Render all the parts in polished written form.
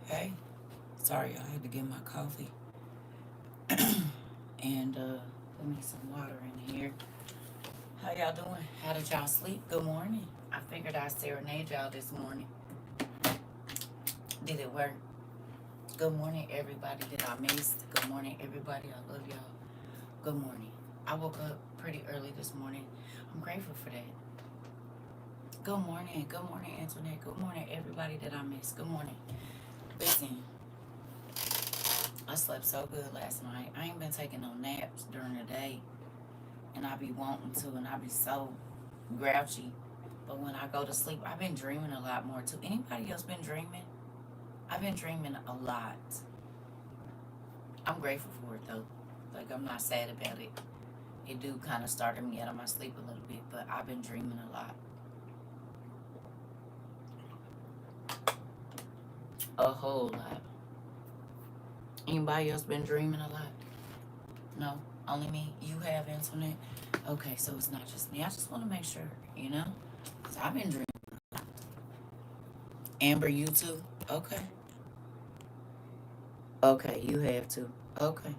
Hey, sorry, I had to get my coffee. And let me some water in here. How y'all doing? How did y'all sleep? Good morning. I figured I'd serenade y'all this morning. Did it work? Good morning, everybody that I missed. Good morning, everybody. I love y'all. Good morning. I woke up pretty early this morning. I'm grateful for that. Good morning. Good morning, Antoinette. Good morning, everybody that I missed. Good morning. Listen, I slept so good last night. I ain't been taking no naps during the day, and I be wanting to, and I be so grouchy. But when I go to sleep, I've been dreaming a lot more too. Anybody else been dreaming? I've been dreaming a lot. I'm grateful for it though. Like, I'm not sad about it. It do kind of started me out of my sleep a little bit, but I've been dreaming a lot. A whole lot. Anybody else been dreaming a lot? No? Only me? You have, Antoinette? Okay, so it's not just me. I just want to make sure, you know? 'Cause I've been dreaming. Amber, you too? Okay. Okay, you have too. Okay.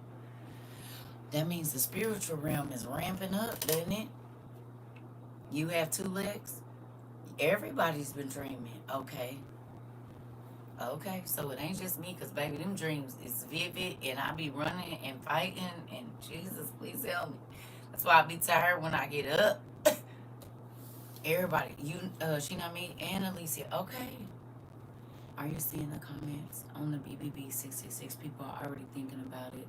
That means the spiritual realm is ramping up, doesn't it? You have two legs? Everybody's been dreaming. Okay. Okay, so it ain't just me, because baby, them dreams is vivid, and I be running and fighting, and Jesus, please help me. That's why I be tired when I get up. Everybody, you, she not me, and Alicia. Okay. Are you seeing the comments on the BBB 666? People are already thinking about it.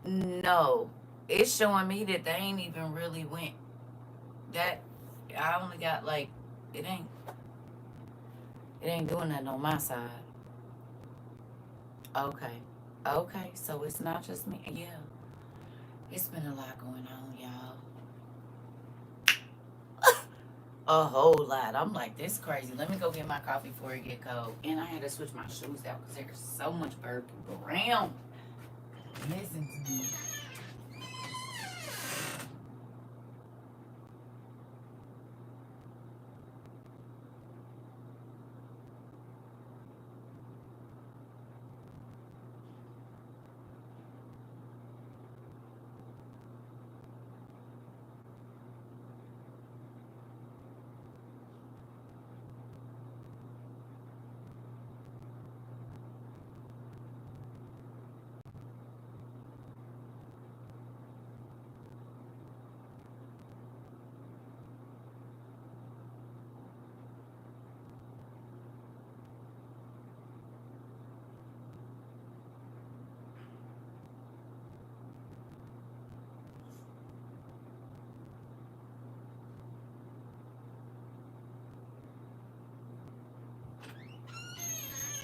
No. It's showing me that they ain't even really went. That I only got like, it ain't it ain't doing that on my side. Okay. Okay, so it's not just me. Yeah. It's been a lot going on, y'all. A whole lot. I'm like, this crazy. Let me go get my coffee before it get cold. And I had to switch my shoes out because there's so much bird poop around. Listen to me.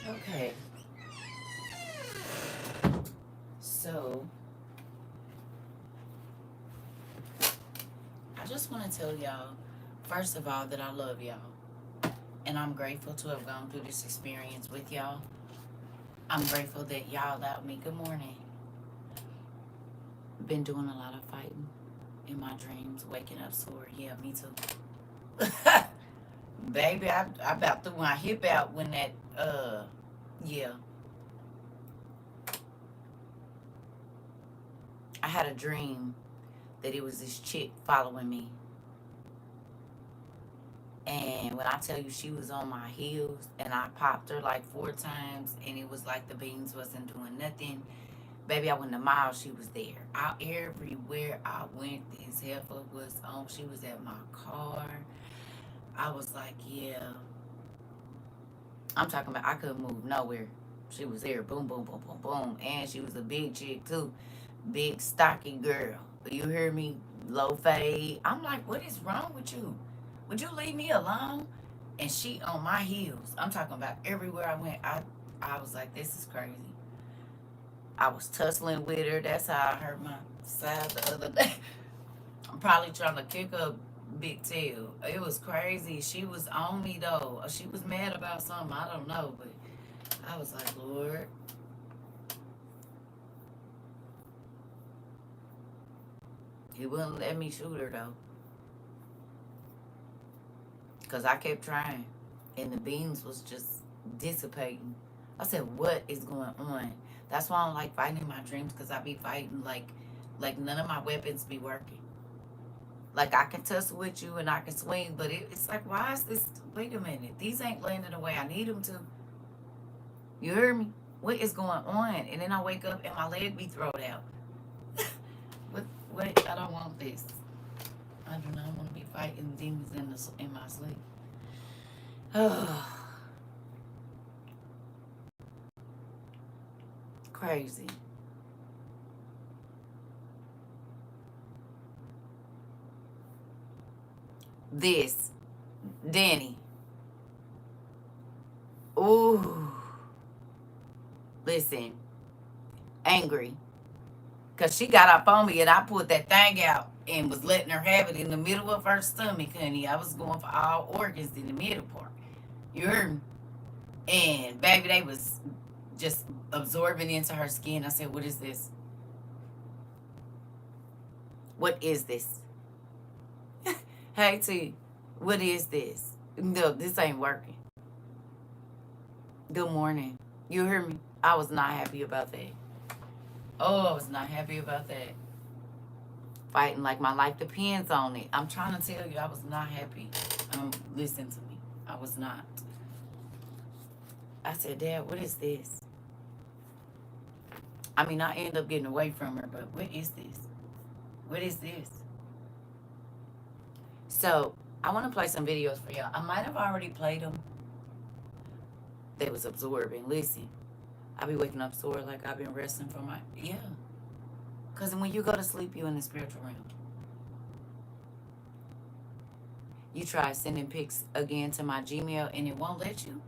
Okay. So, I just want to tell y'all, first of all, that I love y'all. And I'm grateful to have gone through this experience with y'all. I'm grateful that y'all allowed me. Good morning. Been doing a lot of fighting in my dreams, waking up sore. Yeah, me too. Baby, I about threw my hip out when that, yeah. I had a dream that it was this chick following me. And when I tell you she was on my heels and I popped her like 4 times and it was like the beans wasn't doing nothing. Baby, I went a mile, she was there. Everywhere I went, this heifer was on. She was at my car. I was like, yeah. I'm talking about I couldn't move nowhere. She was there. Boom, boom, boom, boom, boom. And she was a big chick too. Big, stocky girl. You hear me? Low fade. I'm like, what is wrong with you? Would you leave me alone? And she on my heels. I'm talking about everywhere I went. I was like, this is crazy. I was tussling with her. That's how I hurt my side the other day. I'm probably trying to kick her big tail. It was crazy. She was on me though. She was mad about something. I don't know, but I was like, Lord. He wouldn't let me shoot her though. Because I kept trying. and the beams was just dissipating. I said, what is going on? That's why I don't like fighting in my dreams, because I be fighting like none of my weapons be working. Like, I can tussle with you and I can swing, but it's like, why is this? Wait a minute. These ain't landing the way I need them to. You hear me? What is going on? And then I wake up and my leg be thrown out. What? I don't want this. I do not want to be fighting demons in my sleep. Oh, crazy. This, Danny. Ooh, listen, angry. Because she got up on me and I pulled that thing out and was letting her have it in the middle of her stomach, honey. I was going for all organs in the middle part. You heard me? And baby, they was just absorbing into her skin. I said, what is this? What is this? Hey, T, what is this? No, this ain't working. Good morning. You hear me? I was not happy about that. Oh, I was not happy about that. Fighting like my life depends on it. I'm trying to tell you, I was not happy. Listen to me. I was not. I said, Dad, what is this? I mean, I end up getting away from her, but what is this? What is this? So, I want to play some videos for y'all. I might have already played them. They was absorbing. Listen, I be waking up sore like I've been resting from my... Yeah. Because when you go to sleep, you in the spiritual realm. You try sending pics again to my Gmail and it won't let you.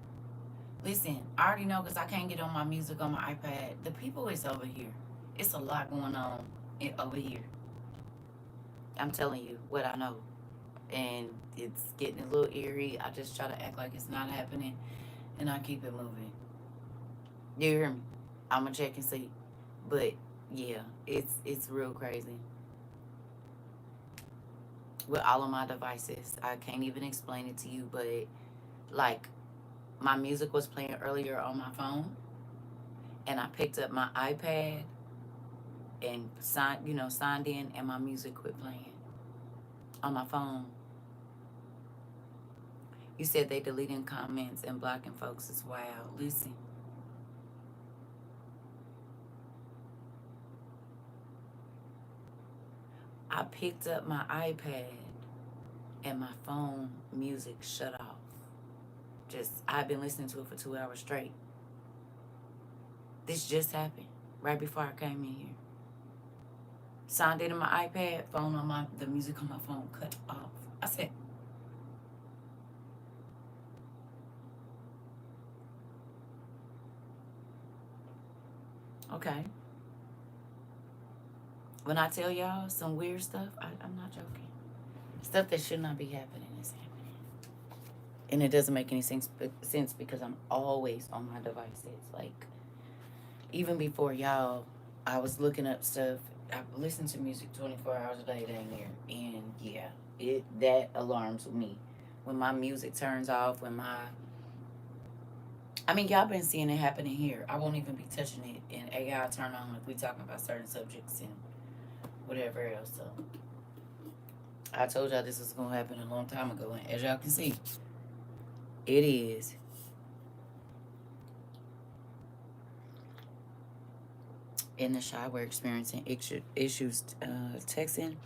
Listen, I already know because I can't get on my music on my iPad. The people is over here. It's a lot going on over here. I'm telling you what I know. And it's getting a little eerie. I just try to act like it's not happening. And I keep it moving. You hear me? I'm going to check and see. But, yeah, it's real crazy. With all of my devices. I can't even explain it to you. But, like, my music was playing earlier on my phone. And I picked up my iPad and signed in, and my music quit playing on my phone. You said they deleting comments and blocking folks as wild. Listen. I picked up my iPad and my phone music shut off. I've been listening to it for 2 hours straight. This just happened right before I came in here. Signed into my iPad, the music on my phone cut off. I said, okay. When I tell y'all some weird stuff, I'm not joking. Stuff that should not be happening is happening. And it doesn't make any sense because I'm always on my devices. Like, even before y'all, I was looking up stuff. I listen to music 24 hours a day dang near. And yeah, that alarms me. When my music turns off, y'all been seeing it happening here. I won't even be touching it. And AI turn on if we talking about certain subjects and whatever else. So I told y'all this was going to happen a long time ago. And as y'all can see, it is. In the shower, experiencing issues texting,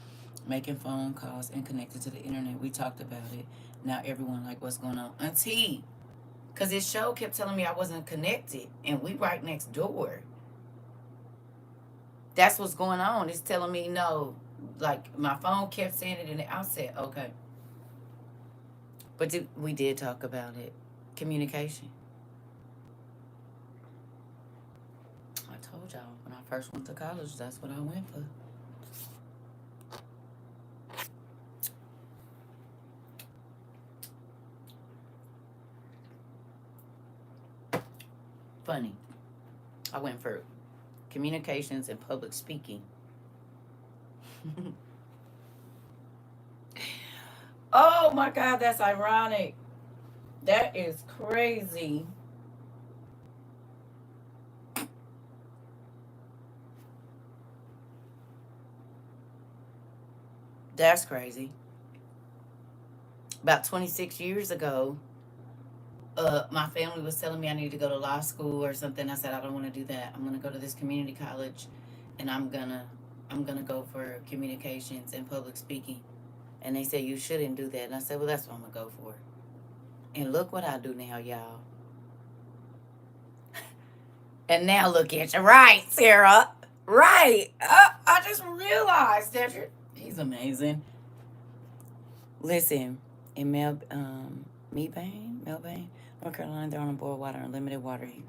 making phone calls, and connected to the internet. We talked about it. Now everyone like, what's going on? Auntie, because this show kept telling me I wasn't connected, and we right next door. That's what's going on. It's telling me no. Like, my phone kept saying it, and I said, okay. But we did talk about it. Communication. I told y'all when I first went to college, that's what I went for. Funny. I went for communications and public speaking. Oh my God, that's ironic. That is crazy. That's crazy. About 26 years ago, my family was telling me I needed to go to law school or something. I said I don't want to do that. I'm gonna go to this community college, and I'm gonna go for communications and public speaking. And they said you shouldn't do that. And I said, well, that's what I'm gonna go for. And look what I do now, y'all. And now look at you, right, Sarah? Right. I just realized that he's amazing. Listen, in Melbourne, North Carolina, they're on a boil water, unlimited water here.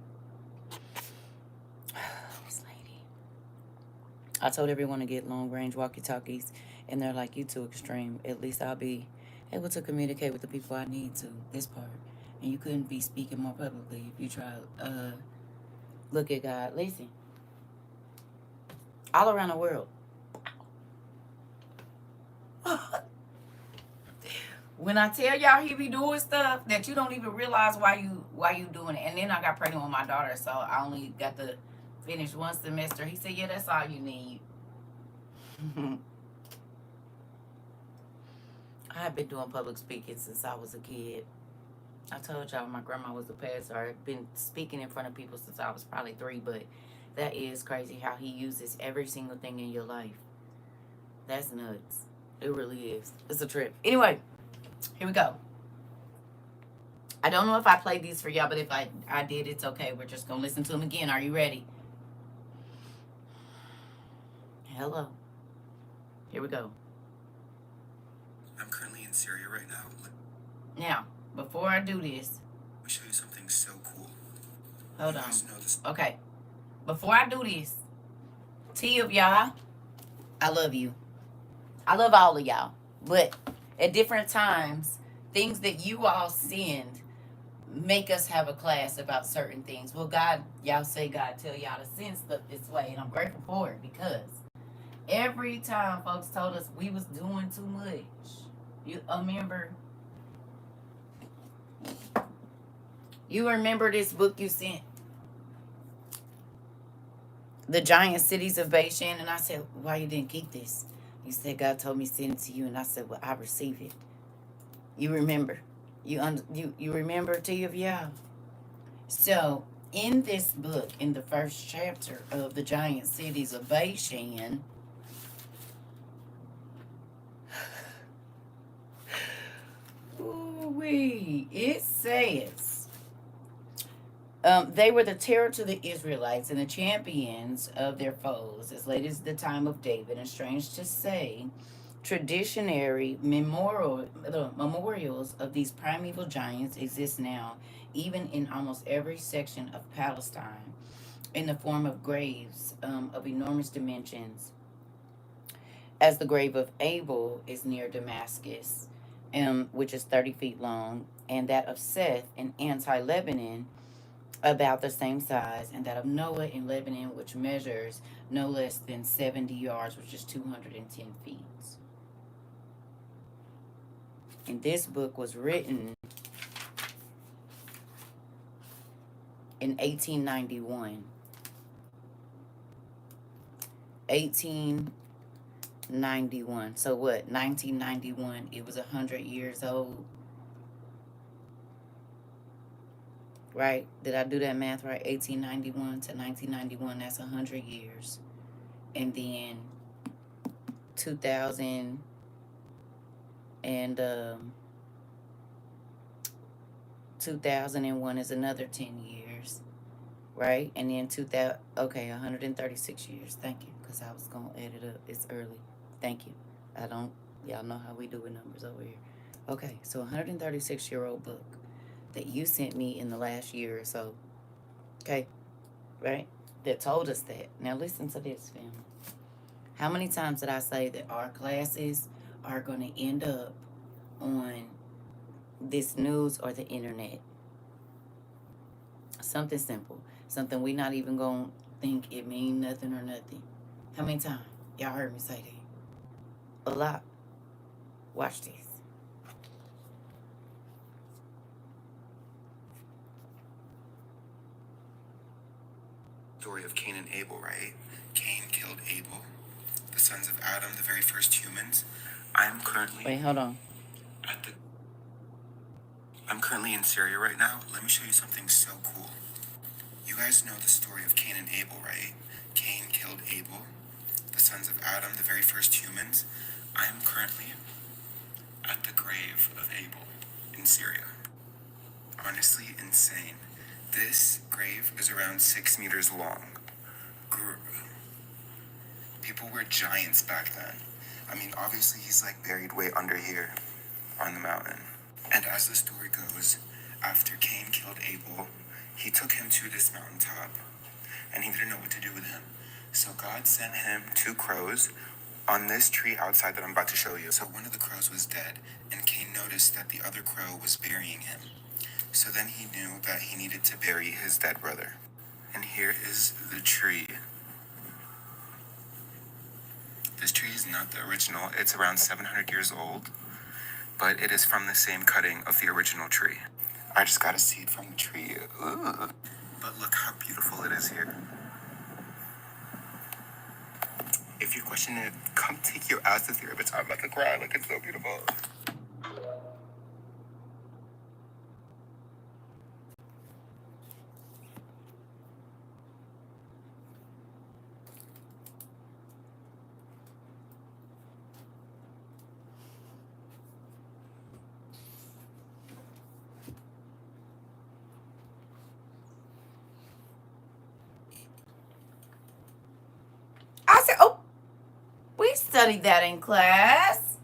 This lady. I told everyone to get long range walkie talkies, and they're like, you too extreme. At least I'll be able to communicate with the people I need to. This part. And you couldn't be speaking more publicly if you try. Look at God. Listen. All around the world. When I tell y'all he be doing stuff that you don't even realize why you doing it. And then I got pregnant with my daughter, so I only got to finish one semester. He said, yeah, that's all you need. I have been doing public speaking since I was a kid. I told y'all my grandma was a pastor. I've been speaking in front of people since I was probably 3, but that is crazy how he uses every single thing in your life. That's nuts. It really is. It's a trip. Anyway, here we go. I don't know if I played these for y'all, but if I did, it's okay. We're just going to listen to them again. Are you ready? Hello. Here we go. I'm currently in Syria right now. Now, before I do this, let me show you something so cool. Hold on. Okay. Before I do this, T of y'all, I love you. I love all of y'all. But at different times, things that you all send make us have a class about certain things. Well, God, y'all say God tell y'all to send stuff this way, and I'm grateful for it because every time folks told us we was doing too much. You remember this book you sent? The Giant Cities of Beijing, and I said, why you didn't keep this? You said God told me to send it to you, and I said, well, I receive it. You remember? You remember, T of y'all? So in this book, in the first chapter of the Giant Cities of Beijing, it says they were the terror to the Israelites and the champions of their foes as late as the time of David. And strange to say, traditionary memorials of these primeval giants exist now, even in almost every section of Palestine, in the form of graves of enormous dimensions, as the grave of Abel is near Damascus, which is 30 feet long, and that of Seth in Anti-Lebanon, about the same size, and that of Noah in Lebanon, which measures no less than 70 yards, which is 210 feet. And this book was written in 1891. 1891. So what? 1991. It was 100 years old. Right? Did I do that math right? 1891 to 1991. That's 100 years. And then 2000 and 2001 is another 10 years, right? And then 2000, okay, 136 years. Thank you, because I was going to add it up. It's early. Thank you. Y'all know how we do with numbers over here. Okay, so 136-year-old book that you sent me in the last year or so. Okay, right? That told us that. Now listen to this, family. How many times did I say that our classes are going to end up on this news or the internet? Something simple. Something we not even going to think it mean nothing or nothing. How many times? Y'all heard me say that? A lot. Watch this. Story of Cain and Abel, right? Cain killed Abel, the sons of Adam, the very first humans. I'm currently Wait, hold on. at the I'm currently in Syria right now. Let me show you something so cool. You guys know the story of Cain and Abel, right? Cain killed Abel, the sons of Adam, the very first humans. I am currently at the grave of Abel in Syria. Honestly, insane. This grave is around 6 meters long. People were giants back then. I mean, obviously, he's like buried way under here on the mountain. And as the story goes, after Cain killed Abel, he took him to this mountaintop, and he didn't know what to do with him. So God sent him 2 crows on this tree outside that I'm about to show you. So one of the crows was dead, and Cain noticed that the other crow was burying him. So then he knew that he needed to bury his dead brother. And here is the tree. This tree is not the original. It's around 700 years old, but it is from the same cutting of the original tree. I just got a seed from the tree. Ugh. But look how beautiful it is here. If you're questioning it, come take your ass to therapist. I'm about to cry. Look, it's so beautiful. I said, oh, we studied that in class.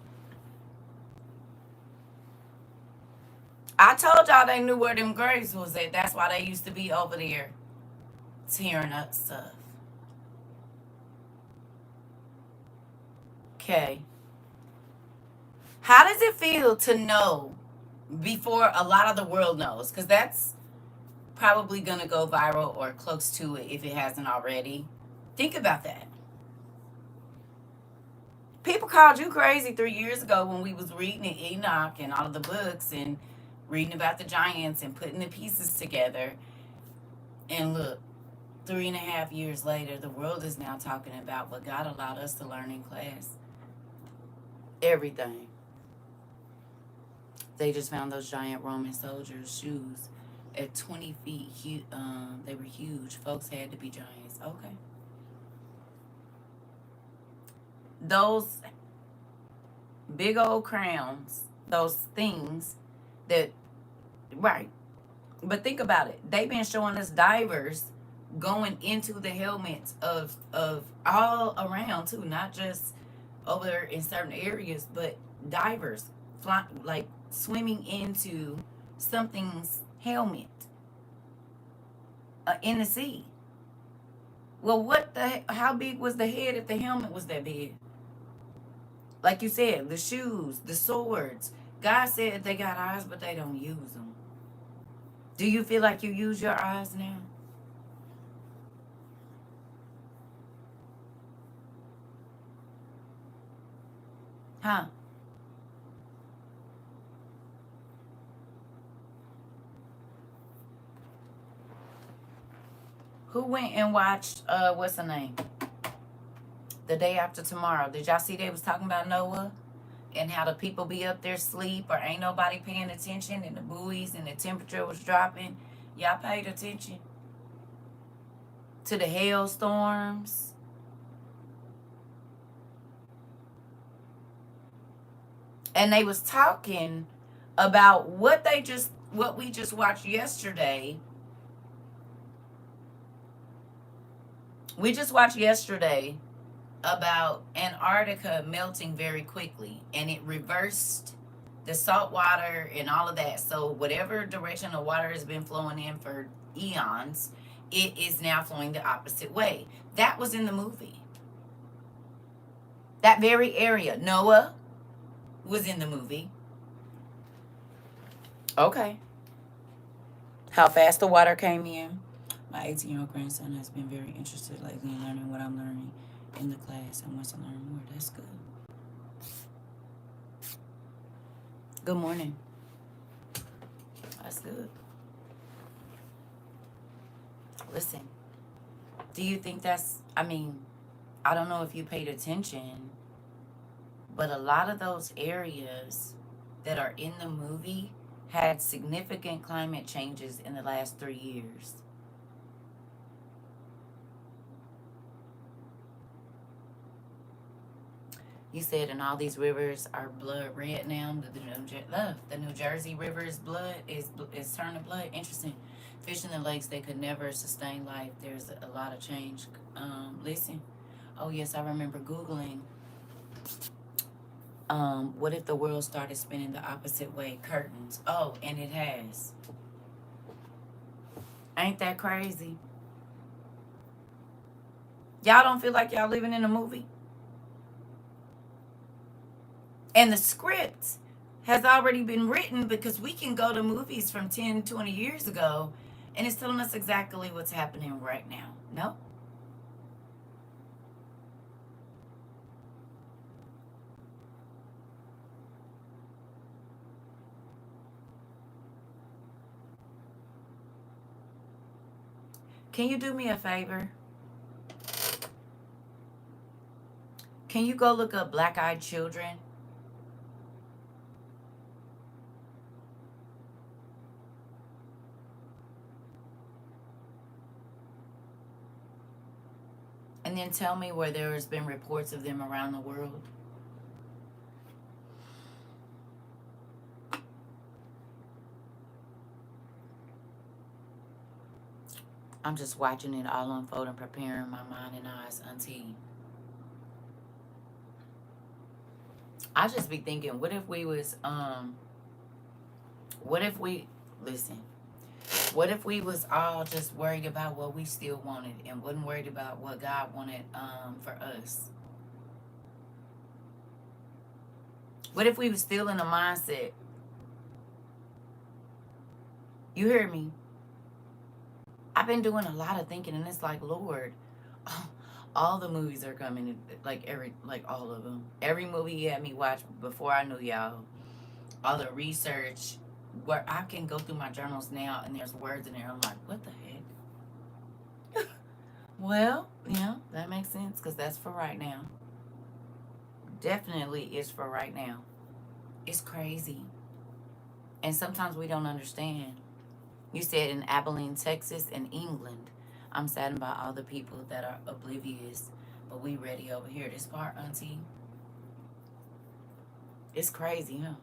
I told y'all they knew where them graves was at. That's why they used to be over there tearing up stuff. Okay. How does it feel to know before a lot of the world knows? Because that's probably going to go viral or close to it if it hasn't already. Think about that. People called you crazy 3 years ago when we was reading Enoch and all of the books and reading about the giants and putting the pieces together. And look, 3.5 years later, the world is now talking about what God allowed us to learn in class. Everything. They just found those giant Roman soldiers' shoes at 20 feet. They were huge. Folks had to be giants. Okay. Those big old crowns, those things that, right. But think about it. They've been showing us divers going into the helmets of all around too, not just over in certain areas, but divers fly, like swimming into something's helmet in the sea. Well, how big was the head if the helmet was that big? Like you said, the shoes, the swords. God said they got eyes, but they don't use them. Do you feel like you use your eyes now? Huh? Who went and watched, what's her name? The Day After Tomorrow. Did y'all see they was talking about Noah? And how the people be up there sleep or ain't nobody paying attention and the buoys and the temperature was dropping. Y'all paid attention to the hailstorms. And they was talking about what we just watched yesterday. We just watched yesterday about Antarctica melting very quickly, and it reversed the salt water and all of that. So whatever direction the water has been flowing in for eons, it is now flowing the opposite way. That was in the movie. That very area. Noah was in the movie. Okay. How fast the water came in. My 18-year-old grandson has been very interested lately in learning what I'm learning in the class and wants to learn more. That's good. Good morning. That's good. Listen, Do you think that's, I mean, I don't know if you paid attention, but a lot of those areas that are in the movie had significant climate changes in the last 3 years. You said, and all these rivers are blood red now. The New Jersey River is blood is turning blood. Interesting. Fish in the lakes, they could never sustain life. There's a lot of change. Listen. Oh yes, I remember Googling. What if the world started spinning the opposite way? Curtains. Oh, and it has. Ain't that crazy? Y'all don't feel like y'all living in a movie? And the script has already been written, because we can go to movies from 10, 20 years ago and it's telling us exactly what's happening right now. No? Can you do me a favor? Can you go look up Black-Eyed Children? And then tell me where there has been reports of them around the world. I'm just watching it all unfold and preparing my mind and eyes, Auntie. I just be thinking, what if we was, what if we, listen, what if we was all just worried about what we still wanted and wasn't worried about what God wanted for us? What if we was still in a mindset? You hear me? I've been doing a lot of thinking, and it's like, Lord, all the movies are coming, like all of them. Every movie you had me watch before I knew y'all. All the research, where I can go through my journals now, and there's words in there. I'm like, what the heck? Well, yeah, that makes sense, because that's for right now. Definitely is for right now. It's crazy. And sometimes we don't understand. You said in Abilene, Texas, and England. I'm saddened by all the people that are oblivious, but we ready over here. This part, Auntie, it's crazy, huh?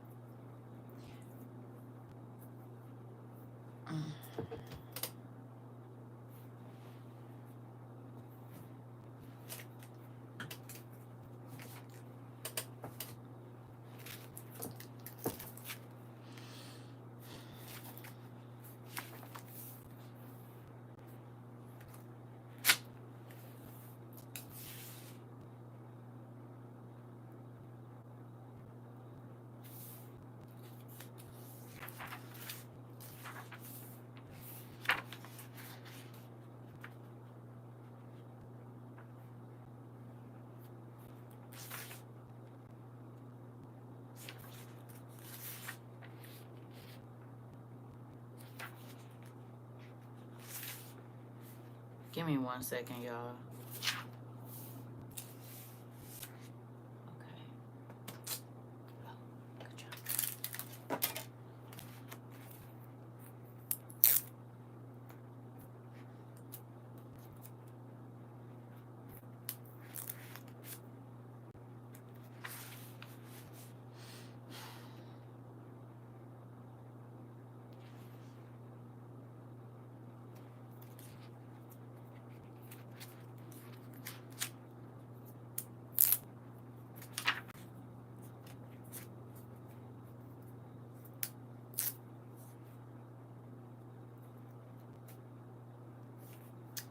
Give me 1 second, y'all. Okay. Oh, good job.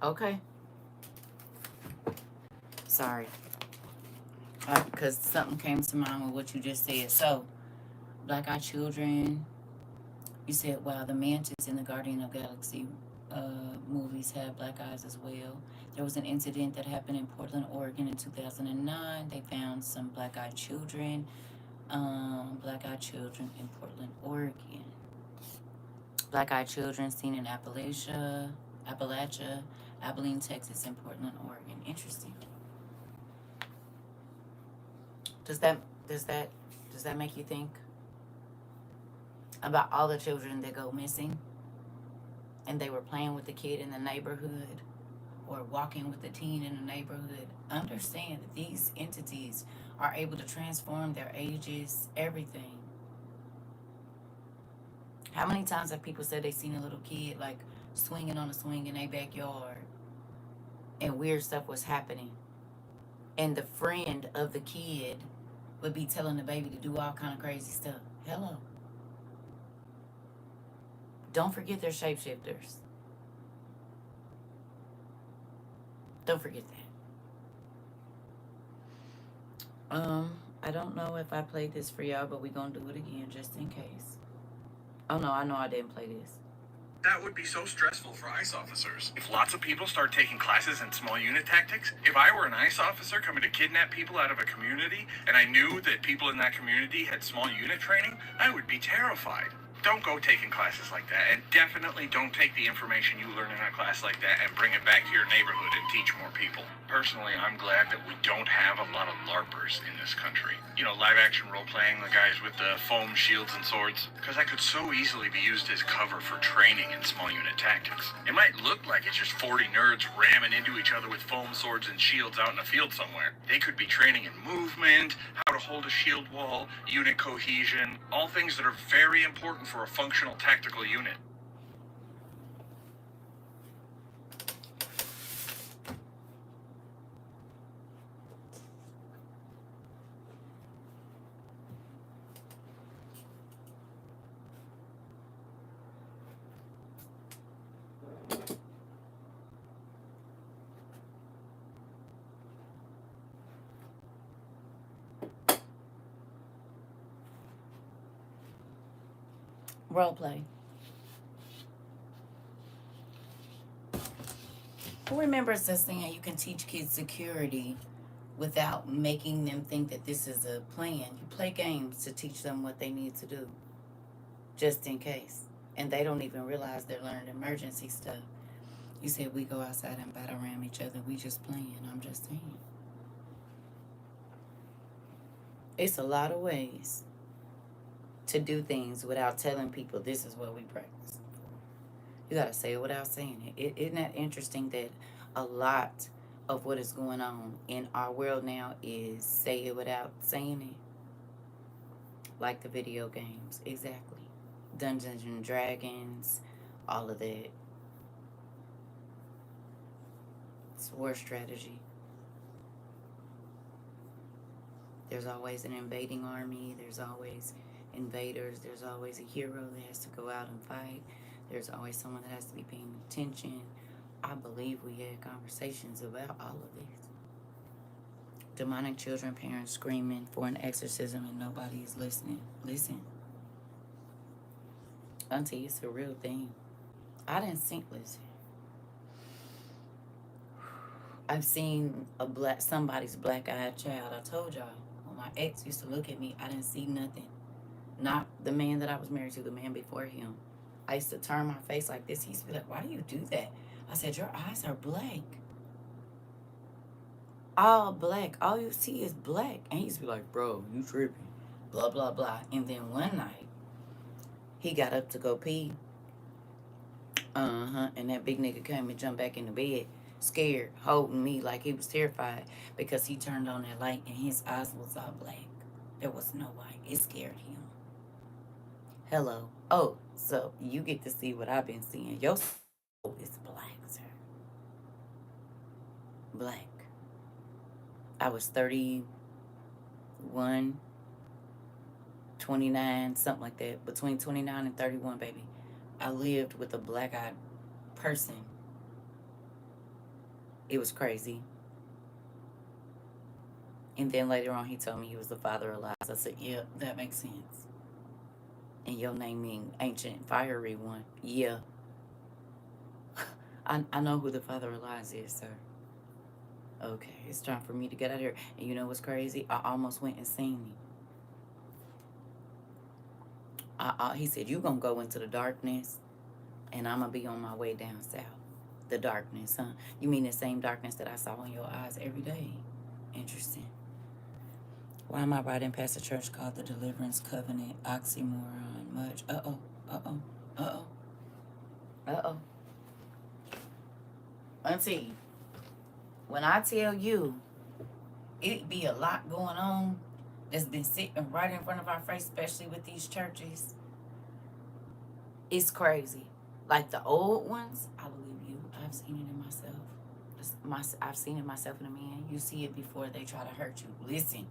Okay. Sorry. Because something came to mind with what you just said. So, Black-Eyed Children, you said, wow, the mantis in the Guardian of Galaxy movies have black eyes as well. There was an incident that happened in Portland, Oregon in 2009. They found some black-eyed children. Black-eyed children in Portland, Oregon. Black-eyed children seen in Appalachia Abilene, Texas, and Portland, Oregon. Interesting. Does that does that does that make you think about all the children that go missing and they were playing with the kid in the neighborhood or walking with the teen in the neighborhood? Understand that these entities are able to transform their ages, everything. How many times have people said they seen a little kid like swinging on a swing in their backyard and weird stuff was happening? And the friend of the kid would be telling the baby to do all kind of crazy stuff. Hello. Don't forget they're shapeshifters. Don't forget that. I don't know if I played this for y'all, but we're gonna do it again just in case. Oh no, I know I didn't play this. That would be so stressful for ICE officers. If lots of people start taking classes in small unit tactics, if I were an ICE officer coming to kidnap people out of a community, and I knew that people in that community had small unit training, I would be terrified. Don't go taking classes like that, and definitely don't take the information you learn in a class like that and bring it back to your neighborhood and teach more people. Personally, I'm glad that we don't have a lot of LARPers in this country. You know, live action role playing, the guys with the foam shields and swords, because that could so easily be used as cover for training in small unit tactics. It might look like it's just 40 nerds ramming into each other with foam swords and shields out in a field somewhere. They could be training in movement, how to hold a shield wall, unit cohesion, all things that are very important for a functional tactical unit. Role play. Who remembers us saying you can teach kids security without making them think that this is a plan? You play games to teach them what they need to do, just in case. And they don't even realize they're learning emergency stuff. You said we go outside and battle ram each other. We just playing. I'm just saying. It's a lot of ways to do things without telling people this is what we practice. You gotta say it without saying it. Isn't that interesting that a lot of what is going on in our world now is say it without saying it? Like the video games, exactly. Dungeons and Dragons, all of that. It's war strategy. There's always an invading army. There's always invaders. There's always a hero that has to go out and fight. There's always someone that has to be paying attention. I believe we had conversations about all of this. Demonic children, parents screaming for an exorcism and nobody is listening. Listen. Auntie, it's a real thing. I didn't think, listen. I've seen somebody's black-eyed child. I told y'all, when my ex used to look at me, I didn't see nothing. Not the man that I was married to, the man before him. I used to turn my face like this. He used to be like, why do you do that? I said, your eyes are black. All black. All you see is black. And he used to be like, bro, you tripping. Blah, blah, blah. And then one night, he got up to go pee. And that big nigga came and jumped back in the bed, scared, holding me like he was terrified because he turned on that light and his eyes was all black. There was no white. It scared him. Hello. Oh, so you get to see what I've been seeing. Your soul is black, sir. Black. I was 31, 29, something like that. Between 29 and 31, baby. I lived with a black-eyed person. It was crazy. And then later on, he told me he was the father of lies. I said, yeah, that makes sense. And your name mean ancient, fiery one. Yeah. I know who the father of lies is, sir. Okay, it's time for me to get out of here. And you know what's crazy? I almost went and seen him. He said, you gonna go into the darkness and I'm gonna be on my way down south. The darkness, huh? You mean the same darkness that I saw in your eyes every day? Interesting. Why am I writing past a church called the Deliverance Covenant? Oxymoron. Much. Uh-oh. Uh-oh. Uh-oh. Uh-oh. Auntie, when I tell you it be a lot going on that's been sitting right in front of our face, especially with these churches, it's crazy. Like the old ones, I believe you. I've seen it in myself. I've seen it myself in a man. You see it before they try to hurt you. Listen.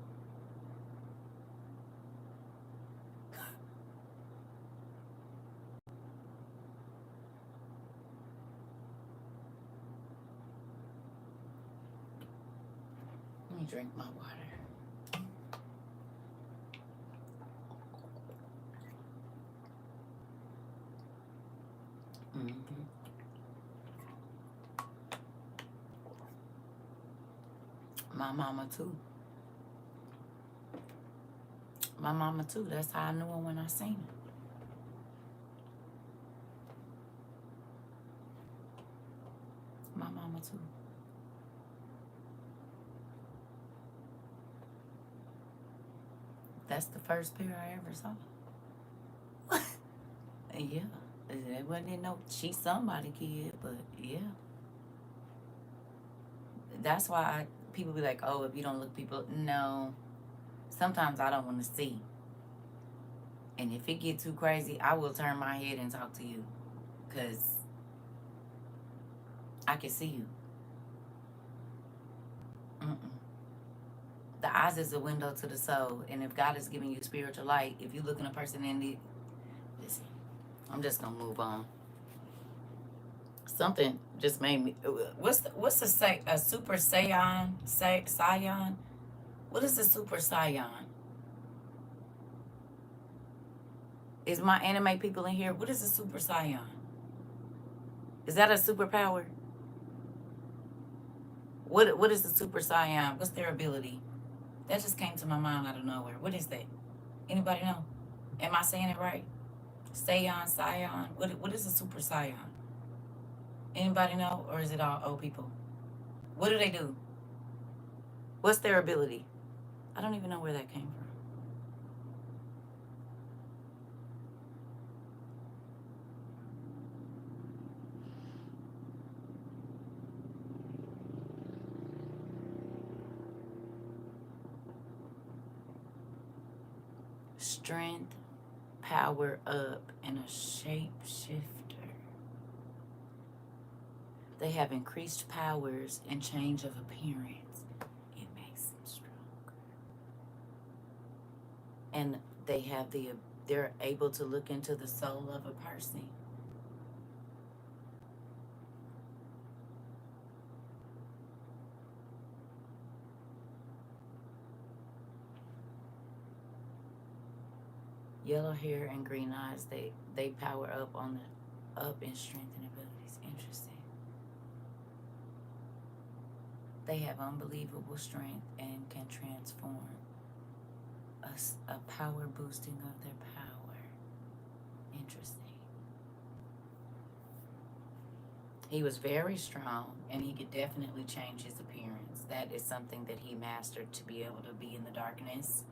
Let me drink my water. Mm-hmm. My mama too. My mama too. That's how I knew her when I seen her. My mama too. That's the first pair I ever saw. Yeah. It wasn't no she's somebody kid, but yeah. That's why people be like, oh, if you don't look people, no. Sometimes I don't want to see. And if it get too crazy, I will turn my head and talk to you. Because I can see you. Mm-mm. The eyes is a window to the soul. And if God is giving you spiritual light, if you look in a person in the... Listen, I'm just going to move on. Something just made me... What's a super scion? What is a super scion? Is my anime people in here? What is a super scion? Is that a superpower? What is a super scion? What's their ability? That just came to my mind out of nowhere. What is that? Anybody know? Am I saying it right? Scion. What is a super scion? Anybody know? Or is it all old people? What do they do? What's their ability? I don't even know where that came from. Strength, power up, and a shapeshifter. They have increased powers and change of appearance. It makes them stronger. And they're able to look into the soul of a person. Yellow hair and green eyes, they power up in strength and abilities. Interesting. They have unbelievable strength and can transform a power boosting of their power. Interesting. He was very strong and he could definitely change his appearance. That is something that he mastered, to be able to be in the darkness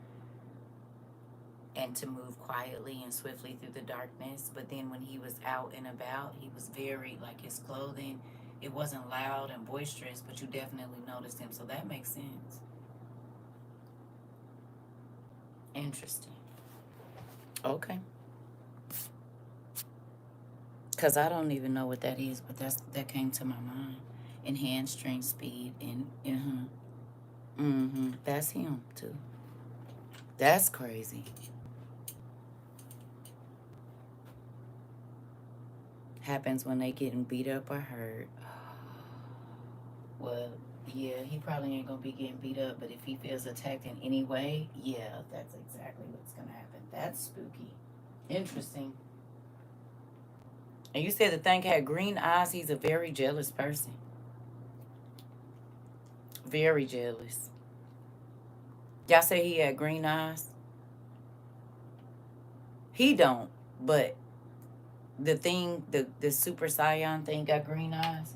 and to move quietly and swiftly through the darkness. But then when he was out and about, he was very, like, his clothing, it wasn't loud and boisterous, but you definitely noticed him. So that makes sense. Interesting. Okay. Because I don't even know what that is, but that came to my mind. Enhanced strength, speed, and that's him too. That's crazy. Happens when they getting beat up or hurt. Well, yeah, he probably ain't gonna be getting beat up, but if he feels attacked in any way, yeah, that's exactly what's gonna happen. That's spooky. Interesting. And you said the thing had green eyes. He's a very jealous person. Very jealous. Y'all say he had green eyes? He don't, but the super scion thing got green eyes.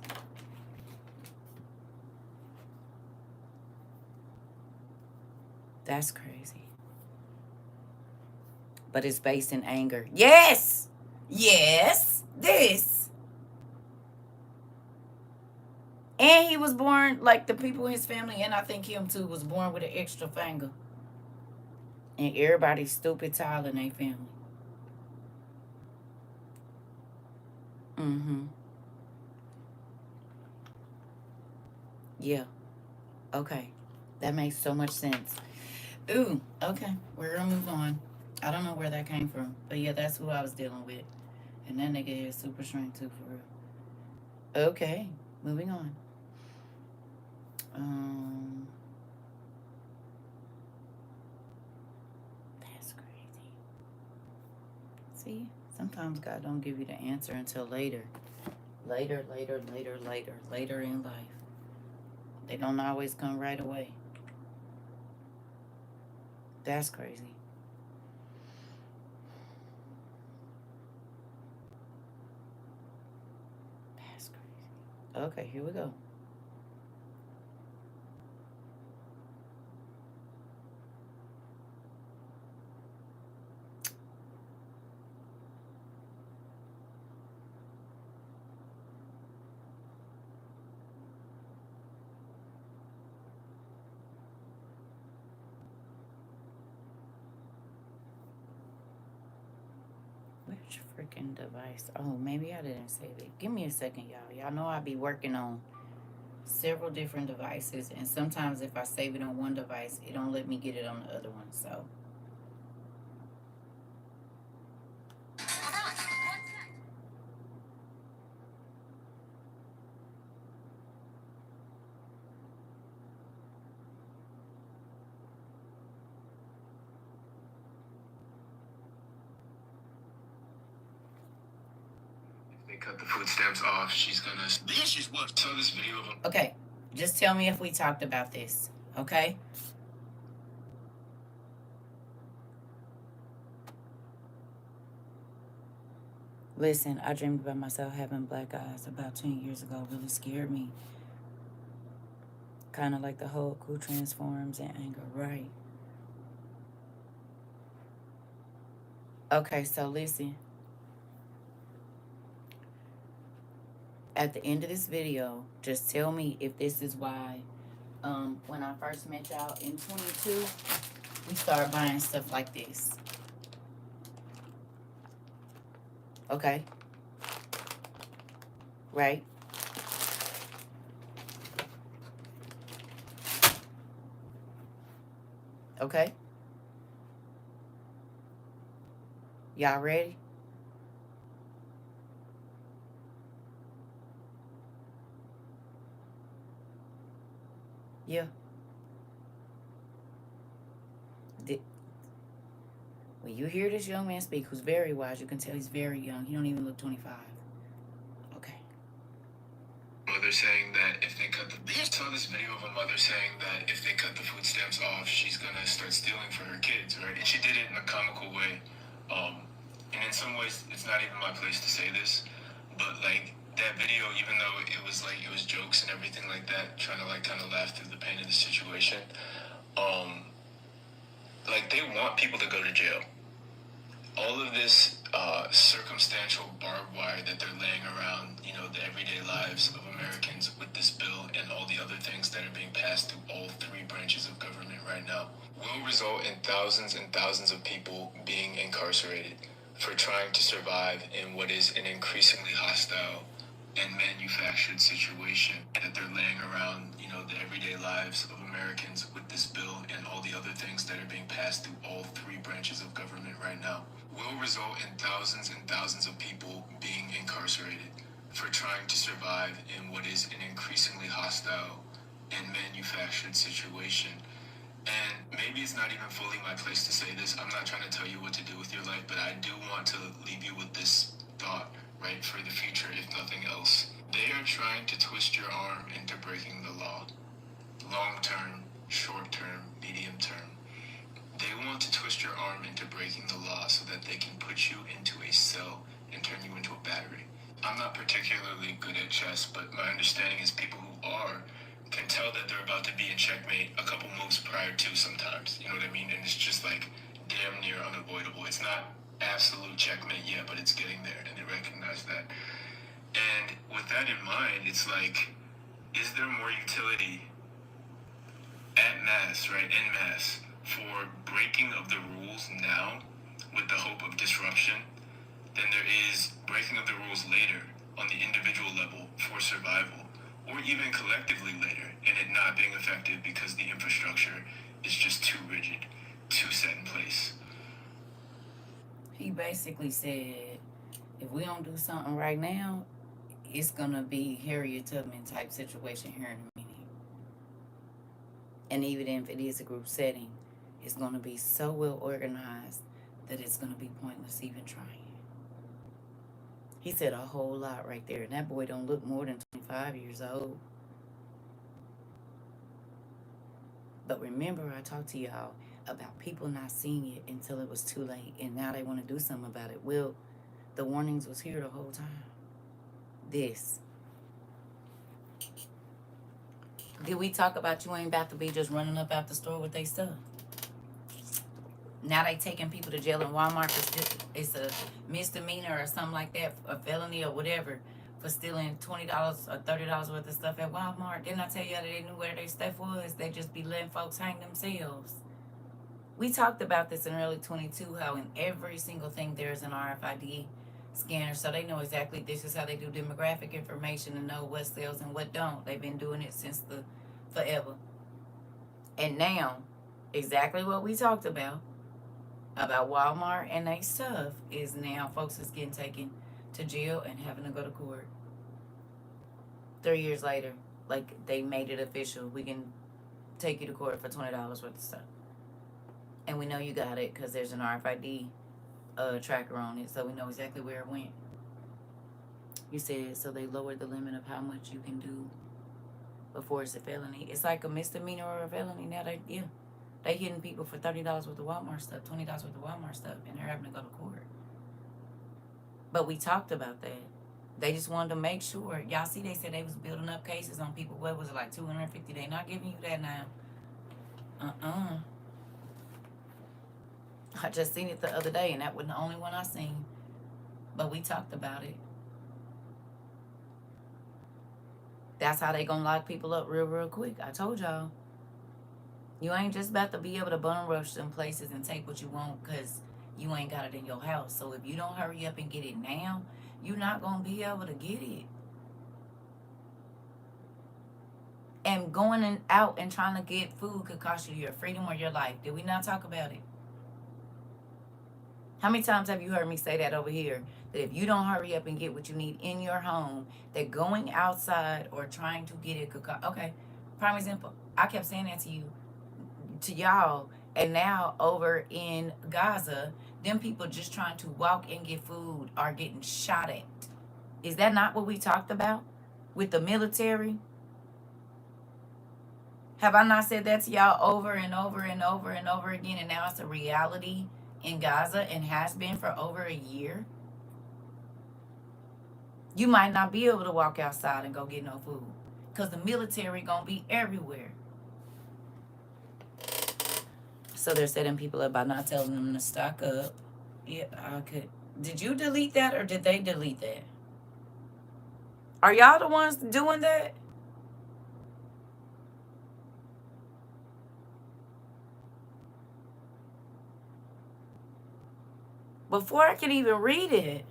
That's crazy. But it's based in anger. Yes! Yes! This. And he was born, like the people in his family, and I think him too, was born with an extra finger. And everybody's stupid tall in their family. Mm-hmm. Yeah. Okay. That makes so much sense. Ooh, okay. We're gonna move on. I don't know where that came from. But yeah, that's who I was dealing with. And that nigga is super strength too, for real. Okay. Moving on. That's crazy. See? Sometimes God don't give you the answer until later. Later in life. They don't always come right away. That's crazy. That's crazy. Okay, here we go. Which freaking device? Oh, maybe I didn't save it. Give me a second, y'all. Y'all know I be working on several different devices, and sometimes if I save it on one device, it don't let me get it on the other one. So They cut the food stamps off. She's gonna. This is what. So this video of him. okay, just tell me if we talked about this. Okay. Listen, I dreamed about myself having black eyes about 10 years ago. Really scared me. Kind of like the Hulk who transforms in anger, right? Okay, so listen. At the end of this video, just tell me if this is why when I first met y'all in 22, we started buying stuff like this. Okay? Right? Okay? Y'all ready? Yeah. When you hear this young man speak, who's very wise, you can tell he's very young. He don't even look 25. Okay. Mother saying that if they cut the. I saw this video of a mother saying that if they cut the food stamps off, she's gonna start stealing for her kids, right? And she did it in a comical way. And in some ways, it's not even my place to say this, but like that video, even though it was jokes and everything like that, trying to like kind of laugh through the pain of the situation. Like they want people to go to jail. All of this circumstantial barbed wire that they're laying around, the everyday lives of Americans with this bill and all the other things that are being passed through all three branches of government right now, will result in thousands and thousands of people being incarcerated for trying to survive in what is an increasingly hostile and manufactured situation that they're laying around, the everyday lives of Americans with this bill and all the other things that are being passed through all three branches of government right now, will result in thousands and thousands of people being incarcerated for trying to survive in what is an increasingly hostile and manufactured situation. And maybe it's not even fully my place to say this. I'm not trying to tell you what to do with your life, but I do want to leave you with this thought, right, for the future, if nothing else. They are trying to twist your arm into breaking the law. Long term, short term, medium term. They want to twist your arm into breaking the law so that they can put you into a cell and turn you into a battery. I'm not particularly good at chess, but my understanding is people who are can tell that they're about to be in checkmate a couple moves prior to sometimes. You know what I mean? And it's just like damn near unavoidable. It's not absolute checkmate yet, but it's getting there, and they recognize that. And with that in mind, it's like, is there more utility at mass, right, en masse, for breaking of the rules now with the hope of disruption than there is breaking of the rules later on the individual level for survival, or even collectively later, and it not being effective because the infrastructure is just too rigid, too set in place? He basically said, if we don't do something right now, it's gonna be Harriet Tubman type situation here in a minute. And even if it is a group setting, it's gonna be so well organized that it's gonna be pointless even trying. He said a whole lot right there, and that boy don't look more than 25 years old. But remember, I talked to y'all about people not seeing it until it was too late, and now they want to do something about it. Well, the warnings was here the whole time. This. Did we talk about you ain't about to be just running up out the store with their stuff? Now they taking people to jail in Walmart for it's a misdemeanor or something like that, a felony or whatever, for stealing $20 or $30 worth of stuff at Walmart. Didn't I tell you that they knew where their stuff was? They just be letting folks hang themselves. We talked about this in early 22, how in every single thing there's an RFID scanner, so they know exactly this is how they do demographic information and know what sells and what don't. They've been doing it since the forever. And now, exactly what we talked about Walmart and their stuff is now folks is getting taken to jail and having to go to court. 3 years later, like they made it official. We can take you to court for $20 worth of stuff. And we know you got it because there's an RFID tracker on it, so we know exactly where it went. You said, so they lowered the limit of how much you can do before it's a felony. It's like a misdemeanor or a felony now. They hitting people for $30 worth of Walmart stuff, $20 worth of Walmart stuff, and they're having to go to court. But we talked about that. They just wanted to make sure. Y'all see, they said they was building up cases on people. What was it, like 250? They not giving you that now. I just seen it the other day, and that wasn't the only one I seen. But we talked about it. That's how they gonna lock people up real quick. I told y'all. You ain't just about to be able to bum rush them places and take what you want because you ain't got it in your house. So if you don't hurry up and get it now, you're not gonna be able to get it. And going out and trying to get food could cost you your freedom or your life. Did we not talk about it? How many times have you heard me say that over here? That if you don't hurry up and get what you need in your home, that going outside or trying to get it could cost. Okay, prime example. I kept saying that to y'all, and now over in Gaza, them people just trying to walk and get food are getting shot at. Is that not what we talked about with the military? Have I not said that to y'all over and over and over and over again, and now it's a reality in Gaza and has been for over a year? You might not be able to walk outside and go get no food because the military gonna be everywhere. So they're setting people up by not telling them to stock up. Yeah, I could. Did you delete that or did they delete that? Are y'all the ones doing that? Before I can even read it.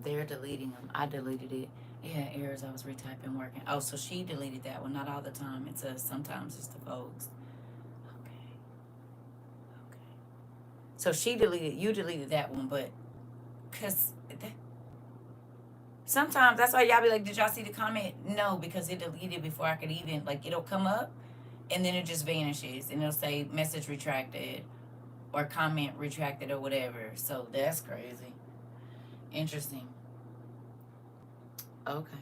They're deleting them. I deleted it. It had errors. I was retyping, working. Oh, so she deleted that one. Not all the time. It says sometimes it's the folks. Okay. So you deleted that one, but because sometimes that's why y'all be like, did y'all see the comment? No, because it deleted before I could even, like, it'll come up and then it just vanishes, and it'll say message retracted or comment retracted or whatever. So that's crazy. Interesting. Okay.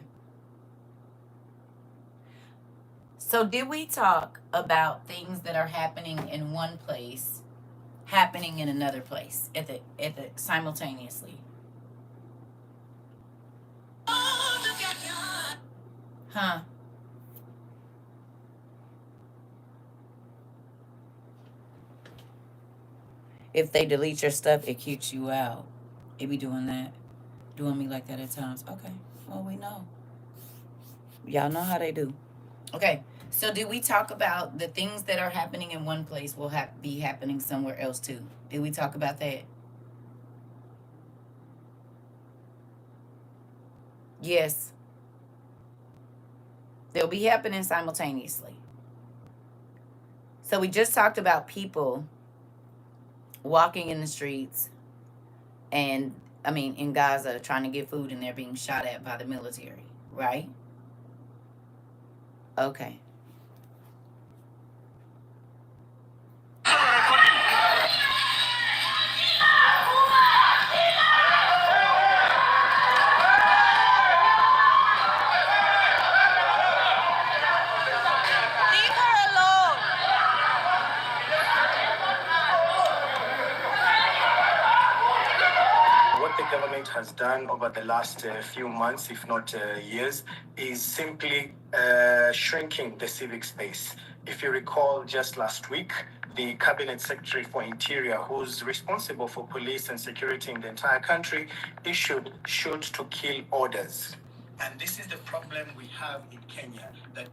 So did we talk about things that are happening in one place, happening in another place at the simultaneously? Huh? If they delete your stuff, it kicks you out. It be doing that, doing me like that at times. Okay. Well, we know. Y'all know how they do. Okay. So did we talk about the things that are happening in one place will be happening somewhere else too? Did we talk about that? Yes. They'll be happening simultaneously. So we just talked about people walking in the streets and I mean in Gaza trying to get food and they're being shot at by the military, right? Okay. What the government has done over the last few months, if not years, is simply shrinking the civic space. If you recall, just last week, the Cabinet Secretary for Interior, who's responsible for police and security in the entire country, issued shoot to kill orders. And this is the problem we have in Kenya, that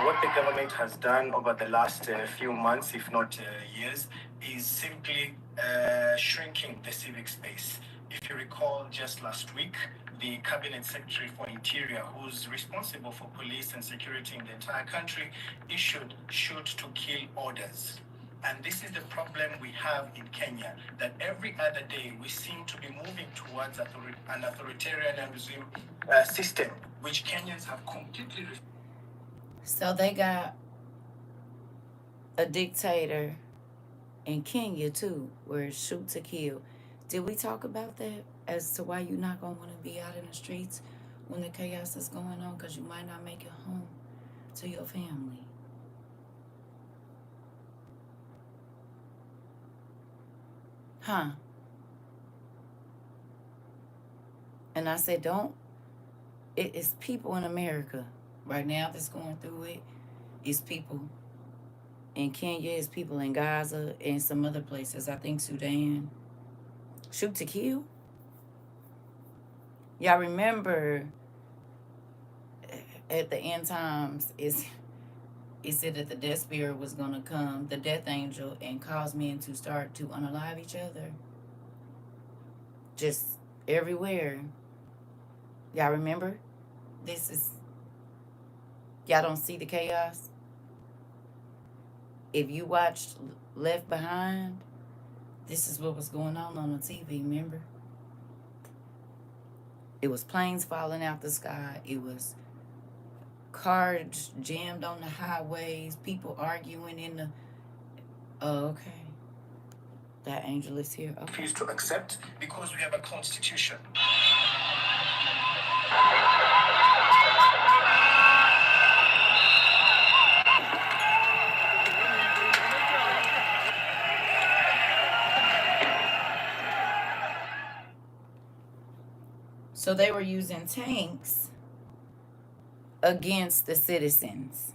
what the government has done over the last few months, if not years, is simply shrinking the civic space. If you recall, just last week, the Cabinet Secretary for Interior, who's responsible for police and security in the entire country, issued shoot to kill orders. And this is the problem we have in Kenya, that every other day we seem to be moving towards an authoritarianism system, which Kenyans have completely. So they got a dictator in Kenya too, where it's shoot to kill. Did we talk about that as to why you're not gonna want to be out in the streets when the chaos is going on? Because you might not make it home to your family. Huh? And I said, don't. It's people in America right now that's going through it. It's people in Kenya, it's people in Gaza, and some other places. I think Sudan. Shoot to kill. Y'all remember at the end times, it said that the death spirit was going to come, the death angel, and cause men to start to unalive each other. Just everywhere. Y'all remember? Y'all don't see the chaos? If you watched Left Behind, this is what was going on the TV, remember? It was planes falling out the sky. It was cars jammed on the highways, people arguing in the... Oh, okay. That angel is here. Okay. Refuse to accept because we have a constitution. So they were using tanks against the citizens.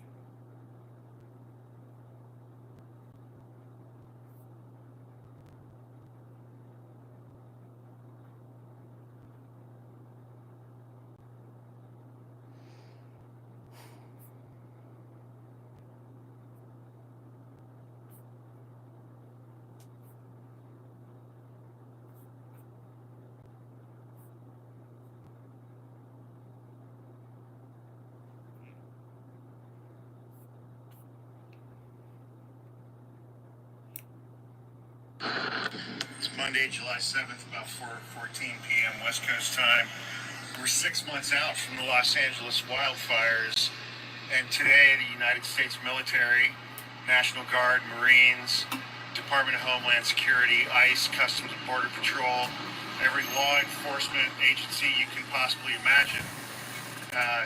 It's Monday, July 7th, about 4:14 p.m. West Coast time. We're 6 months out from the Los Angeles wildfires, and today the United States military, National Guard, Marines, Department of Homeland Security, ICE, Customs and Border Patrol, every law enforcement agency you can possibly imagine,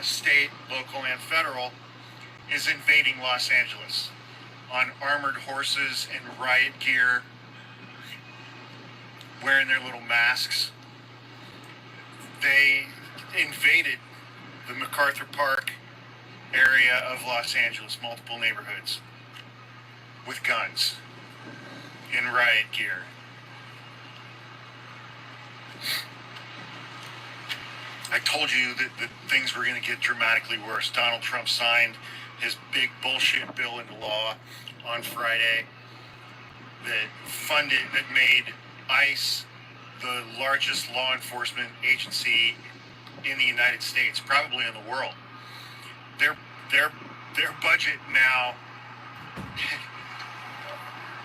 state, local, and federal, is invading Los Angeles on armored horses and riot gear, wearing their little masks. They invaded the MacArthur Park area of Los Angeles, multiple neighborhoods, with guns in riot gear. I told you that things were going to get dramatically worse. Donald Trump signed his big bullshit bill into law on Friday that made ICE the largest law enforcement agency in the United States, probably in the world. Their budget now,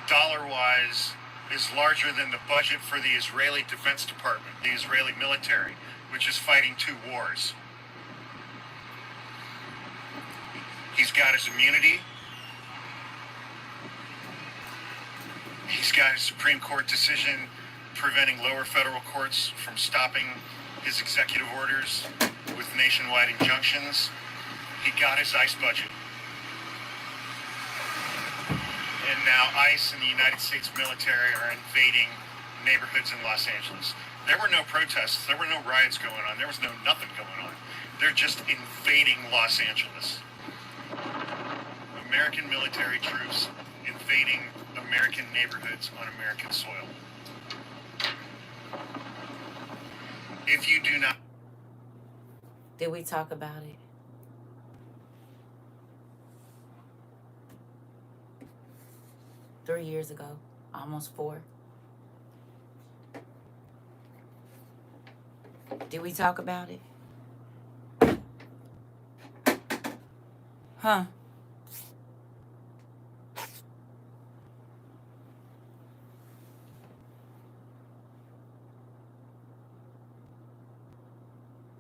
dollar-wise, is larger than the budget for the Israeli Defense Department, the Israeli military, which is fighting 2 wars. He's got his immunity. He's got his Supreme Court decision preventing lower federal courts from stopping his executive orders with nationwide injunctions. He got his ICE budget. And now ICE and the United States military are invading neighborhoods in Los Angeles. There were no protests. There were no riots going on. There was nothing going on. They're just invading Los Angeles. American military troops invading American neighborhoods on American soil. If you do not... Did we talk about it? Three years ago, almost 4. Did we talk about it? Huh?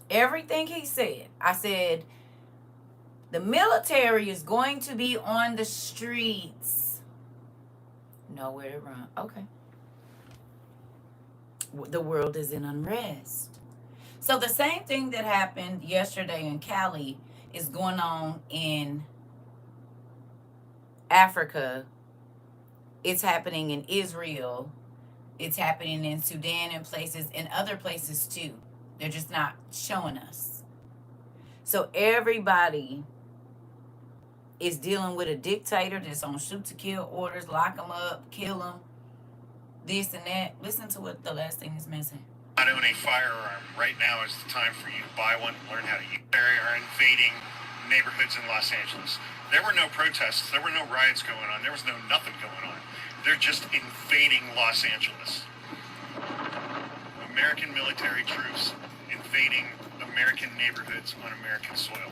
Everything he said. I said, the military is going to be on the streets. Nowhere to run. Okay. The world is in unrest. So the same thing that happened yesterday in Cali is going on in Africa. It's happening in Israel. It's happening in Sudan and places, and other places too. They're just not showing us. So everybody is dealing with a dictator that's on shoot to kill orders, lock them up, kill them, this and that. Listen to what the last thing is missing. Not own a firearm. Right now is the time for you to buy one and learn how to use it. They are invading neighborhoods in Los Angeles. There were no protests. There were no riots going on. There was nothing going on. They're just invading Los Angeles. American military troops invading American neighborhoods on American soil.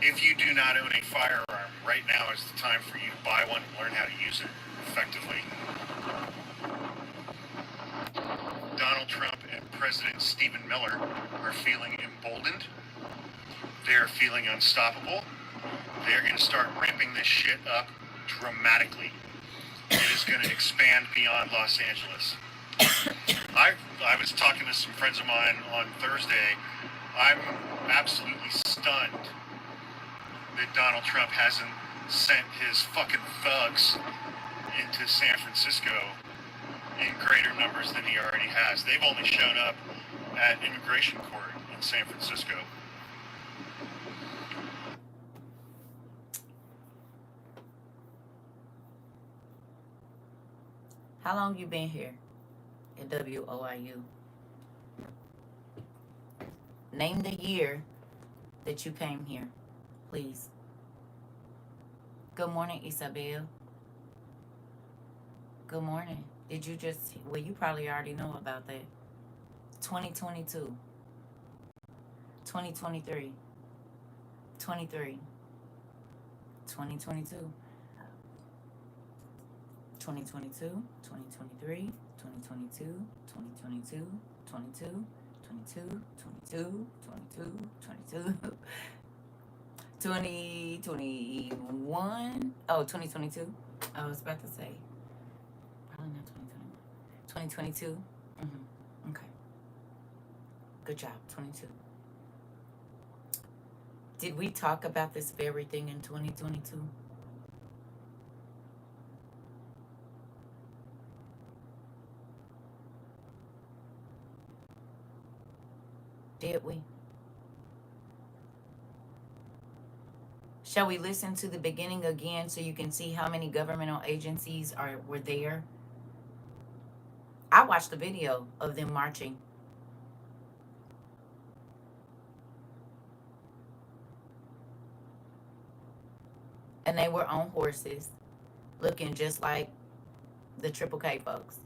If you do not own a firearm, right now is the time for you to buy one and learn how to use it effectively. Donald Trump and President Stephen Miller are feeling emboldened. They're feeling unstoppable. They're going to start ramping this shit up dramatically. It is going to expand beyond Los Angeles. I was talking to some friends of mine on Thursday. I'm absolutely stunned that Donald Trump hasn't sent his fucking thugs into San Francisco in greater numbers than he already has. They've only shown up at immigration court in San Francisco. How long you been here at WOIU? Name the year that you came here, please. Good morning, Isabel. Good morning. Did you just, well, you probably already know about that. 2022, 2023, 23, 2022. 2022, 2023, 2022, 2022, 22, 22, 22, 22, 22, 2021. Oh, 2022. I was about to say, probably not 2021. 2022. Okay. Good job. 22. Did we talk about this very thing in 2022? Did we? Shall we listen to the beginning again so you can see how many governmental agencies were there? I watched the video of them marching. And they were on horses, looking just like the Triple K folks,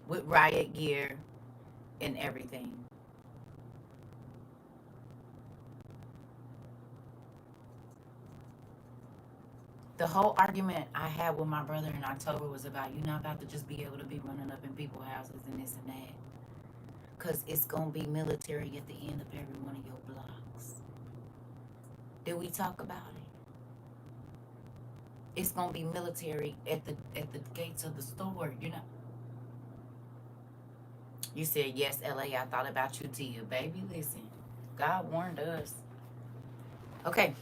with riot gear and everything. The whole argument I had with my brother in October was about you not about to just be able to be running up in people's houses and this and that. Because it's going to be military at the end of every one of your blocks. Did we talk about it? It's going to be military at the gates of the store, you know. You said, yes, LA, I thought about you, Tia. Baby, listen. God warned us. Okay.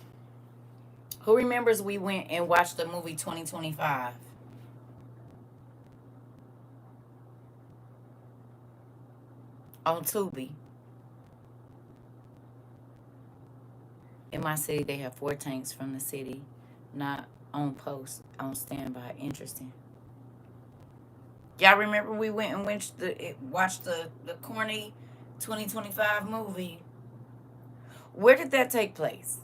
Who remembers we went and watched the movie 2025? On Tubi. In my city, they have 4 tanks from the city. Not on post, on standby. Interesting. Y'all remember we went and watched the corny 2025 movie? Where did that take place?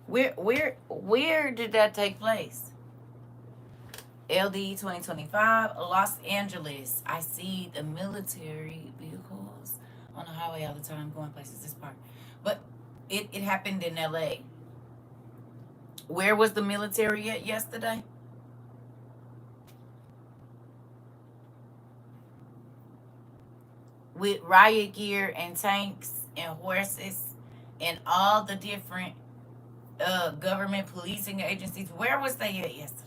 Where did that take place? LD 2025, Los Angeles. I see the military vehicles on the highway all the time going places. This part. But it happened in LA. Where was the military at yesterday? With riot gear and tanks and horses and all the different government policing agencies. Where was they at yesterday?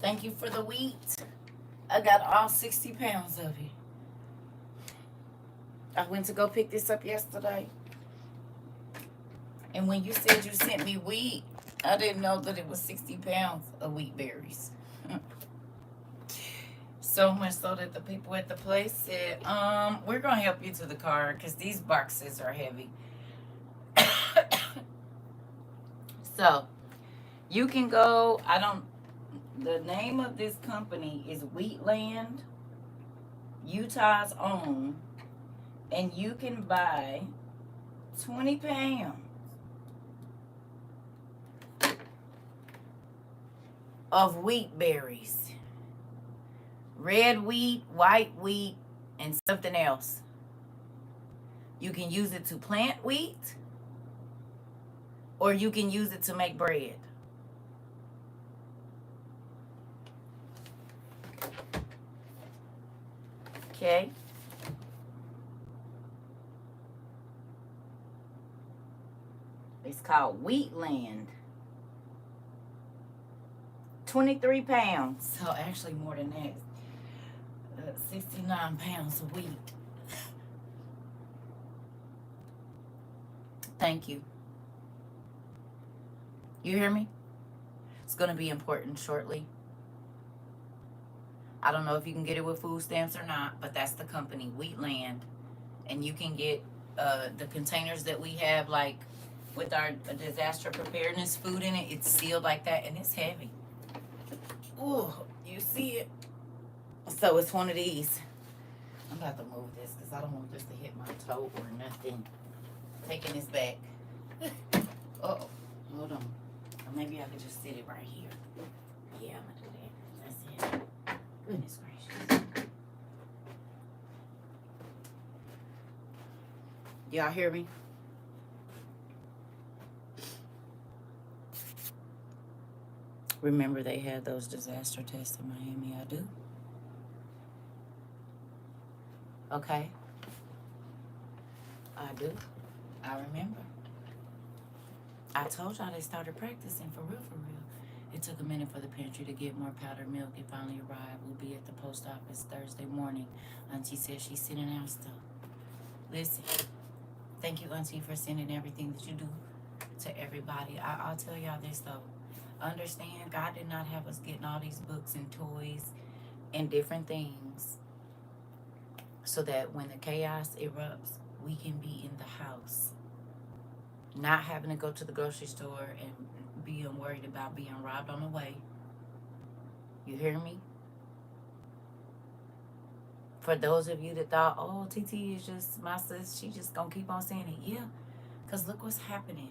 Thank you for the wheat. I got all 60 pounds of it. I went to go pick this up yesterday. And when you said you sent me wheat, I didn't know that it was 60 pounds of wheat berries. So much so that the people at the place said, we're gonna help you to the car because these boxes are heavy. So you can go, the name of this company is Wheatland, Utah's own, and you can buy 20 pounds of wheat berries. Red wheat, white wheat, and something else. You can use it to plant wheat, or you can use it to make bread. Okay? It's called Wheatland. 23 pounds. So actually more than that. 69 pounds of wheat. Thank you. You hear me? It's going to be important shortly. I don't know if you can get it with food stamps or not, but that's the company, Wheatland. And you can get the containers that we have, like with our disaster preparedness food in it. It's sealed like that, and it's heavy. Ooh, you see it? So it's one of these. I'm about to move this because I don't want this to hit my toe or nothing. Taking this back. Uh-oh. Hold on. Or maybe I could just sit it right here. Yeah, I'm going to do that. That's it. Goodness gracious. Y'all hear me? Remember they had those disaster tests in Miami? I do. Okay. I do. I remember. I told y'all they started practicing for real, for real. It took a minute for the pantry to get more powdered milk. It finally arrived. We'll be at the post office Thursday morning. Auntie says she's sending out stuff. Listen, thank you, Auntie, for sending everything that you do to everybody. I'll tell y'all this, though. Understand, God did not have us getting all these books and toys and different things so that when the chaos erupts, we can be in the house. Not having to go to the grocery store and being worried about being robbed on the way. You hear me? For those of you that thought, oh, TT is just my sis, she just gonna keep on saying it. Yeah, because look what's happening.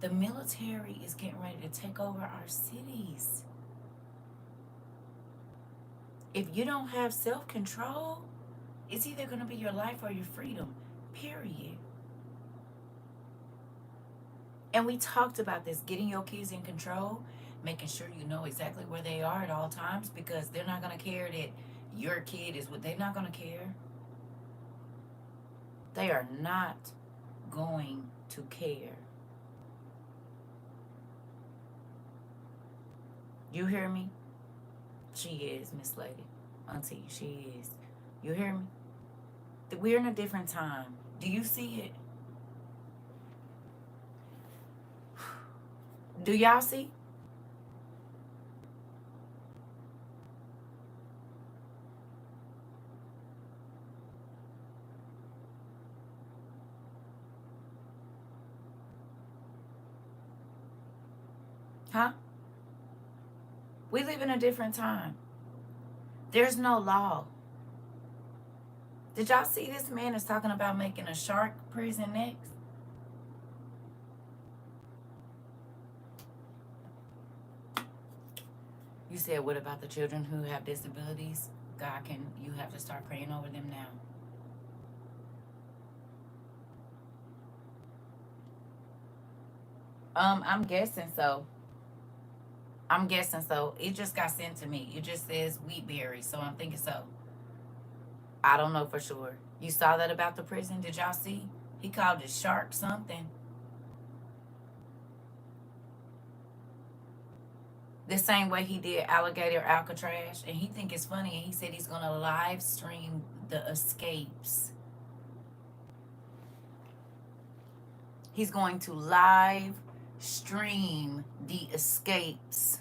The military is getting ready to take over our cities. If you don't have self-control, it's either going to be your life or your freedom, period. And we talked about this, getting your kids in control, making sure you know exactly where they are at all times, because they're not going to care that your kid is what they're not going to care. They are not going to care. You hear me? She is, Miss Lady. Auntie, she is. You hear me? We're in a different time. Do you see it? Do y'all see? Huh? We live in a different time. There's no law. Did y'all see this man is talking about making a shark prison next? You said, what about the children who have disabilities? God can, you have to start praying over them now. I'm guessing so. It just got sent to me. It just says wheat berries, so I'm thinking so. I don't know for sure. You saw that about the prison? Did y'all see? He called it shark something. The same way he did alligator Alcatraz, and he think it's funny, and he said he's gonna live stream the escapes. He's going to live stream the escapes.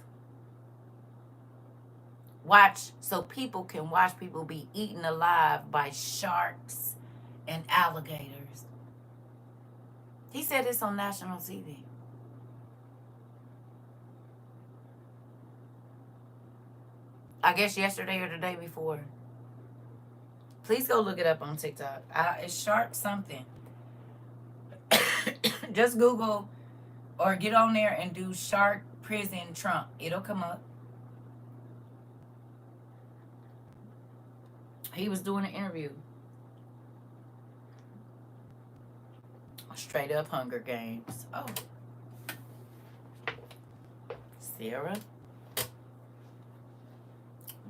so people can watch people be eaten alive by sharks and alligators. He said this on national TV. I guess yesterday or the day before. Please go look it up on TikTok. It's shark something. Just Google or get on there and do shark prison Trump. It'll come up. He was doing an interview. Straight up Hunger Games. Oh. Sarah.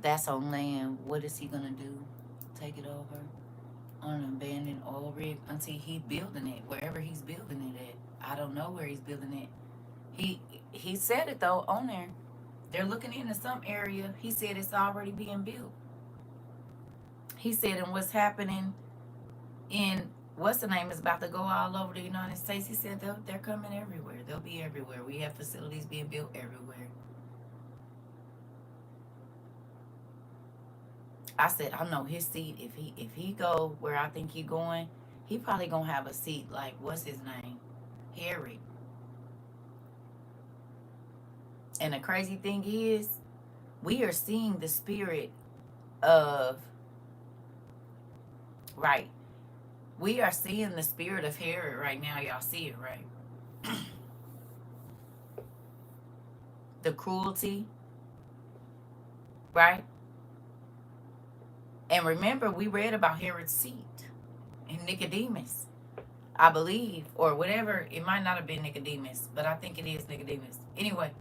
That's on land. What is he gonna do? Take it over on an abandoned oil rig until he's building it, wherever he's building it at. I don't know where he's building it. He said it though on there. They're looking into some area. He said it's already being built. He said, and what's happening in what's the name is about to go all over the United States. He said they're coming everywhere. They'll be everywhere. We have facilities being built everywhere. I said, I know his seat. If he go where I think he going, he probably gonna have a seat like what's his name, Harry. And the crazy thing is, we are seeing the spirit of right. We are seeing the spirit of Herod right now. Y'all see it, right? The cruelty, right? And remember, we read about Herod's seat and Nicodemus, I believe, or whatever. It might not have been Nicodemus, but I think it is Nicodemus. Anyway,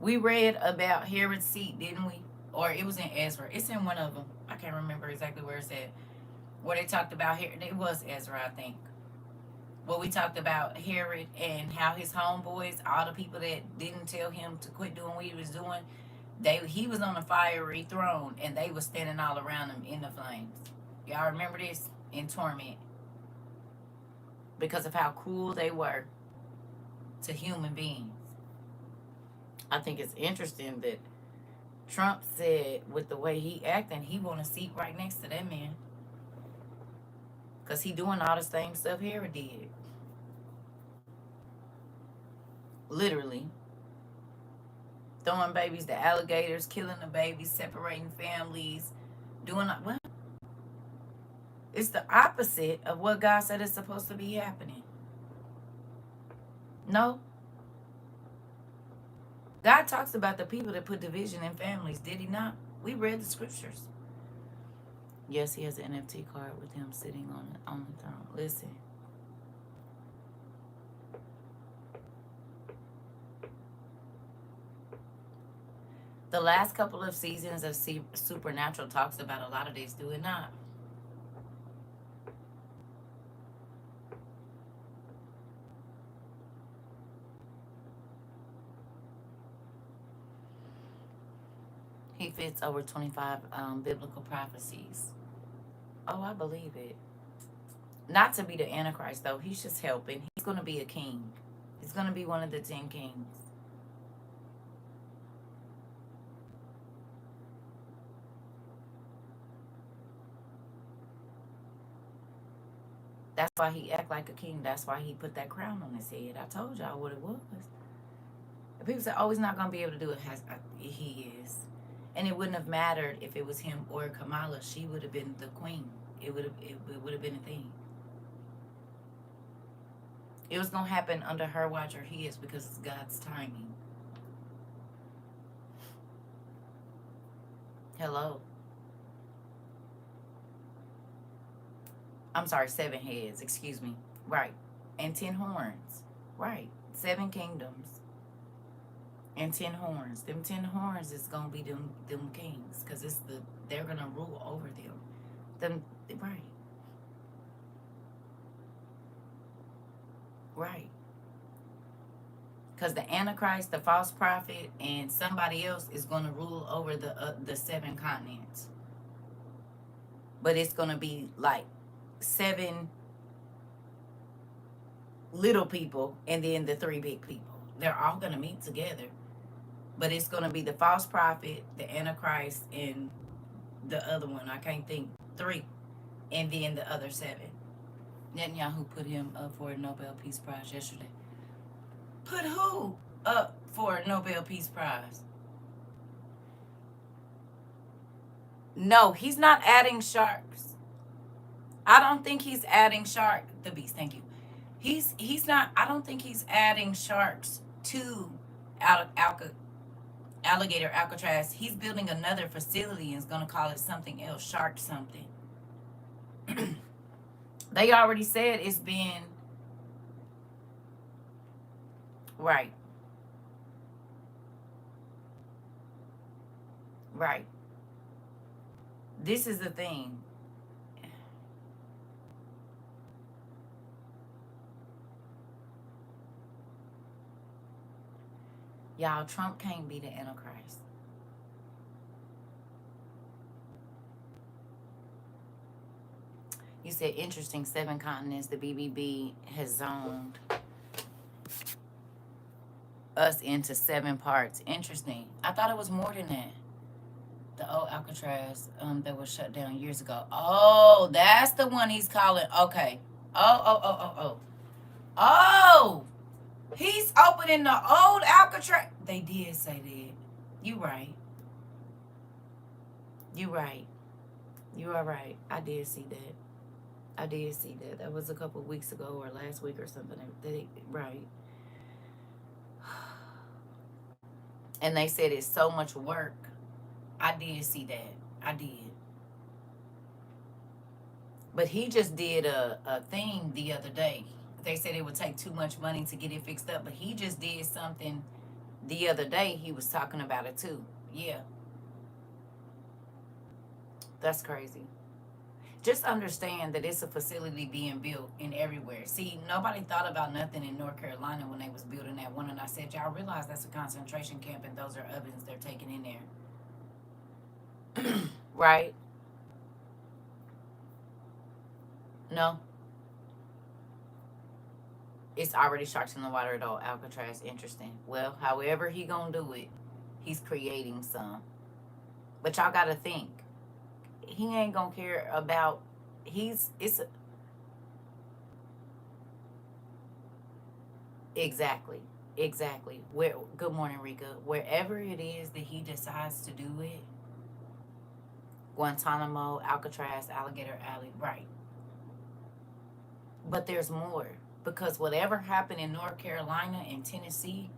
we read about Herod's seat, didn't we? Or it was in Ezra. It's in one of them. I can't remember exactly where it's at. Where they talked about Herod. It was Ezra, I think. Well, we talked about Herod and how his homeboys, all the people that didn't tell him to quit doing what he was doing, he was on a fiery throne and they were standing all around him in the flames. Y'all remember this? In torment. Because of how cruel they were to human beings. I think it's interesting that Trump said with the way he acting, he want a seat right next to that man. Because he doing all the same stuff Herod did. Literally. Throwing babies to alligators, killing the babies, separating families, doing what? It's the opposite of what God said is supposed to be happening. No. God talks about the people that put division in families, did he not? We read the scriptures. Yes, he has an NFT card with him sitting on the throne. Listen. The last couple of seasons of Supernatural talks about a lot of this, do it not? He fits over 25 biblical prophecies. Oh, I believe it. Not to be the Antichrist, though. He's just helping. He's going to be a king. He's going to be one of the 10 kings. That's why he act like a king. That's why he put that crown on his head. I told y'all what it was. And people say, oh, he's not going to be able to do it. He is. And it wouldn't have mattered if it was him or Kamala. She would have been the queen. It would have been a thing. It was going to happen under her watch or his because it's God's timing. Hello. I'm sorry, 7 heads. Excuse me. Right. And 10 horns. Right. 7 kingdoms. And 10 horns. Them 10 horns is gonna be them kings, because they're gonna rule over them. Right. Right. Because the Antichrist, the false prophet, and somebody else is gonna rule over the 7 continents. But it's gonna be like 7 little people and then the 3 big people. They're all gonna meet together. But it's going to be the false prophet, the Antichrist, and the other one. I can't think. 3. And then the other 7. Netanyahu put him up for a Nobel Peace Prize yesterday. Put who up for a Nobel Peace Prize? No, he's not adding sharks. I don't think he's adding shark. The beast, thank you. He's not. I don't think he's adding sharks to alligator Alcatraz. He's building another facility and is going to call it something else, shark something. They already said it's been right. Right. This is the thing. Y'all, Trump can't be the Antichrist. You said interesting. 7 continents. The BBB has zoned us into 7 parts. Interesting. I thought it was more than that. The old Alcatraz that was shut down years ago. Oh, that's the one he's calling. Okay. Oh. He's opening the old Alcatraz. They did say that. You right. You right. You are right. I did see that. I did see that. That was a couple of weeks ago or last week or something. Right. And they said it's so much work. I did see that. I did. But he just did a thing the other day. They said it would take too much money to get it fixed up. But he just did something the other day. He was talking about it too. Yeah. That's crazy. Just understand that it's a facility being built in everywhere. See, nobody thought about nothing in North Carolina when they was building that one. And I said, y'all realize that's a concentration camp and those are ovens they're taking in there. Right? No. It's already sharks in the water though. Alcatraz, interesting. Well, however he gonna do it, he's creating some. But y'all gotta think. He ain't gonna care about exactly. Good morning, Rika. Wherever it is that he decides to do it, Guantanamo, Alcatraz, Alligator Alley, right. But there's more. Because whatever happened in North Carolina and Tennessee,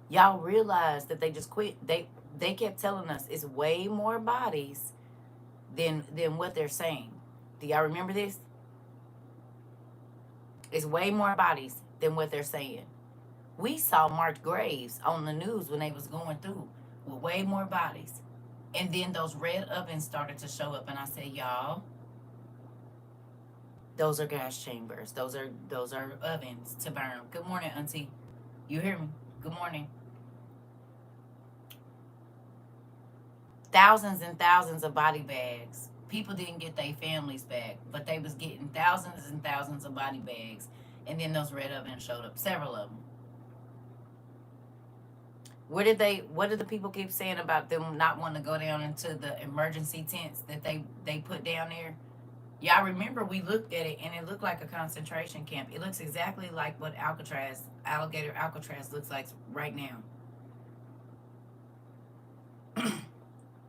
y'all realize that they just quit. They kept telling us it's way more bodies than what they're saying. Do y'all remember this? It's way more bodies than what they're saying. We saw marked graves on the news when they was going through with way more bodies. And then those red ovens started to show up and I said, y'all, those are gas chambers. Those are ovens to burn. Good morning, Auntie. You hear me? Good morning. Thousands and thousands of body bags. People didn't get their families back, but they was getting thousands and thousands of body bags. And then those red ovens showed up, several of them. What did the people keep saying about them not wanting to go down into the emergency tents that they put down there? Y'all remember we looked at it and it looked like a concentration camp. It looks exactly like what alligator Alcatraz looks like right now.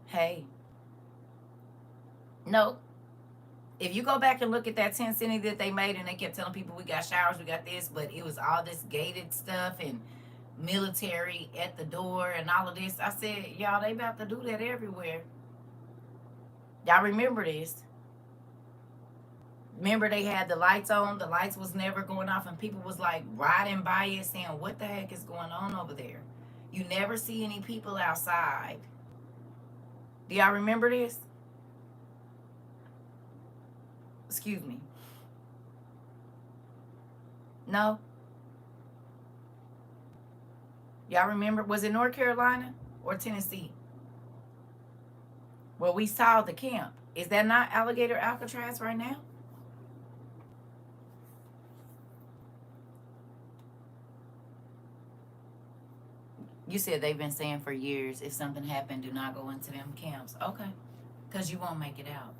Hey. No. If you go back and look at that tent city that they made and they kept telling people we got showers, we got this, but it was all this gated stuff and military at the door and all of this. I said, y'all, they about to do that everywhere. Y'all remember this? Remember they had the lights on, the lights was never going off, and people was like riding by it saying, what the heck is going on over there? You never see any people outside. Do y'all remember this? Excuse me. No? Y'all remember? Was it North Carolina or Tennessee? Well, we saw the camp. Is that not alligator Alcatraz right now? You said they've been saying for years, if something happened, do not go into them camps. Okay. Because you won't make it out.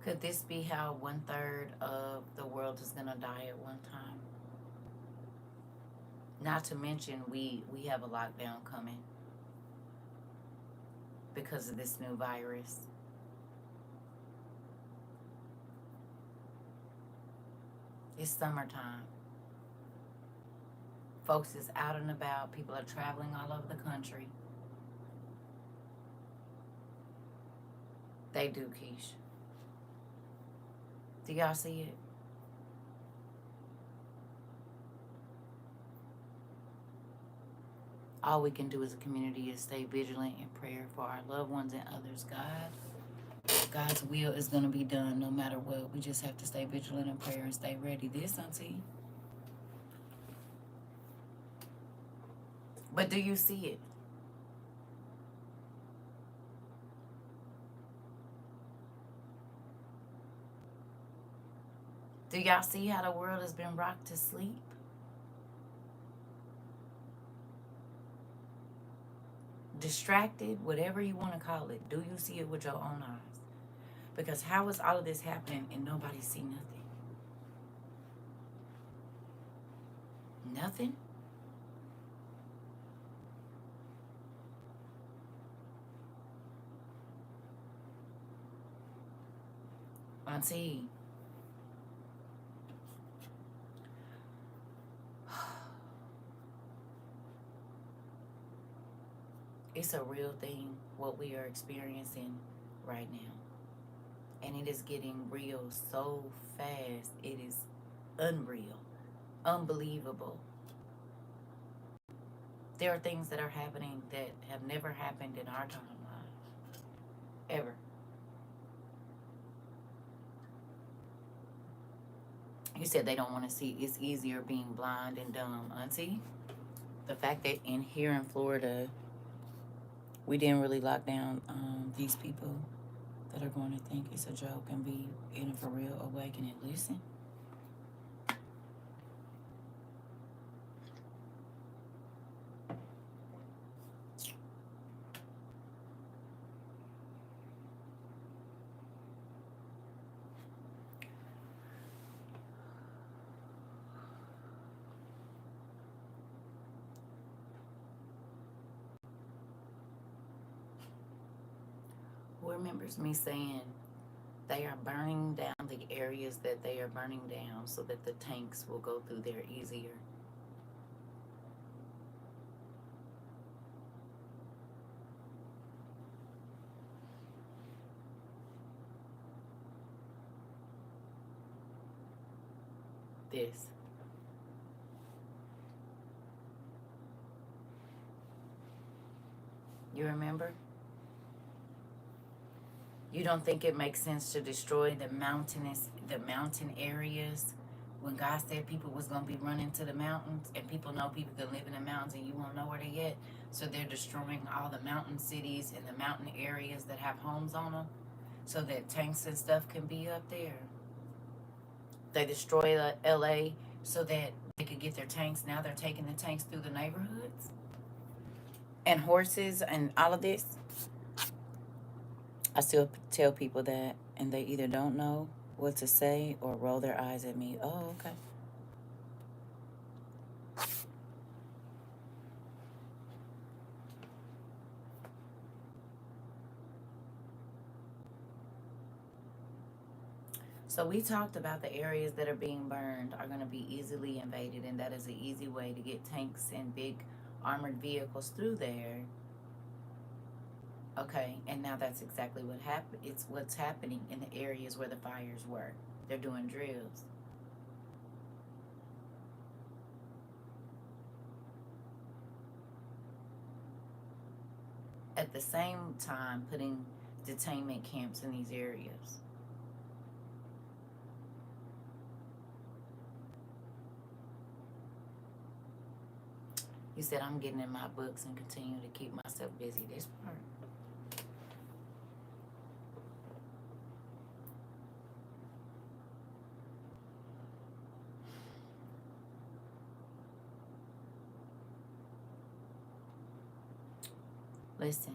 Could this be how 1/3 of the world is going to die at one time? Not to mention, we have a lockdown coming because of this new virus. It's summertime. Folks is out and about. People are traveling all over the country. They do, Keish. Do y'all see it? All we can do as a community is stay vigilant in prayer for our loved ones and others. God's will is going to be done no matter what. We just have to stay vigilant in prayer and stay ready. This, auntie. But do you see it? Do y'all see how the world has been rocked to sleep? Distracted, whatever you want to call it. Do you see it with your own eyes? Because how is all of this happening and nobody see nothing? Nothing? Auntie. It's a real thing what we are experiencing right now. And it is getting real so fast. It is unreal. Unbelievable. There are things that are happening that have never happened in our timeline. Ever. You said they don't want to see. It's easier being blind and dumb, auntie. The fact that here in Florida, we didn't really lock down these people that are going to think it's a joke and be in a for real awakening. Listen. Who remembers me saying they are burning down the areas that they are burning down so that the tanks will go through there easier? This. You remember? You don't think it makes sense to destroy the mountain areas when God said people was going to be running to the mountains, and people know people can live in the mountains and you won't know where they at? So they're destroying all the mountain cities and the mountain areas that have homes on them so that tanks and stuff can be up there. They destroy LA so that they could get their tanks. Now they're taking the tanks through the neighborhoods and horses and all of this. I still tell people that, and they either don't know what to say or roll their eyes at me. Oh, okay. So we talked about the areas that are being burned are going to be easily invaded, and that is an easy way to get tanks and big armored vehicles through there. Okay, and now that's exactly what happened. It's what's happening in the areas where the fires were. They're doing drills. At the same time, putting detainment camps in these areas. You said I'm getting in my books and continue to keep myself busy. This part. Listen,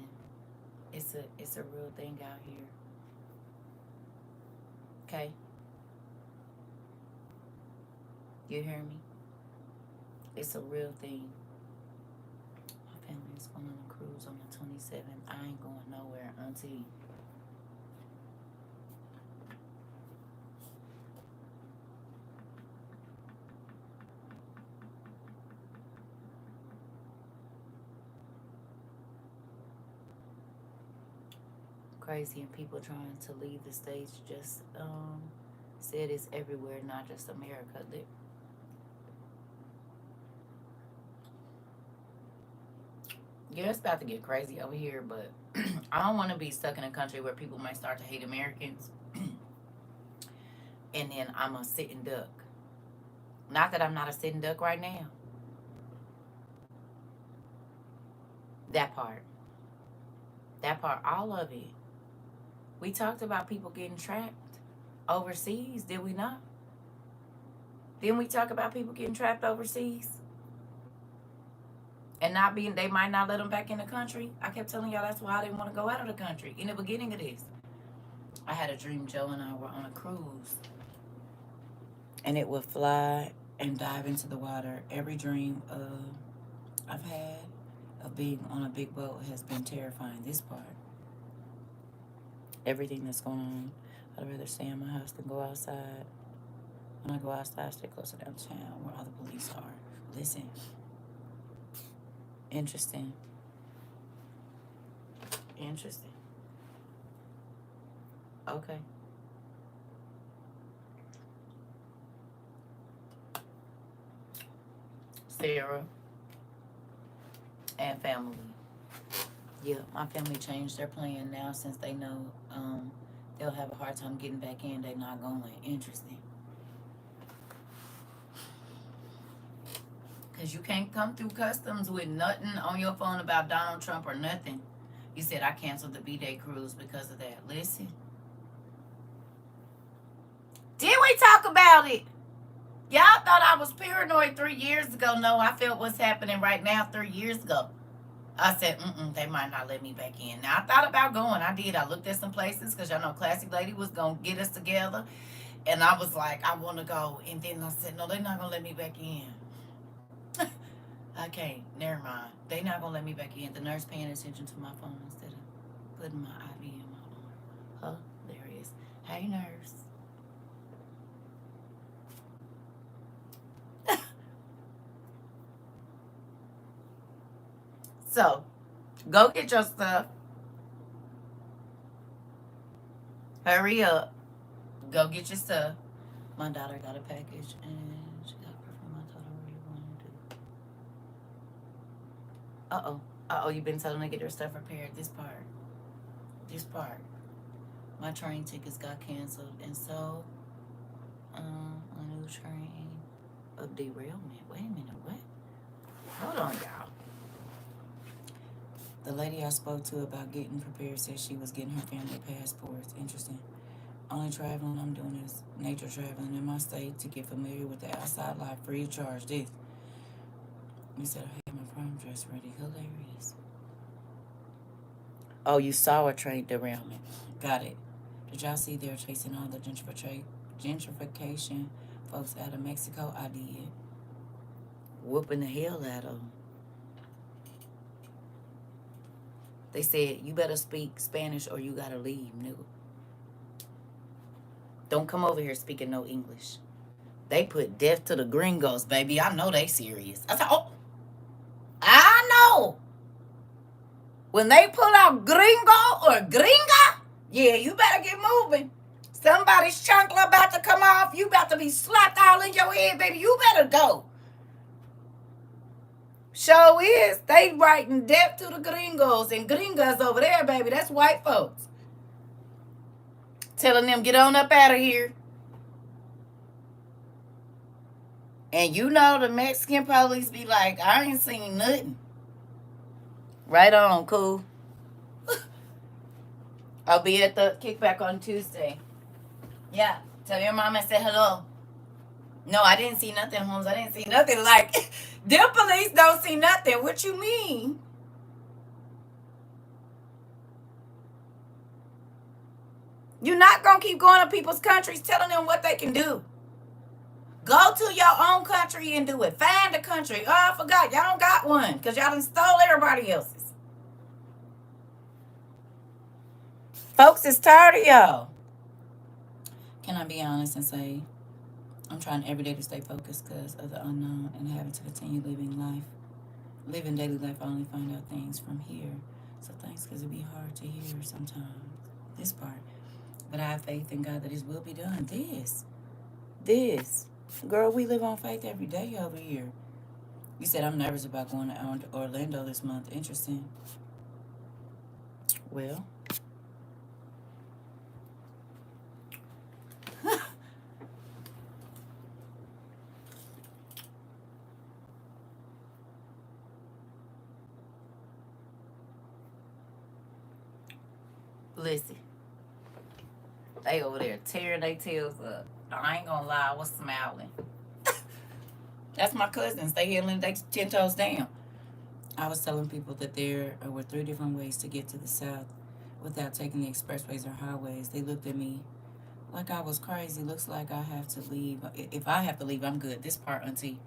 it's a real thing out here. Okay? You hear me? It's a real thing. My family is going on a cruise on the 27th. I ain't going nowhere until crazy, and people trying to leave the States just said it's everywhere, not just America. Yeah, it's about to get crazy over here, but I don't want to be stuck in a country where people might start to hate Americans and then I'm a sitting duck. Not that I'm not a sitting duck right now. That part. That part, all of it. We talked about people getting trapped overseas, did we not? Didn't we talk about people getting trapped overseas? And not being, they might not let them back in the country. I kept telling y'all that's why I didn't want to go out of the country in the beginning of this. I had a dream Joe and I were on a cruise. And it would fly and dive into the water. Every dream I've had of being on a big boat has been terrifying. This part. Everything that's going on. I'd rather stay in my house than go outside. When I go outside, I stay closer downtown where all the police are. Listen. Interesting. Interesting. Okay. Sarah and family. Yeah, my family changed their plan now since they know they'll have a hard time getting back in. They're not going. Interesting. Because you can't come through customs with nothing on your phone about Donald Trump or nothing. You said I canceled the B-Day cruise because of that. Listen. Did we talk about it? Y'all thought I was paranoid 3 years ago. No, I felt what's happening right now 3 years ago. I said, they might not let me back in. Now, I thought about going. I did. I looked at some places because y'all know Classic Lady was going to get us together. And I was like, I want to go. And then I said, no, they're not going to let me back in. I can't. Never mind. They're not going to let me back in. The nurse paying attention to my phone instead of putting my IV in my arm. Huh? There it is. Hey, nurse. So, go get your stuff. Hurry up. Go get your stuff. My daughter got a package and she got perfume. I told her what you want to do. Uh-oh. Uh-oh, you've been telling her to get her stuff prepared. This part. My train tickets got canceled. And so, a new train of derailment. Wait a minute, what? Hold on, y'all. The lady I spoke to about getting prepared said she was getting her family passports. Interesting. Only traveling I'm doing is nature traveling in my state to get familiar with the outside life free of charge. This. You said I had my prom dress ready. Hilarious. Oh, you saw a train derailment. Got it. Did y'all see they're chasing all the gentrification folks out of Mexico? I did. Whooping the hell out of them. They said, you better speak Spanish or you gotta leave, nigga. Don't come over here speaking no English. They put death to the gringos, baby. I know they serious. I said, oh, I know. When they pull out gringo or gringa, yeah, you better get moving. Somebody's chunkla about to come off. You about to be slapped all in your head, baby. You better go. Show is, they writing death to the gringos and gringas over there, baby. That's white folks. Telling them, get on up out of here. And you know the Mexican police be like, I ain't seen nothing. Right on, cool. I'll be at the kickback on Tuesday. Yeah. Tell your mom I said hello. No, I didn't see nothing, Holmes. I didn't see nothing. Like, them police don't see nothing. What you mean? You're not going to keep going to people's countries telling them what they can do. Go to your own country and do it. Find a country. Oh, I forgot. Y'all don't got one because y'all done stole everybody else's. Folks is tired of y'all. Can I be honest and say, I'm trying every day to stay focused because of the unknown and having to continue living life. Living daily life, I only find out things from here. So thanks, because it'd be hard to hear sometimes, this part. But I have faith in God that His will be done. This. Girl, we live on faith every day over here. You said I'm nervous about going to Orlando this month. Interesting. Well. Listen. They over there tearing their tails up. I ain't gonna lie, I was smiling. That's my cousins. They here they 10 toes down. I was telling people that there were 3 different ways to get to the south without taking the expressways or highways. They looked at me like I was crazy. Looks like I have to leave. If I have to leave, I'm good. This part, auntie.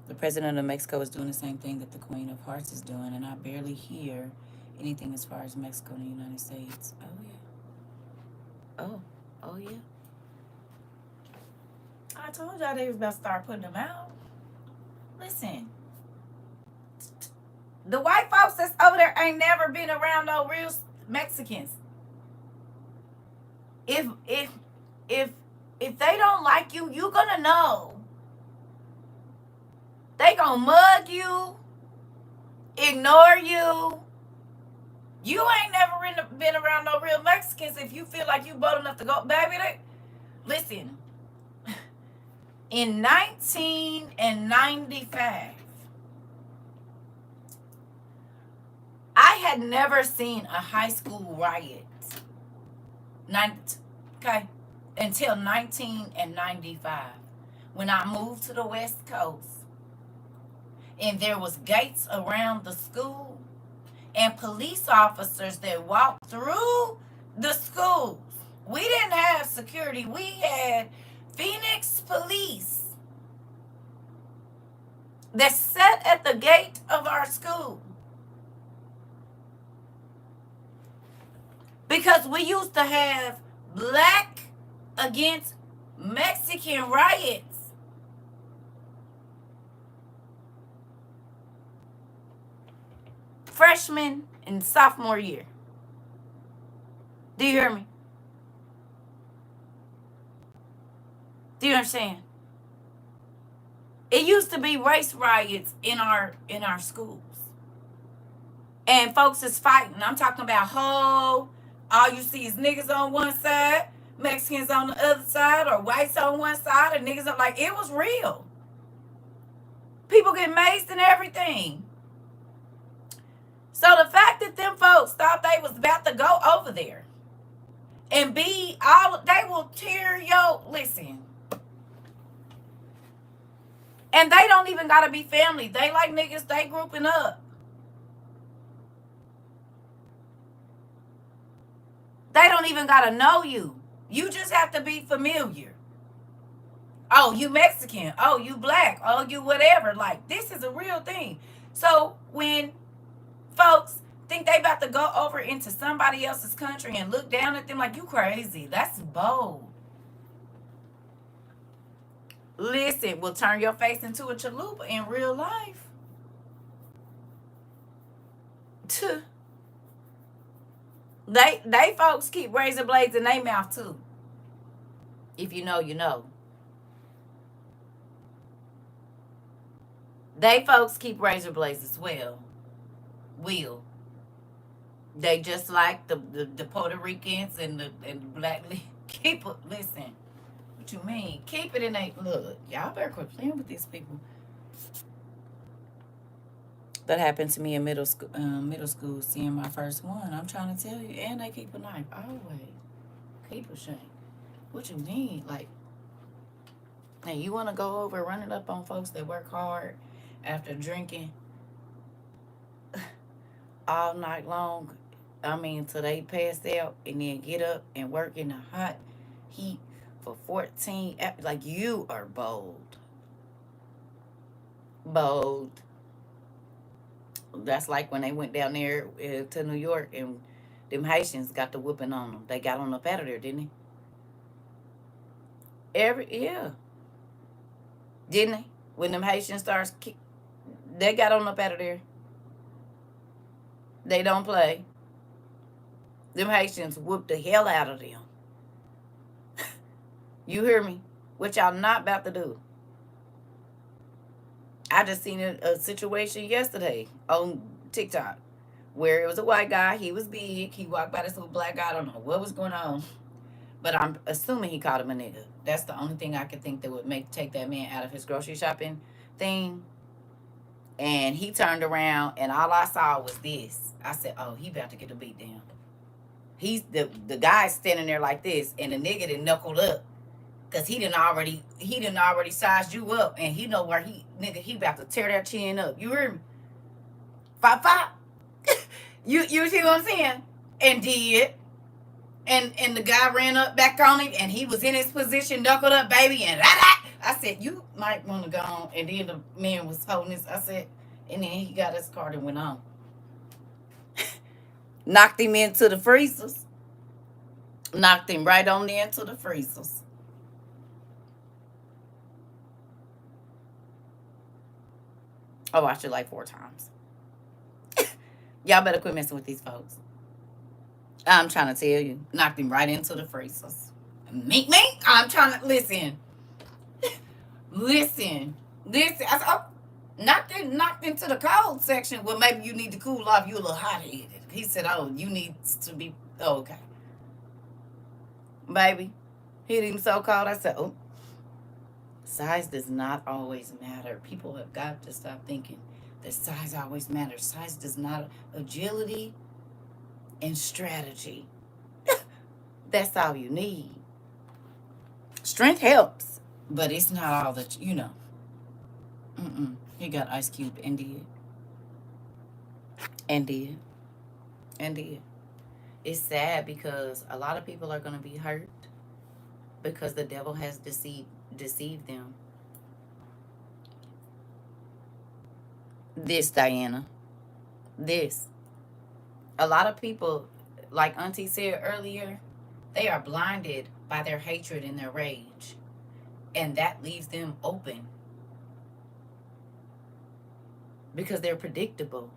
The president of Mexico is doing the same thing that the Queen of Hearts is doing, and I barely hear anything as far as Mexico and the United States. Oh, yeah. Oh, yeah. I told y'all they was about to start putting them out. Listen. The white folks that's over there ain't never been around no real Mexicans. If they don't like you, you gonna know. They gonna mug you, ignore you. You ain't never been around no real Mexicans if you feel like you bold enough to go. Baby, listen. In 1995, I had never seen a high school riot. Until 1995, when I moved to the West Coast, and there was gates around the school, and police officers that walked through the schools. We didn't have security. We had Phoenix police that sat at the gate of our school. Because we used to have black against Mexican riots. Freshman and sophomore year. Do you hear me? Do you understand? It used to be race riots in our schools. And folks is fighting. I'm talking about all you see is niggas on one side, Mexicans on the other side, or whites on one side, and niggas are like, it was real. People get maced and everything. So the fact that them folks thought they was about to go over there and they will tear listen. And they don't even gotta be family. They like niggas, they grouping up. They don't even gotta know you. You just have to be familiar. Oh, you Mexican. Oh, you black. Oh, you whatever. Like, this is a real thing. So when folks think they about to go over into somebody else's country and look down at them like, you crazy. That's bold. Listen, will turn your face into a chalupa in real life. They folks keep razor blades in their mouth too. If you know, you know. They folks keep razor blades as well. They just like the Puerto Ricans and the black people. Listen, What you mean? Keep it in a look. Y'all better quit playing with these people. That happened to me in middle school. Middle school, seeing my first one. I'm trying to tell you, and they keep a knife always. Keep a shank. What you mean? Like, now you want to go over running up on folks that work hard after drinking all night long? I mean, till they pass out and then get up and work in the hot heat for 14. Like, you are bold. Bold. That's like when they went down there to New York and them Haitians got the whooping on them. They got on up out of there, didn't they? Yeah. Didn't they? When them Haitians starts, they got on up out of there. They don't play. Them Haitians whooped the hell out of them. You hear me? What y'all not about to do. I just seen a situation yesterday on TikTok where it was a white guy. He was big. He walked by this little black guy. I don't know what was going on. But I'm assuming he called him a nigga. That's the only thing I could think that would take that man out of his grocery shopping thing. And he turned around and all I saw was this. I said, oh, he about to get a beat down. He's the guy standing there like this, and the nigga done knuckled up. Cause he didn't already sized you up, and he know where he about to tear that chin up. You hear me? Five. You see what I'm saying? And did. And the guy ran up back on him, and he was in his position, knuckled up, baby, and I said, you might want to go on. And then the man was holding this. I said, and then he got his card and went on. Knocked him into the freezers. Knocked him right on into the freezers. I watched it like 4 times. Y'all better quit messing with these folks. I'm trying to tell you. Knocked him right into the freezers. Me? I'm trying to listen. Listen. I said, oh, knocked into the cold section. Well, maybe you need to cool off. You a little hot-headed. He said, oh, you need to be, oh, okay. Baby, hit him so cold. I said, oh. Size does not always matter. People have got to stop thinking that size always matters. Size does not. Agility and strategy. That's all you need. Strength helps, but it's not all that, you know. He got Ice Cube and did. It's sad because a lot of people are going to be hurt because the devil has deceived them. This, Diana. This. A lot of people, like Auntie said earlier, they are blinded by their hatred and their rage. And that leaves them open. Because they're predictable.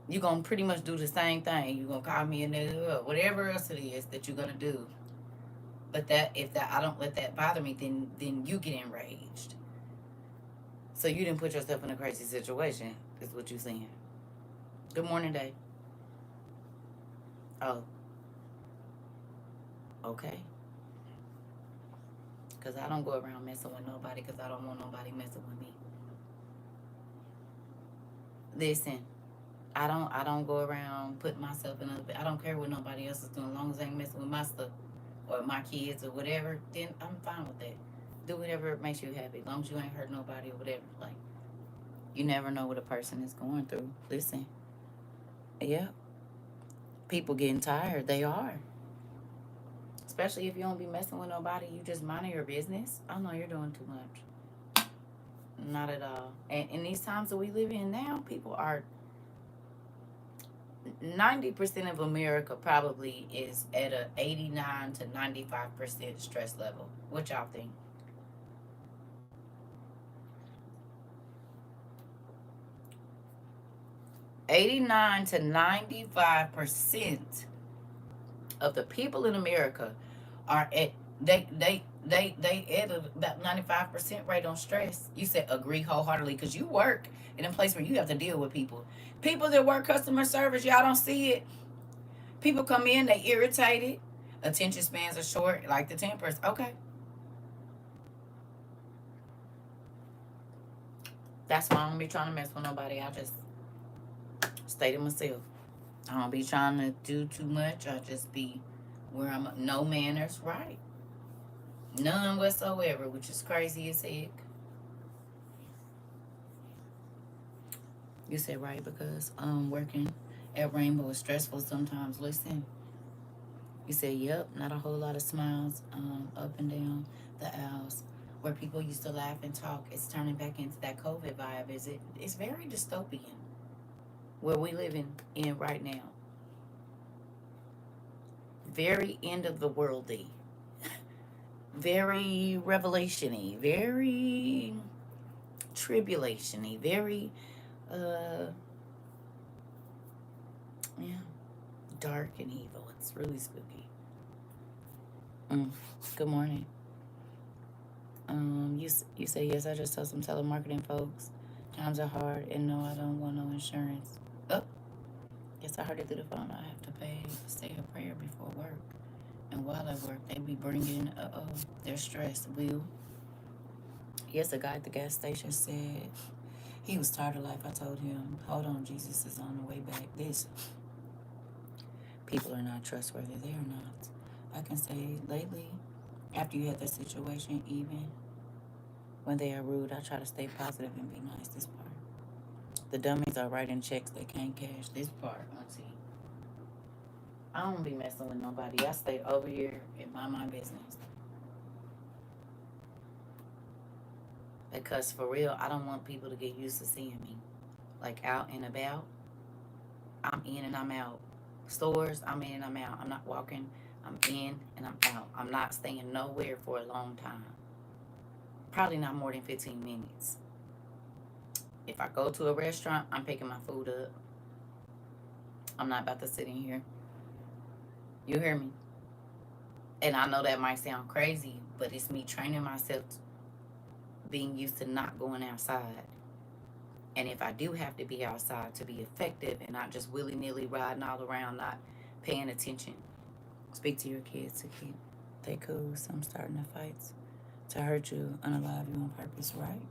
You're going to pretty much do the same thing. You're going to call me a nigga or whatever else it is that you're going to do. But if I don't let that bother me, then you get enraged. So you didn't put yourself in a crazy situation, is what you're saying. Good morning, Dave. Oh. Okay. Because I don't go around messing with nobody because I don't want nobody messing with me. Listen, I don't go around putting myself in I don't care what nobody else is doing as long as they ain't messing with my stuff or my kids or whatever, then I'm fine with that. Do whatever makes you happy as long as you ain't hurt nobody or whatever. Like, you never know what a person is going through. Listen. Yeah. People getting tired. They are. Especially if you don't be messing with nobody. You just minding your business. I know you're doing too much. Not at all. And in these times that we live in now, people are 90% of America probably is at a 89 to 95% stress level. What y'all think? $89 to 95% of the people in America are at they at about 95% rate on stress. You said agree wholeheartedly because you work in a place where you have to deal with people. People that work customer service, y'all don't see it. People come in, they irritated. Attention spans are short, like the tempers. Okay. That's why I don't be trying to mess with nobody. I just stay to myself. I don't be trying to do too much. I just be where I'm no manners, right? None whatsoever, which is crazy as heck. You said right because working at Rainbow is stressful sometimes. Listen, you said yep, not a whole lot of smiles up and down the aisles where people used to laugh and talk. It's turning back into that COVID vibe. Is it? It's very dystopian where we living in right now. Very end of the worldy, very revelation-y, very tribulation-y, very yeah, dark and evil. It's really spooky. Good morning. You say yes. I just told some telemarketing folks. Times are hard, and no, I don't want no insurance. Oh, yes, I heard it through the phone. I have to pay say a prayer before work, and while I work, they be bringing they're stressed. Will. Yes, a guy at the gas station said he was tired of life. I told him, hold on, Jesus is on the way back. This people are not trustworthy. They are not. I can say lately, after you had that situation, even when they are rude, I try to stay positive and be nice. This part. The dummies are writing checks they can't cash. This part, auntie. I don't be messing with nobody. I stay over here and mind my business. Because for real, I don't want people to get used to seeing me. Like out and about. I'm in and I'm out. Stores, I'm in and I'm out. I'm not walking. I'm in and I'm out. I'm not staying nowhere for a long time. Probably not more than 15 minutes. If I go to a restaurant, I'm picking my food up. I'm not about to sit in here. You hear me? And I know that might sound crazy, but it's me training myself, being used to not going outside. And if I do have to be outside to be effective and not just willy-nilly riding all around, not paying attention, speak to your kids to keep they cool. Some starting to fights to hurt you, unalive you on purpose, right?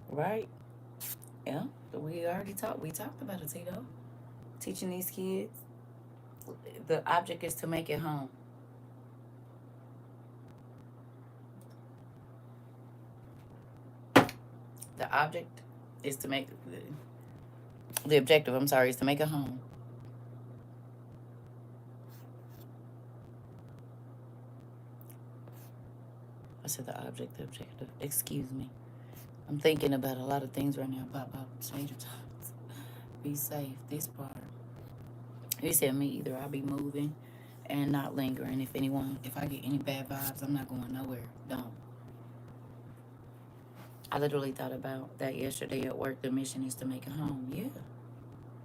Right? Yeah. We already talked. We talked about it, Tito. Teaching these kids. The object is to make it home. The object is to make the objective. I'm sorry, is to make a home. I said the object, the objective. Excuse me. I'm thinking about a lot of things right now. Pop, change of times. Be safe. This part. He said me either I'll be moving and not lingering. If I get any bad vibes, I'm not going nowhere. Don't. I literally thought about that yesterday at work. The mission is to make it home. Yeah.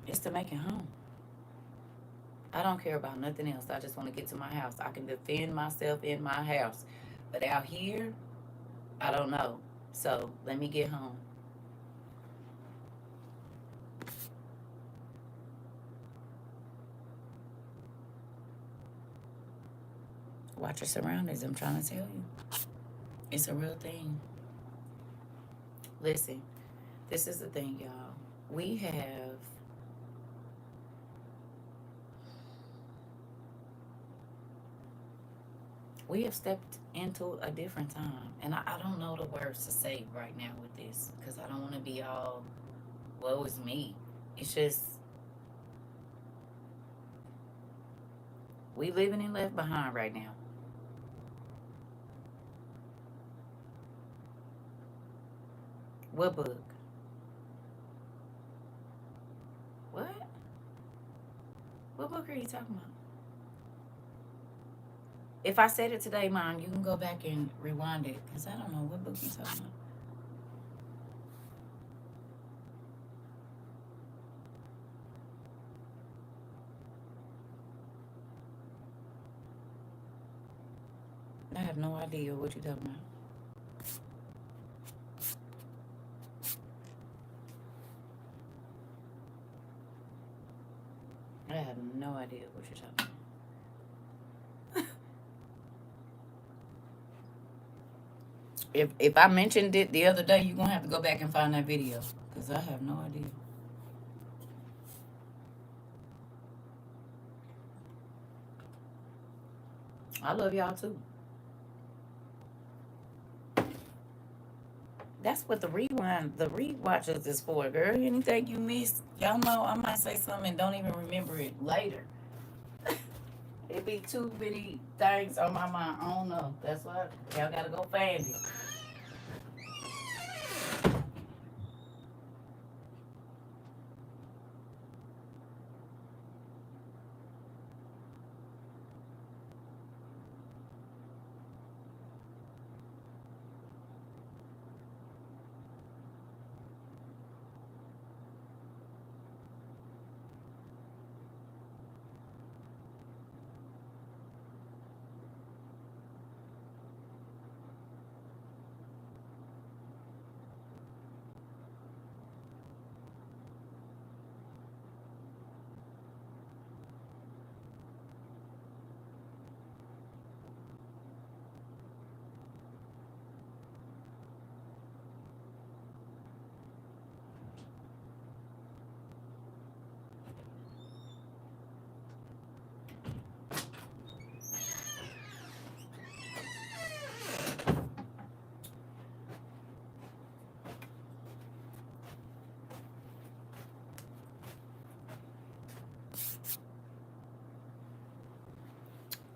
It's to make it home. I don't care about nothing else. I just want to get to my house. I can defend myself in my house. But out here, I don't know. So let me get home. Watch your surroundings. I'm trying to tell you. It's a real thing. Listen, this is the thing, y'all. We have stepped into a different time. And I don't know the words to say right now with this because I don't want to be all, woe is me. It's just, we living in left behind right now. What book? What? What book are you talking about? If I said it today, Mom, you can go back and rewind it because I don't know what book you're talking about. I have no idea what you're talking about. I have no idea what you're talking If I mentioned it the other day, you're gonna have to go back and find that video because I have no idea. I love y'all too. That's what the rewatches is for, girl. Anything you miss, y'all know I might say something and don't even remember it later. It be too many things on my mind. I don't know. That's why y'all gotta go find it.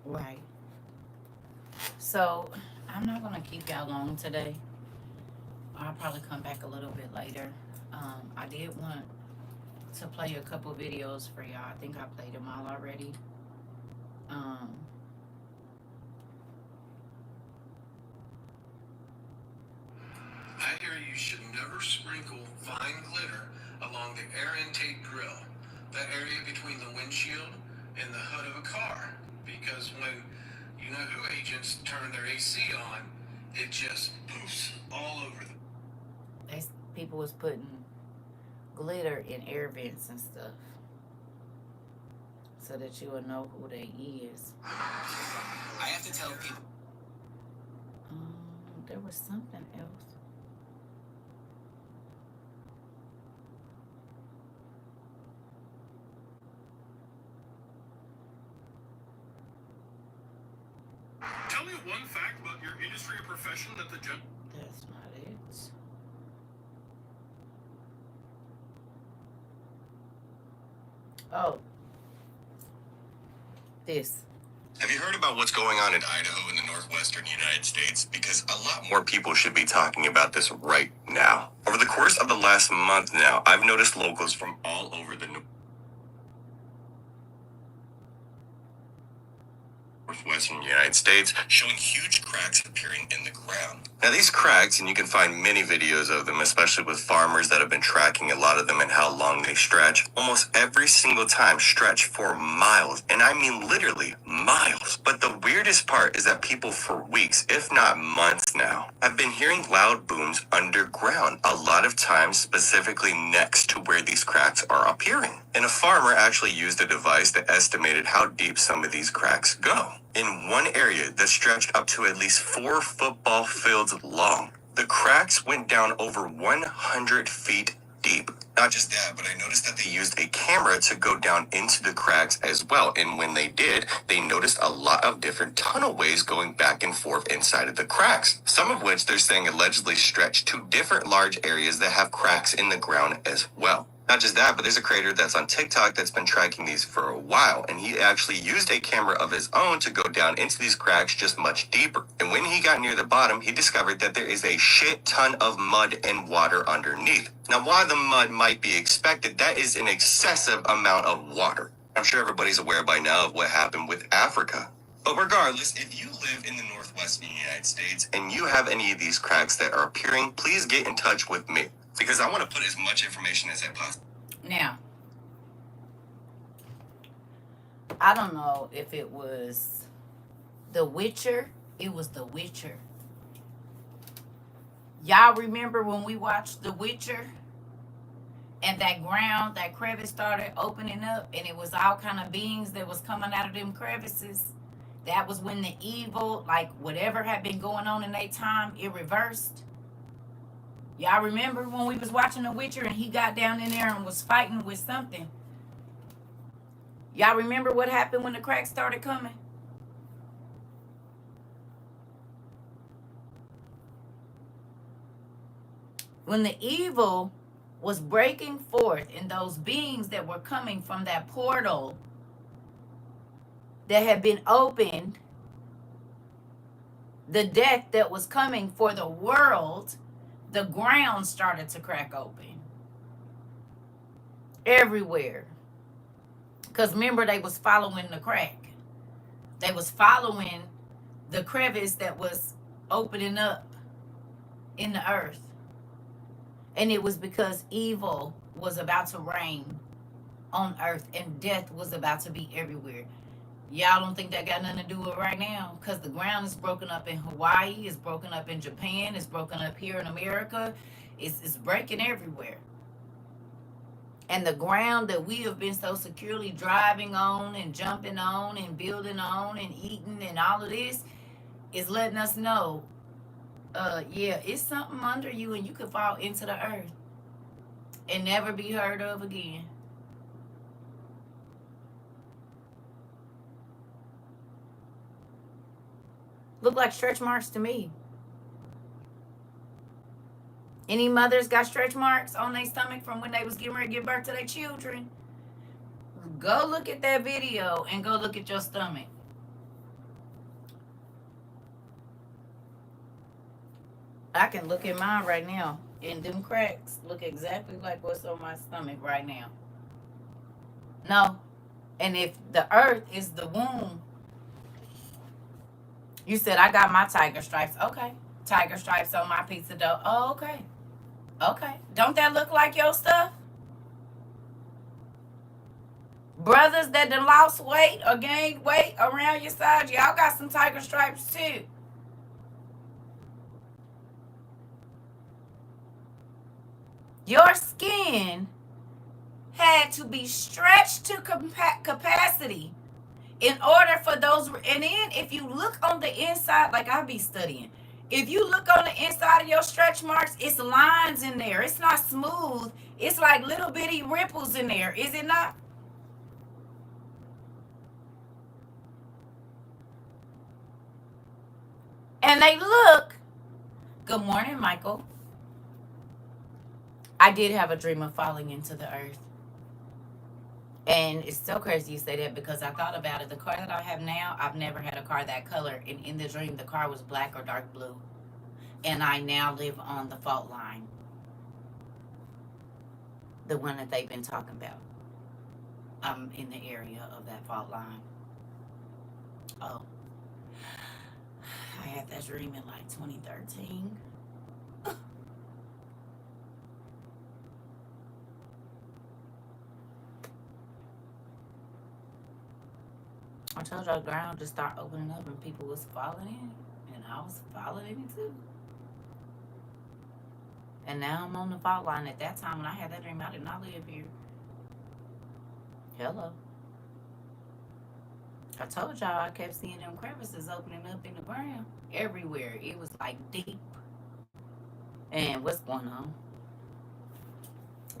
Right. So I'm not gonna keep y'all long today. I'll probably come back a little bit later. I did want to play a couple videos for y'all. I think I played them all already. Um, I hear you should never sprinkle fine glitter along the air intake grill, that area between the windshield and the hood of a car, because when you know who agents turn their AC on, it just poofs all over the. people was putting glitter in air vents and stuff so that you will know who they is. I have to tell people. There was something else. Tell me one fact about your industry or profession that the judge. That's not it. Oh, this. Have you heard about what's going on in Idaho in the northwestern United States? Because a lot more people should be talking about this right now. Over the course of the last month now, I've noticed locals from all over the northwestern United States showing huge cracks appearing in the ground. Now these cracks, and you can find many videos of them, especially with farmers that have been tracking a lot of them and how long they stretch, almost every single time stretch for miles, and I mean literally miles. But the weirdest part is that people for weeks, if not months now, have been hearing loud booms underground, a lot of times specifically next to where these cracks are appearing. And a farmer actually used a device that estimated how deep some of these cracks go. In one area that stretched up to at least 4 football fields long, the cracks went down over 100 feet deep. Not just that, but I noticed that they used a camera to go down into the cracks as well. And when they did, they noticed a lot of different tunnel ways going back and forth inside of the cracks. Some of which they're saying allegedly stretch to different large areas that have cracks in the ground as well. Not just that, but there's a creator that's on TikTok that's been tracking these for a while, and he actually used a camera of his own to go down into these cracks just much deeper. And when he got near the bottom, he discovered that there is a shit ton of mud and water underneath. Now, while the mud might be expected, that is an excessive amount of water. I'm sure everybody's aware by now of what happened with Africa. But regardless, if you live in the northwestern United States and you have any of these cracks that are appearing, please get in touch with me, because I want to put as much information as I possibly. Now, I don't know if it was The Witcher. It was The Witcher. Y'all remember when we watched The Witcher? And that ground, that crevice started opening up, and it was all kind of beings that was coming out of them crevices. That was when the evil, like whatever had been going on in that time, it reversed. Y'all remember when we was watching The Witcher and he got down in there and was fighting with something? Y'all remember what happened when the cracks started coming? When the evil was breaking forth in those beings that were coming from that portal that had been opened, the death that was coming for the world, the ground started to crack open everywhere. Because remember, they was following the crack. They was following the crevice that was opening up in the earth. And it was because evil was about to reign on earth and death was about to be everywhere. Y'all don't think that got nothing to do with it right now? Because the ground is broken up in Hawaii, it's broken up in Japan, it's broken up here in America. It's breaking everywhere. And the ground that we have been so securely driving on and jumping on and building on and eating and all of this is letting us know, yeah, it's something under you and you could fall into the earth and never be heard of again. Look like stretch marks to me. Any mothers got stretch marks on their stomach from when they was getting ready to give birth to their children? Go look at that video and go look at your stomach. I can look at mine right now, and them cracks look exactly like what's on my stomach right now. No. And if the earth is the womb, you said I got my tiger stripes. Okay. Tiger stripes on my pizza dough. Oh, okay. Okay. Don't that look like your stuff? Brothers that done lost weight or gained weight around your side, y'all got some tiger stripes too. Your skin had to be stretched to capacity in order for those. And then if you look on the inside, like I'll be studying, if you look on the inside of your stretch marks, it's lines in there. It's not smooth. It's like little bitty ripples in there. Is it not? And they look. Good morning, Michael. I did have a dream of falling into the earth. And it's so crazy you say that because I thought about it. The car that I have now, I've never had a car that color. And in the dream, the car was black or dark blue. And I now live on the fault line. The one that they've been talking about. I'm in the area of that fault line. Oh. I had that dream in like 2013. I told y'all the ground just started opening up and people was falling in. And I was falling in it too. And now I'm on the fault line. At that time when I had that dream, I did not live here. Hello. I told y'all I kept seeing them crevices opening up in the ground. Everywhere. It was like deep. And what's going on?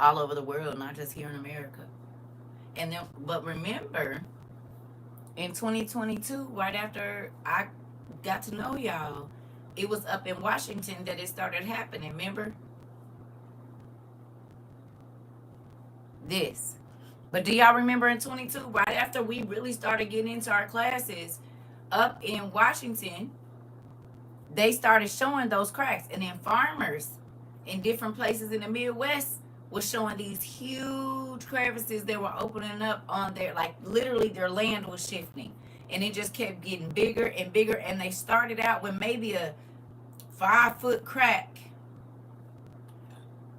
All over the world, not just here in America. And then, but remember, in 2022, right after I got to know y'all, it was up in Washington that it started happening. Remember? This. But do y'all remember in 22, right after we really started getting into our classes, up in Washington, they started showing those cracks. And then farmers in different places in the Midwest was showing these huge crevices that were opening up on their, like literally their land was shifting. And it just kept getting bigger and bigger. And they started out with maybe a 5-foot crack.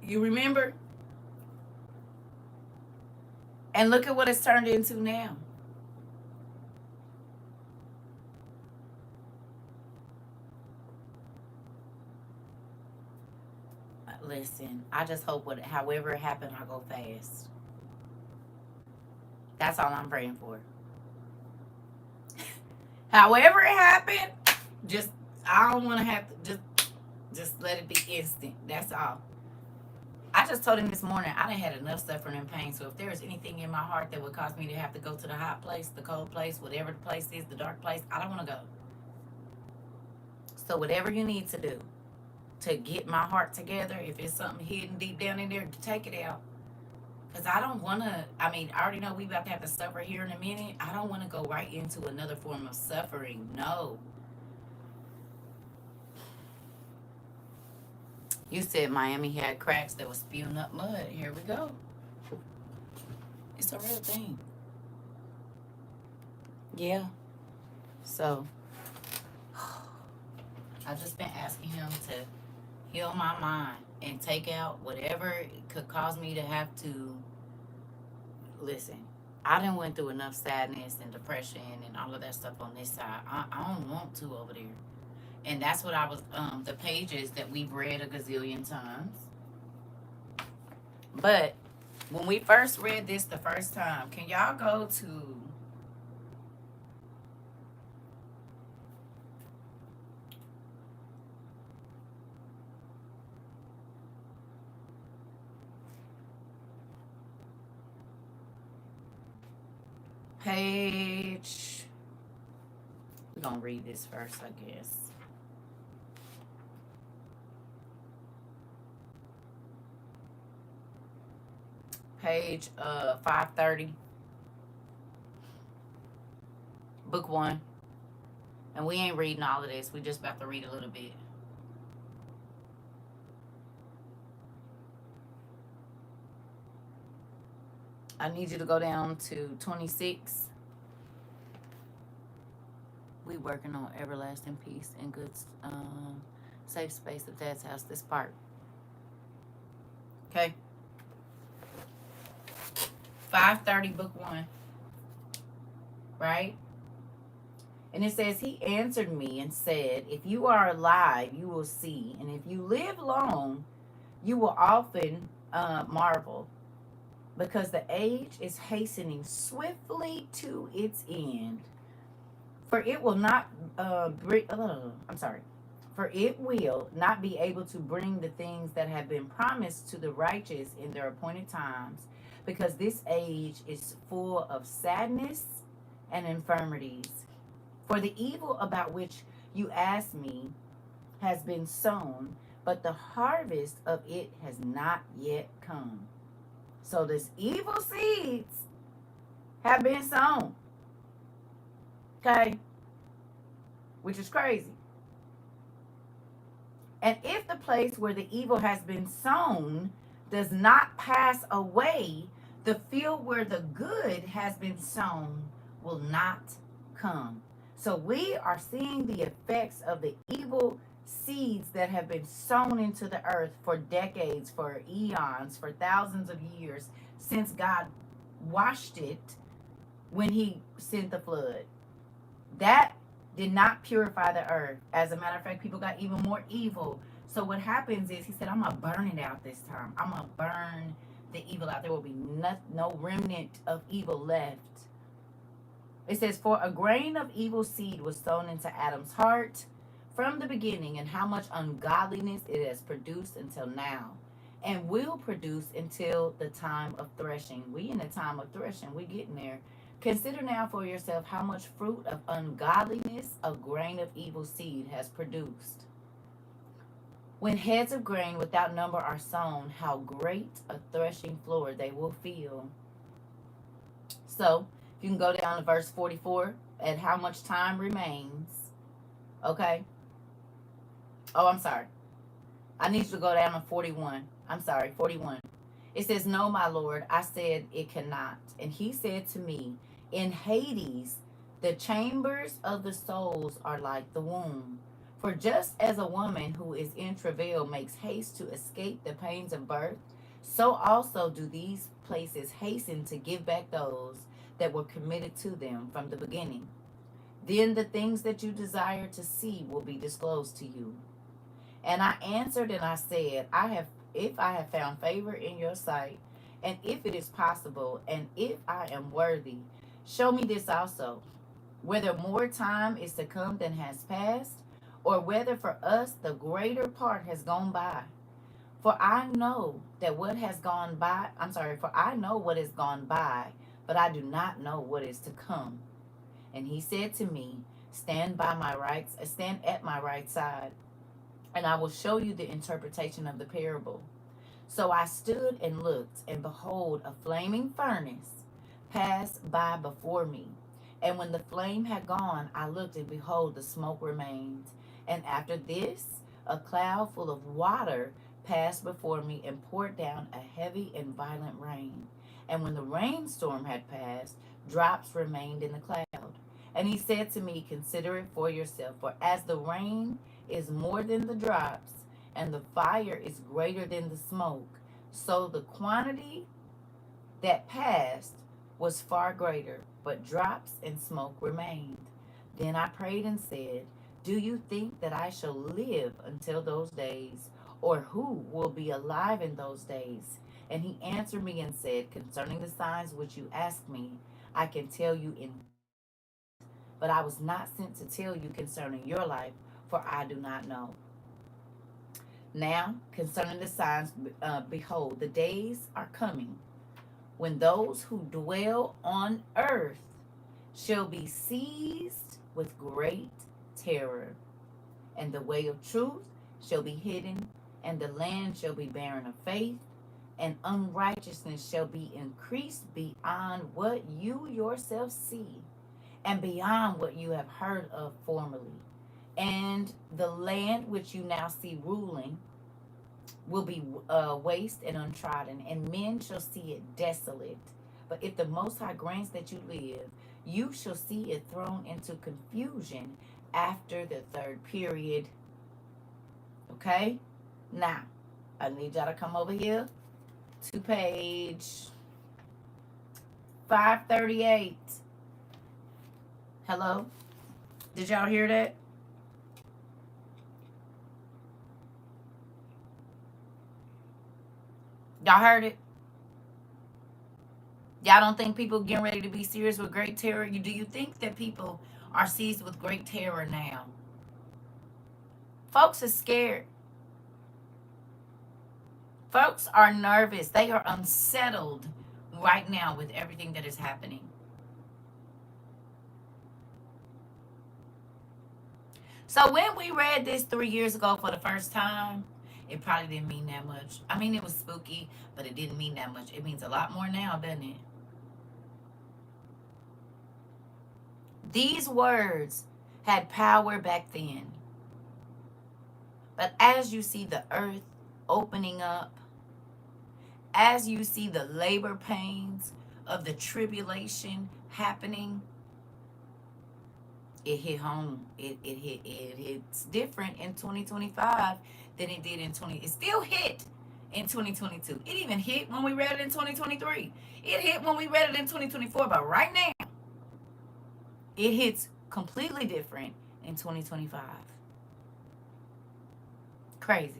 You remember? And look at what it's turned into now. Listen, I just hope however it happened, I go fast. That's all I'm praying for. However it happened, just I don't want to have to just let it be instant. That's all. I just told him this morning I done had enough suffering and pain. So if there is anything in my heart that would cause me to have to go to the hot place, the cold place, whatever the place is, the dark place, I don't want to go. So whatever you need to do to get my heart together, if it's something hidden deep down in there, to take it out. Because I don't want to, I mean, I already know we about to have to suffer here in a minute. I don't want to go right into another form of suffering. No. You said Miami had cracks that was spewing up mud. Here we go. It's a real thing. Yeah. So, I've just been asking him to heal my mind and take out whatever could cause me to have to listen. I done went through enough sadness and depression and all of that stuff on this side. I don't want to over there. And that's what I was, the pages that we've read a gazillion times. But when we first read this the first time, can y'all go to page? We're going to read this first, I guess. Page 530, book 1. And we ain't reading all of this. We just about to read a little bit. I need you to go down to 26. We working on everlasting peace and good safe space of Dad's house. This part. Okay. 530, book 1. Right? And it says, he answered me and said, if you are alive, you will see. And if you live long, you will often marvel. Because the age is hastening swiftly to its end. For it will not For it will not be able to bring the things that have been promised to the righteous in their appointed times, because this age is full of sadness and infirmities. For the evil about which you ask me has been sown, but the harvest of it has not yet come. So this evil seeds have been sown. Okay? Which is crazy. And if the place where the evil has been sown does not pass away, the field where the good has been sown will not come. So we are seeing the effects of the evil seeds that have been sown into the earth for decades, for eons, for thousands of years, since God washed it when he sent the flood. That did not purify the earth. As a matter of fact, people got even more evil. So what happens is, he said, I'm going to burn it out this time. I'm going to burn the evil out. There will be no remnant of evil left. It says, for a grain of evil seed was sown into Adam's heart from the beginning, and how much ungodliness it has produced until now, and will produce until the time of threshing. We in the time of threshing. We getting there. Consider now for yourself how much fruit of ungodliness a grain of evil seed has produced. When heads of grain without number are sown, how great a threshing floor they will feel. So, you can go down to verse 44, at how much time remains. Okay? Oh, I'm sorry. I need you to go down to 41. I'm sorry, 41. It says, no, my Lord, I said it cannot. And he said to me, in Hades, the chambers of the souls are like the womb. For just as a woman who is in travail makes haste to escape the pains of birth, so also do these places hasten to give back those that were committed to them from the beginning. Then the things that you desire to see will be disclosed to you. And I answered and I said, if I have found favor in your sight, and if it is possible, and if I am worthy, show me this also. whether more time is to come than has passed, or whether for us the greater part has gone by. For I know that what has gone by, for I know what has gone by, but I do not know what is to come. And he said to me, stand at my right side, and I will show you the interpretation of the parable. So I stood and looked, and behold, a flaming furnace passed by before me. And when the flame had gone, I looked, and behold, the smoke remained. And after this, a cloud full of water passed before me and poured down a heavy and violent rain. And when the rainstorm had passed, drops remained in the cloud. And he said to me, consider it for yourself, for as the rain is more than the drops, and the fire is greater than the smoke, so the quantity that passed was far greater, but drops and smoke remained. Then I prayed and said, do you think that I shall live until those days? Or who will be alive in those days? And he answered me and said, concerning the signs which you asked me, I can tell you in, but I was not sent to tell you concerning your life, for I do not know. Now, concerning the signs, behold, the days are coming when those who dwell on earth shall be seized with great terror, and the way of truth shall be hidden, and the land shall be barren of faith, and unrighteousness shall be increased beyond what you yourselves see, and beyond what you have heard of formerly. And the land which you now see ruling will be waste and untrodden, and men shall see it desolate. But if the Most High grants that you live, you shall see it thrown into confusion after the third period. Okay? Now, I need y'all to come over here to page 538. Hello? Did y'all hear that? Y'all heard it? Y'all don't think people getting ready to be serious with great terror? Do you think that people are seized with great terror now? Folks are scared. Folks are nervous. They are unsettled right now with everything that is happening. So when we read this 3 years ago for the first time, it probably didn't mean that much. I mean, it was spooky, but it didn't mean that much. It means a lot more now, doesn't it? These words had power back then. But as you see the earth opening up, as you see the labor pains of the tribulation happening, it hit home. It hits different in 2025 than it did in 20. It still hit in 2022. It even hit when we read it in 2023. It hit when we read it in 2024. But right now, it hits completely different in 2025. Crazy.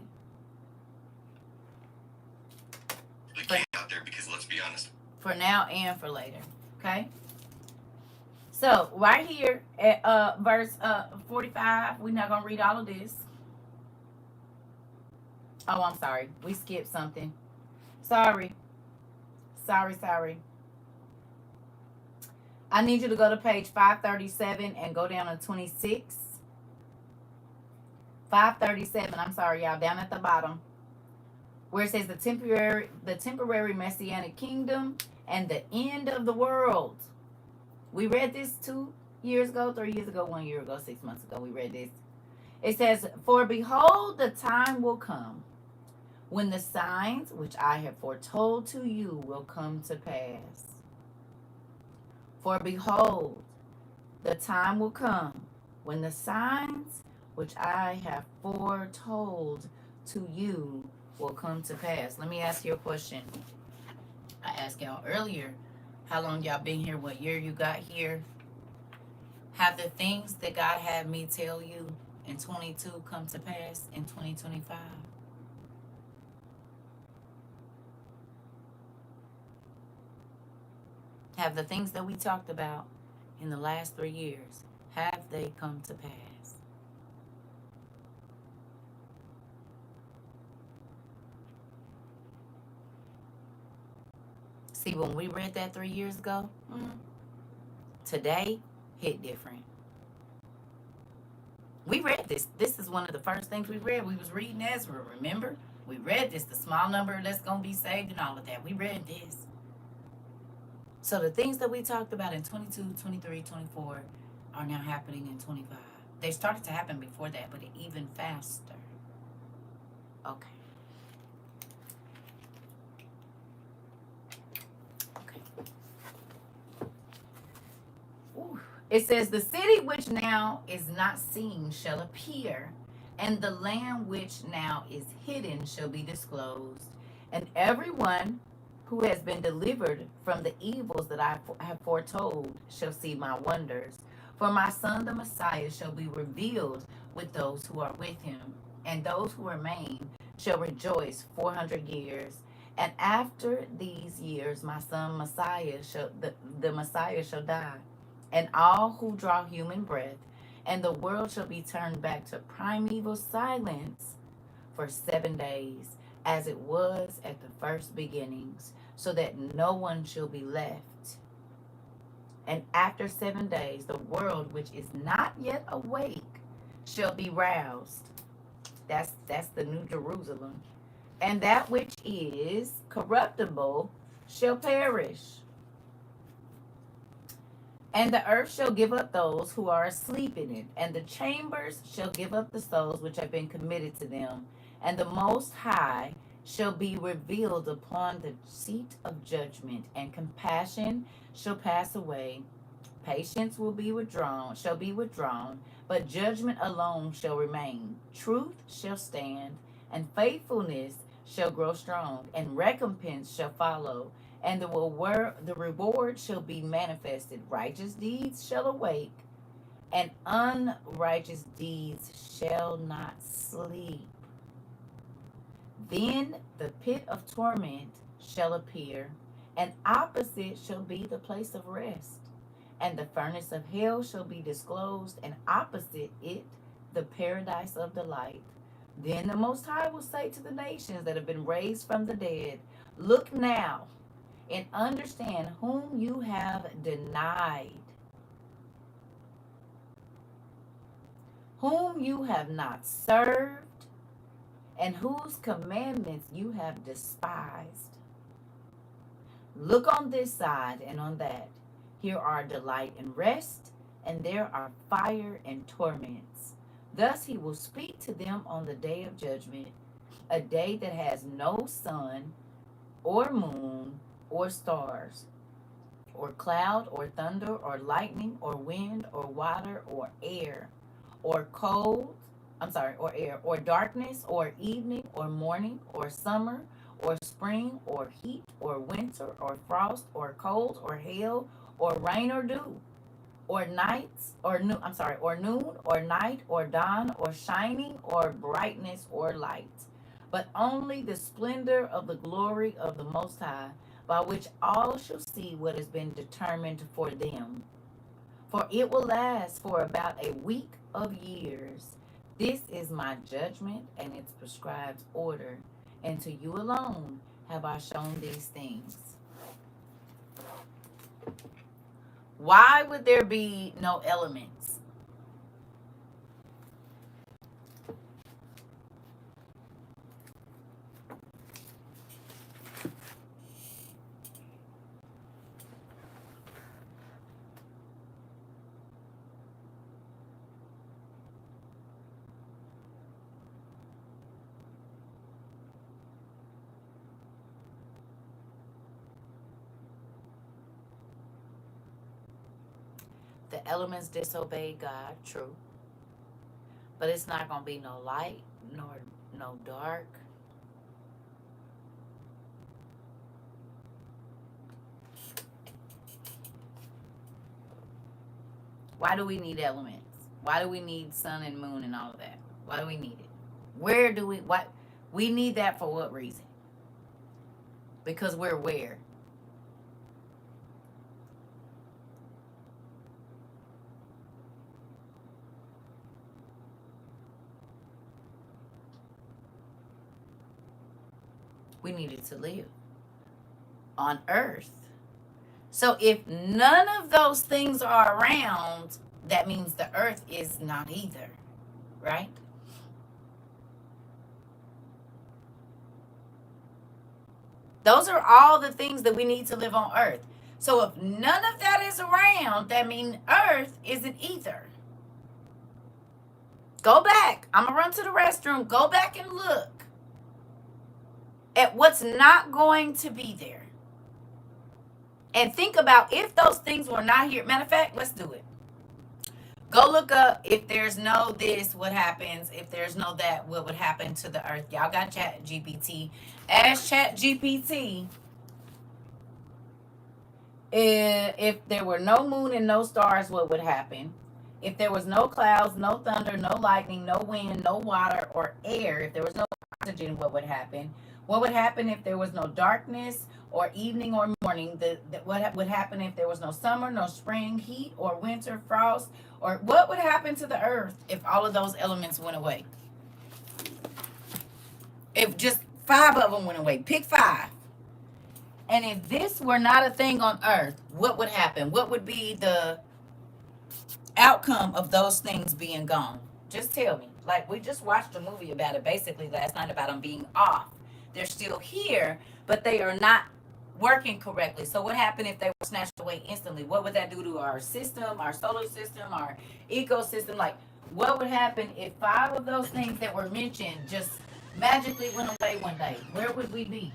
Out there, because let's be honest. For now and for later. Okay? So, right here at verse 45, we're not going to read all of this. Oh, I'm sorry. We skipped something. Sorry. I need you to go to page 537 and go down to 26. 537, I'm sorry, y'all, down at the bottom, where it says the temporary messianic kingdom and the end of the world. We read this 2 years ago, 3 years ago, 1 year ago, 6 months ago. We read this. It says, for behold, the time will come when the signs which I have foretold to you will come to pass. For behold, the time will come when the signs which I have foretold to you will come to pass. Let me ask you a question. I asked y'all earlier, how long y'all been here, what year you got here. Have the things that God had me tell you in 22 come to pass in 2025? Have the things that we talked about in the last 3 years, have they come to pass? See, when we read that 3 years ago, today hit different. We read this. This is one of the first things we read. We was reading Ezra, remember? We read this, the small number that's going to be saved and all of that. We read this. So the things that we talked about in 22, 23, 24 are now happening in 25. They started to happen before that, but even faster. Okay. Ooh. It says, the city which now is not seen shall appear, and the land which now is hidden shall be disclosed. And everyone who has been delivered from the evils that I have foretold shall see my wonders. For my son, the Messiah, shall be revealed with those who are with him, and those who remain shall rejoice 400 years. And after these years, my son Messiah the Messiah shall die, and all who draw human breath, and the world shall be turned back to primeval silence for 7 days, as it was at the first beginnings, so that no one shall be left. And after 7 days, the world which is not yet awake shall be roused. That's the New Jerusalem. And that which is corruptible shall perish. And the earth shall give up those who are asleep in it, and the chambers shall give up the souls which have been committed to them. And the Most High shall be revealed upon the seat of judgment, and compassion shall pass away. Patience shall be withdrawn, but judgment alone shall remain. Truth shall stand, and faithfulness shall grow strong, and recompense shall follow, and the reward shall be manifested. Righteous deeds shall awake, and unrighteous deeds shall not sleep. Then the pit of torment shall appear, and opposite shall be the place of rest. And the furnace of hell shall be disclosed, and opposite it the paradise of delight. Then the Most High will say to the nations that have been raised from the dead, look now and understand whom you have denied, whom you have not served, and whose commandments you have despised. Look on this side and on that. Here are delight and rest, and there are fire and torments. Thus he will speak to them on the day of judgment, a day that has no sun, or moon, or stars, or cloud, or thunder, or lightning, or wind, or water, or air, or air, or darkness, or evening, or morning, or summer, or spring, or heat, or winter, or frost, or cold, or hail, or rain, or dew, or noon, or night, or dawn, or shining, or brightness, or light, but only the splendor of the glory of the Most High, by which all shall see what has been determined for them. For it will last for about a week of years. This is my judgment and its prescribed order, and to you alone have I shown these things. Why would there be no elements? The elements disobeyed God, true. But it's not going to be no light, nor no dark. Why do we need elements? Why do we need sun and moon and all of that? Why do we need it? What we need that for what reason? Because we're where? we needed to live on earth. So if none of those things are around, that means the earth is not either, right? Those are all the things that we need to live on earth. So if none of that is around, that means earth isn't either. Go back. I'm going to run to the restroom. Go back and look at what's not going to be there. And think about if those things were not here. Matter of fact, let's do it. Go look up if there's no this, what happens? If there's no that, what would happen to the earth? Y'all got Chat GPT. Ask Chat GPT if there were no moon and no stars, what would happen? If there was no clouds, no thunder, no lightning, no wind, no water or air, if there was no oxygen, what would happen? What would happen if there was no darkness or evening or morning? What would happen if there was no summer, no spring, heat or winter, frost? Or what would happen to the earth if all of those elements went away? If just 5 of them went away, pick 5. And if this were not a thing on earth, what would happen? What would be the outcome of those things being gone? Just tell me. Like, we just watched a movie about it basically last night about them being off. They're still here, but they are not working correctly. So what happened if they were snatched away instantly? What would that do to our system, our solar system, our ecosystem? Like, what would happen if 5 of those things that were mentioned just magically went away one day? Where would we be?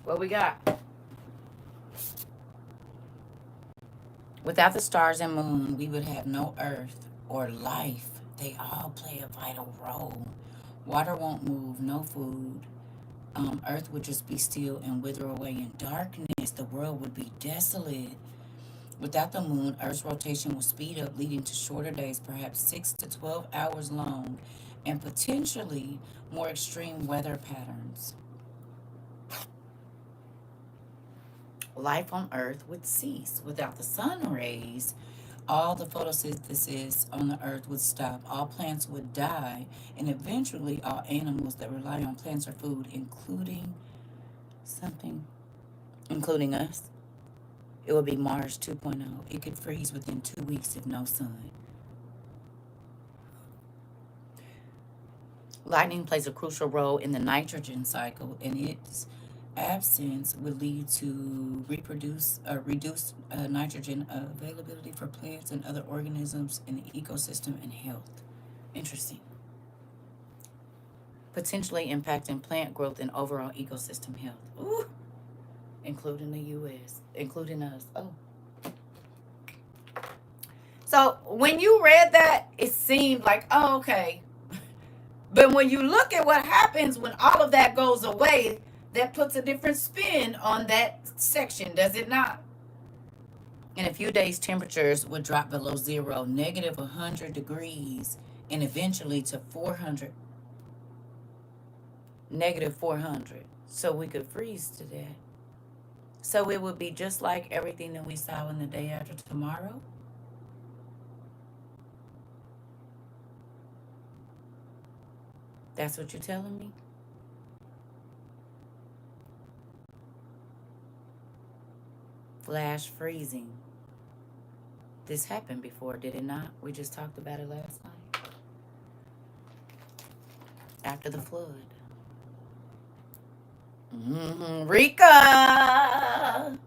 What we got? Without the stars and moon, we would have no earth or life. They all play a vital role. Water won't move, no food. Earth would just be still and wither away in darkness. The world would be desolate. Without the moon, Earth's rotation will speed up, leading to shorter days, perhaps 6 to 12 hours long, and potentially more extreme weather patterns. Life on Earth would cease. Without the sun rays, all the photosynthesis on the earth would stop, all plants would die, and eventually all animals that rely on plants for food, including us, it would be Mars 2.0. It could freeze within 2 weeks if no sun. Lightning plays a crucial role in the nitrogen cycle, and its absence would lead to reduced nitrogen availability for plants and other organisms in the ecosystem and health. Interesting. Potentially impacting plant growth and overall ecosystem health. Ooh. Including the U.S., including us. Oh. So when you read that, it seemed like, oh, okay. But when you look at what happens when all of that goes away, that puts a different spin on that section, does it not? In a few days, temperatures would drop below zero, negative 100 degrees, and eventually to 400, negative 400. So we could freeze to that. So it would be just like everything that we saw in the day after tomorrow. That's what you're telling me? Flash freezing. This happened before, did it not? We just talked about it last night. After the flood. Rika,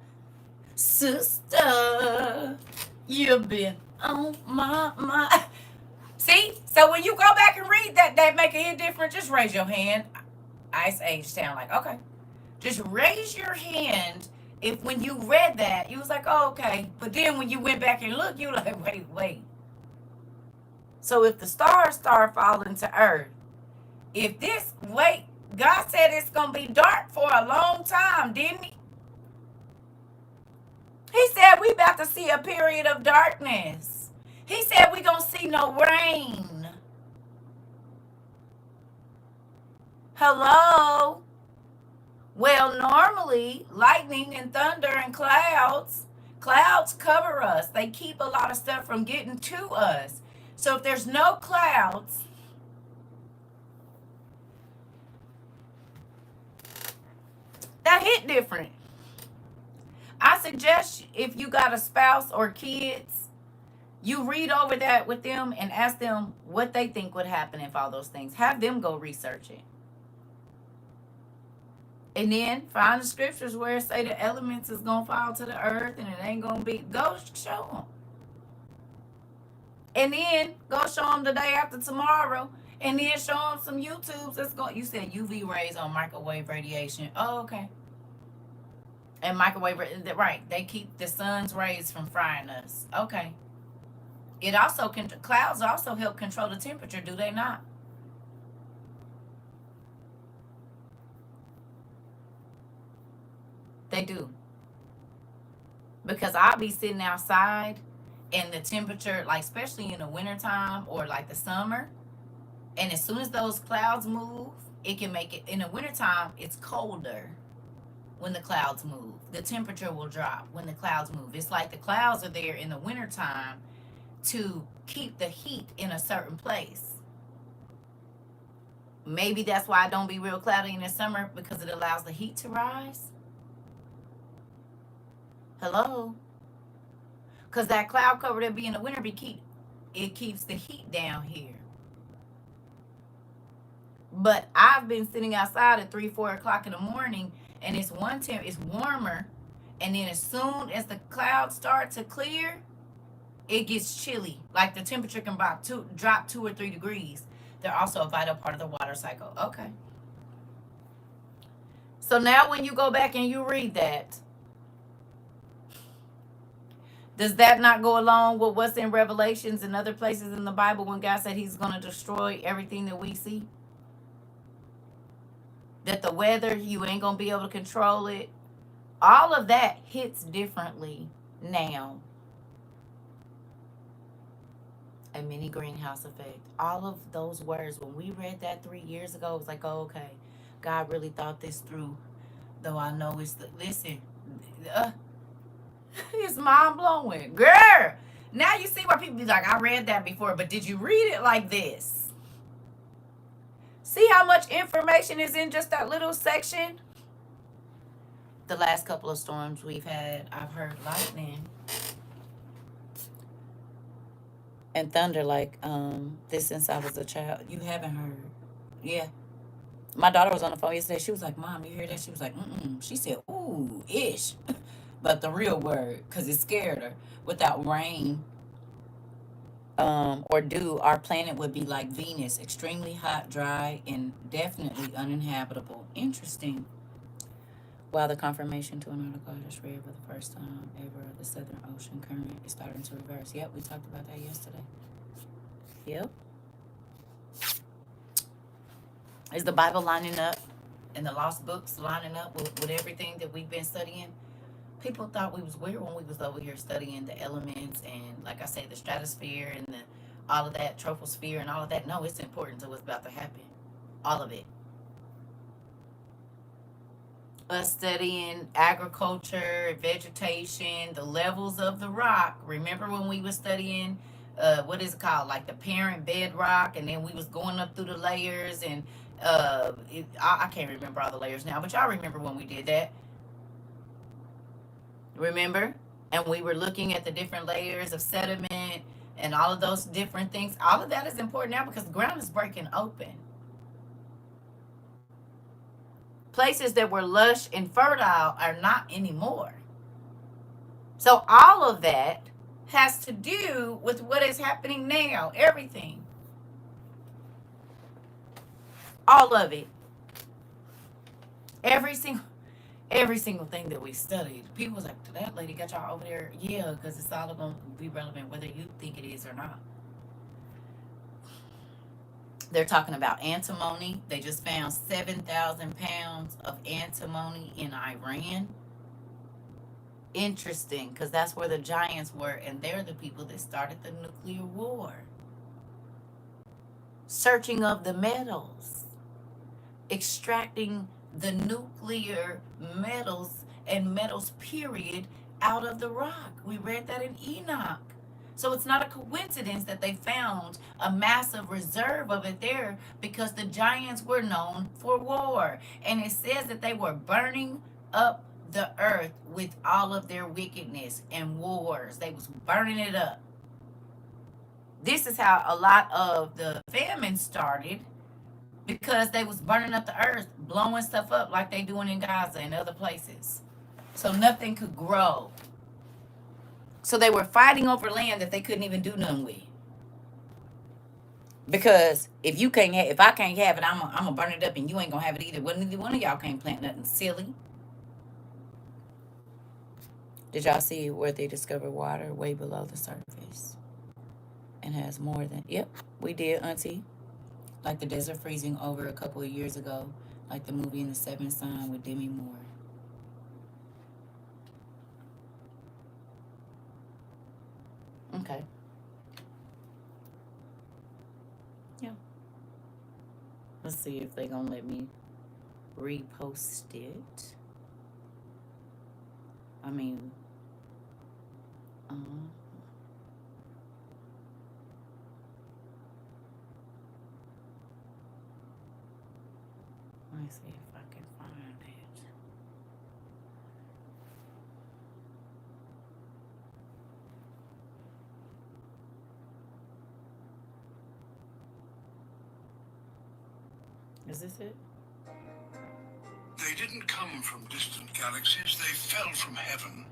sister, you've been on my mind. See? So when you go back and read that make a hit different, just raise your hand. Ice Age sound like, okay. Just raise your hand if when you read that, you was like, oh, okay. But then when you went back and looked, you were like, wait. So if the stars start falling to earth, God said it's going to be dark for a long time, didn't he? He said we about to see a period of darkness. He said we going to see no rain. Hello? Well, normally, lightning and thunder and clouds cover us. They keep a lot of stuff from getting to us. So if there's no clouds, that hit different. I suggest if you got a spouse or kids, you read over that with them and ask them what they think would happen if all those things. Have them go research it. And then find the scriptures where it say the elements is going to fall to the earth and it ain't going to be. Go show them. And then go show them the day after tomorrow. And then show them some YouTubes that's going. You said UV rays on microwave radiation. Oh, okay. And microwave, right. They keep the sun's rays from frying us. Okay. It also can, clouds also help control the temperature, do they not? They do. Because I'll be sitting outside and the temperature, like especially in the wintertime or like the summer, and as soon as those clouds move, it can make it, in the wintertime, it's colder when the clouds move. The temperature will drop when the clouds move. It's like the clouds are there in the wintertime to keep the heat in a certain place. Maybe that's why it don't be real cloudy in the summer, because it allows the heat to rise. Hello? Because that cloud cover that be in the winter, it keeps the heat down here. But I've been sitting outside at 3-4 o'clock in the morning, and it's warmer, and then as soon as the clouds start to clear, it gets chilly. Like the temperature can drop 2 or 3 degrees. They're also a vital part of the water cycle. Okay. So now when you go back and you read that, does that not go along with what's in Revelations and other places in the Bible when God said he's going to destroy everything that we see? That the weather, you ain't going to be able to control it. All of that hits differently now. A mini greenhouse effect. All of those words, when we read that 3 years ago, it was like, oh, okay. God really thought this through. Though I know it's it's mind blowing. Girl, Now you see why people be like, I read that before, but did you read it like this? See how much information is in just that little section? The last couple of storms we've had, I've heard lightning and thunder like this since I was a child. You haven't heard? Yeah. My daughter was on the phone yesterday. She was like, Mom, you hear that? She was like, mm-mm. She said, ooh, ish. But the real word, because it scared her. Without rain or dew, our planet would be like Venus, extremely hot, dry, and definitely uninhabitable. Interesting. While the confirmation to an article I just read for the first time ever, the Southern Ocean current is starting to reverse. Yep, we talked about that yesterday. Yep. Is the Bible lining up and the lost books lining up with everything that we've been studying? People thought we was weird when we was over here studying the elements and, like I say, the stratosphere and all of that, troposphere and all of that. No, it's important to what's about to happen. All of it. Us studying agriculture, vegetation, the levels of the rock. Remember when we were studying, what is it called? Like the parent bedrock, and then we was going up through the layers, and I can't remember all the layers now, but y'all remember when we did that. Remember? And we were looking at the different layers of sediment and all of those different things. All of that is important now because the ground is breaking open. Places that were lush and fertile are not anymore. So all of that has to do with what is happening now. Everything. All of it. Every single thing that we studied. People was like, that lady got y'all over there. Yeah, because it's all going to be relevant whether you think it is or not. They're talking about antimony. They just found 7,000 pounds of antimony in Iran. Interesting, because that's where the giants were, and they're the people that started the nuclear war. Searching of the metals, extracting the nuclear metals and metals, period, out of the rock. We read that in Enoch. So it's not a coincidence that they found a massive reserve of it there because the giants were known for war. And it says that they were burning up the earth with all of their wickedness and wars. They was burning it up. This is how a lot of the famine started, because they was burning up the earth, blowing stuff up like they doing in Gaza and other places. So nothing could grow. So they were fighting over land that they couldn't even do nothing with. Because if I can't have it, I'm gonna burn it up, and you ain't gonna have it either. Well, neither one of y'all can't plant nothing silly. Did y'all see where they discovered water way below the surface? And has more than, yep, we did, Auntie. Like the desert freezing over a couple of years ago, like the movie In the Seventh Sign with Demi Moore. Okay. Yeah. Let's see if they're gonna let me repost it. I mean, let me see if I can find it. Is this it? They didn't come from distant galaxies, they fell from heaven.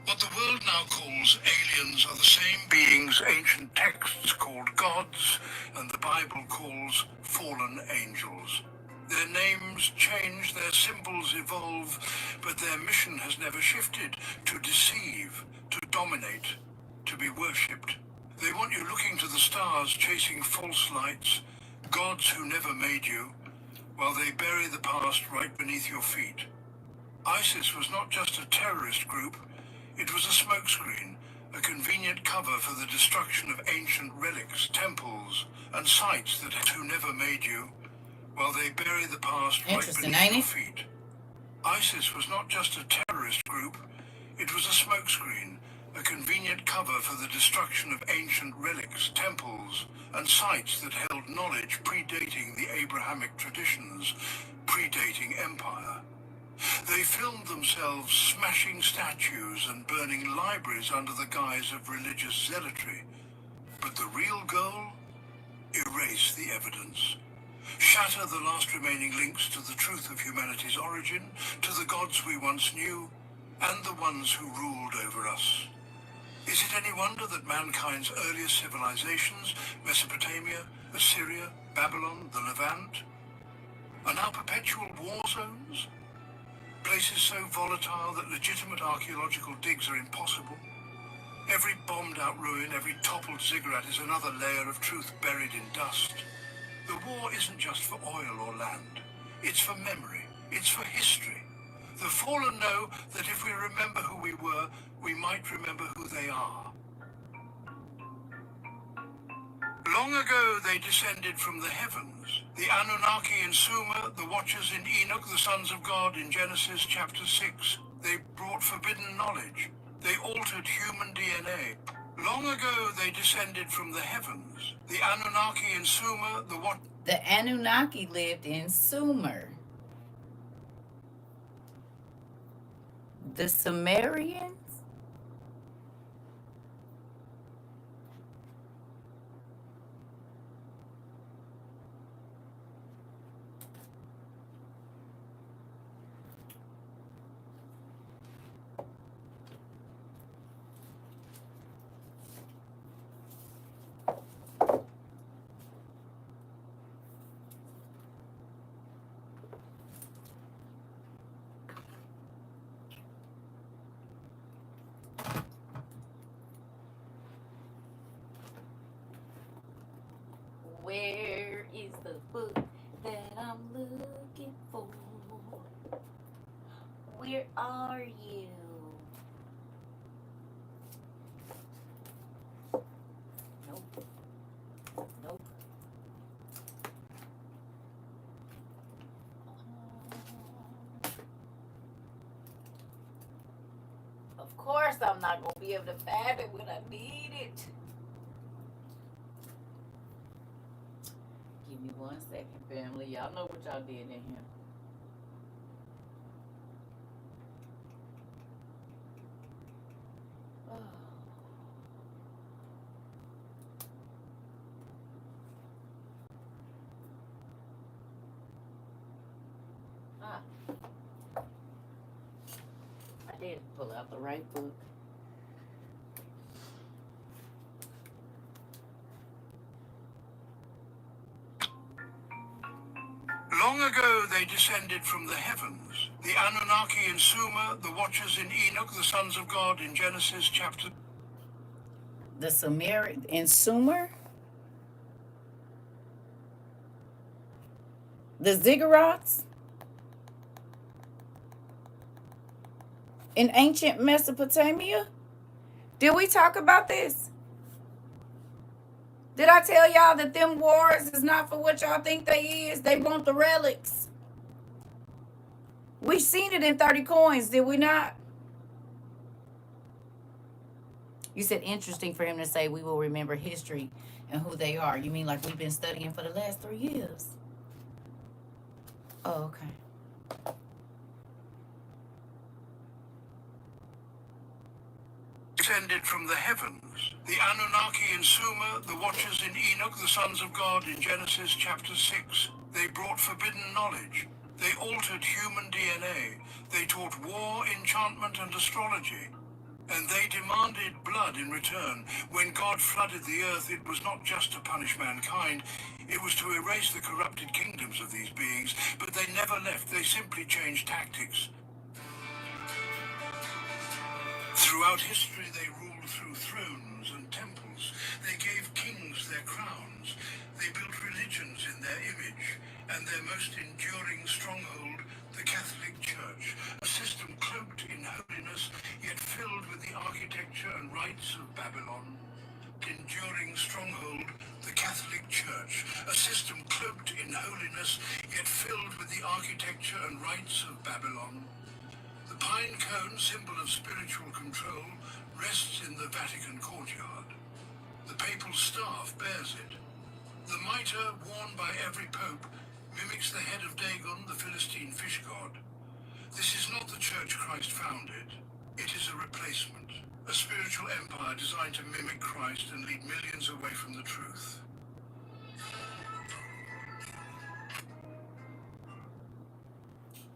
What the world now calls aliens are the same beings ancient texts called gods and the Bible calls fallen angels. Their names change, their symbols evolve, but their mission has never shifted: to deceive, to dominate, to be worshipped. They want you looking to the stars, chasing false lights, gods who never made you, while they bury the past right beneath your feet. ISIS was not just a terrorist group, it was a smokescreen, a convenient cover for the destruction of ancient relics, temples, and sites that who never made you, while they bury the past right beneath your feet. ISIS was not just a terrorist group, it was a smokescreen, a convenient cover for the destruction of ancient relics, temples, and sites that held knowledge predating the Abrahamic traditions, predating empire. They filmed themselves smashing statues and burning libraries under the guise of religious zealotry. But the real goal? Erase the evidence. Shatter the last remaining links to the truth of humanity's origin, to the gods we once knew, and the ones who ruled over us. Is it any wonder that mankind's earliest civilizations, Mesopotamia, Assyria, Babylon, the Levant, are now perpetual war zones? Places so volatile that legitimate archaeological digs are impossible? Every bombed-out ruin, every toppled ziggurat is another layer of truth buried in dust. The war isn't just for oil or land. It's for memory. It's for history. The fallen know that if we remember who we were, we might remember who they are. Long ago they descended from the heavens. The Anunnaki in Sumer, the Watchers in Enoch, the sons of God in Genesis chapter 6. They brought forbidden knowledge. They altered human DNA. Long ago they descended from the heavens. The Anunnaki in Sumer, The Anunnaki lived in Sumer. The Sumerians? Where is the book that I'm looking for? Where are you? Nope. Nope. Of course I'm not going to be able to find it when I need it. Give me 1 second, family. Y'all know what y'all did in here. Oh. Ah. I did pull out the right book. Long ago they descended from the heavens. The Anunnaki in Sumer, the Watchers in Enoch, the sons of God in Genesis chapter... The Sumerian in Sumer? The ziggurats? In ancient Mesopotamia? Did we talk about this? Did I tell y'all that them wars is not for what y'all think they is? They want the relics. We seen it in 30 coins, did we not? You said interesting for him to say we will remember history and who they are. You mean like we've been studying for the last 3 years? Oh, okay. Descended from the heavens. The Anunnaki in Sumer, the Watchers in Enoch, the sons of God in Genesis chapter 6. They brought forbidden knowledge. They altered human DNA. They taught war, enchantment, and astrology. And they demanded blood in return. When God flooded the earth, it was not just to punish mankind. It was to erase the corrupted kingdoms of these beings. But they never left. They simply changed tactics. Throughout history, they ruled through thrones and temples. They gave kings their crowns. They built religions in their image. And their most enduring stronghold, the Catholic Church, a system cloaked in holiness, yet filled with the architecture and rites of Babylon. Enduring stronghold, the Catholic Church, a system cloaked in holiness, yet filled with the architecture and rites of Babylon. The pine cone, symbol of spiritual control, rests in the Vatican courtyard. The papal staff bears it. The mitre worn by every pope mimics the head of Dagon, the Philistine fish god. This is not the church Christ founded. It is a replacement, a spiritual empire designed to mimic Christ and lead millions away from the truth.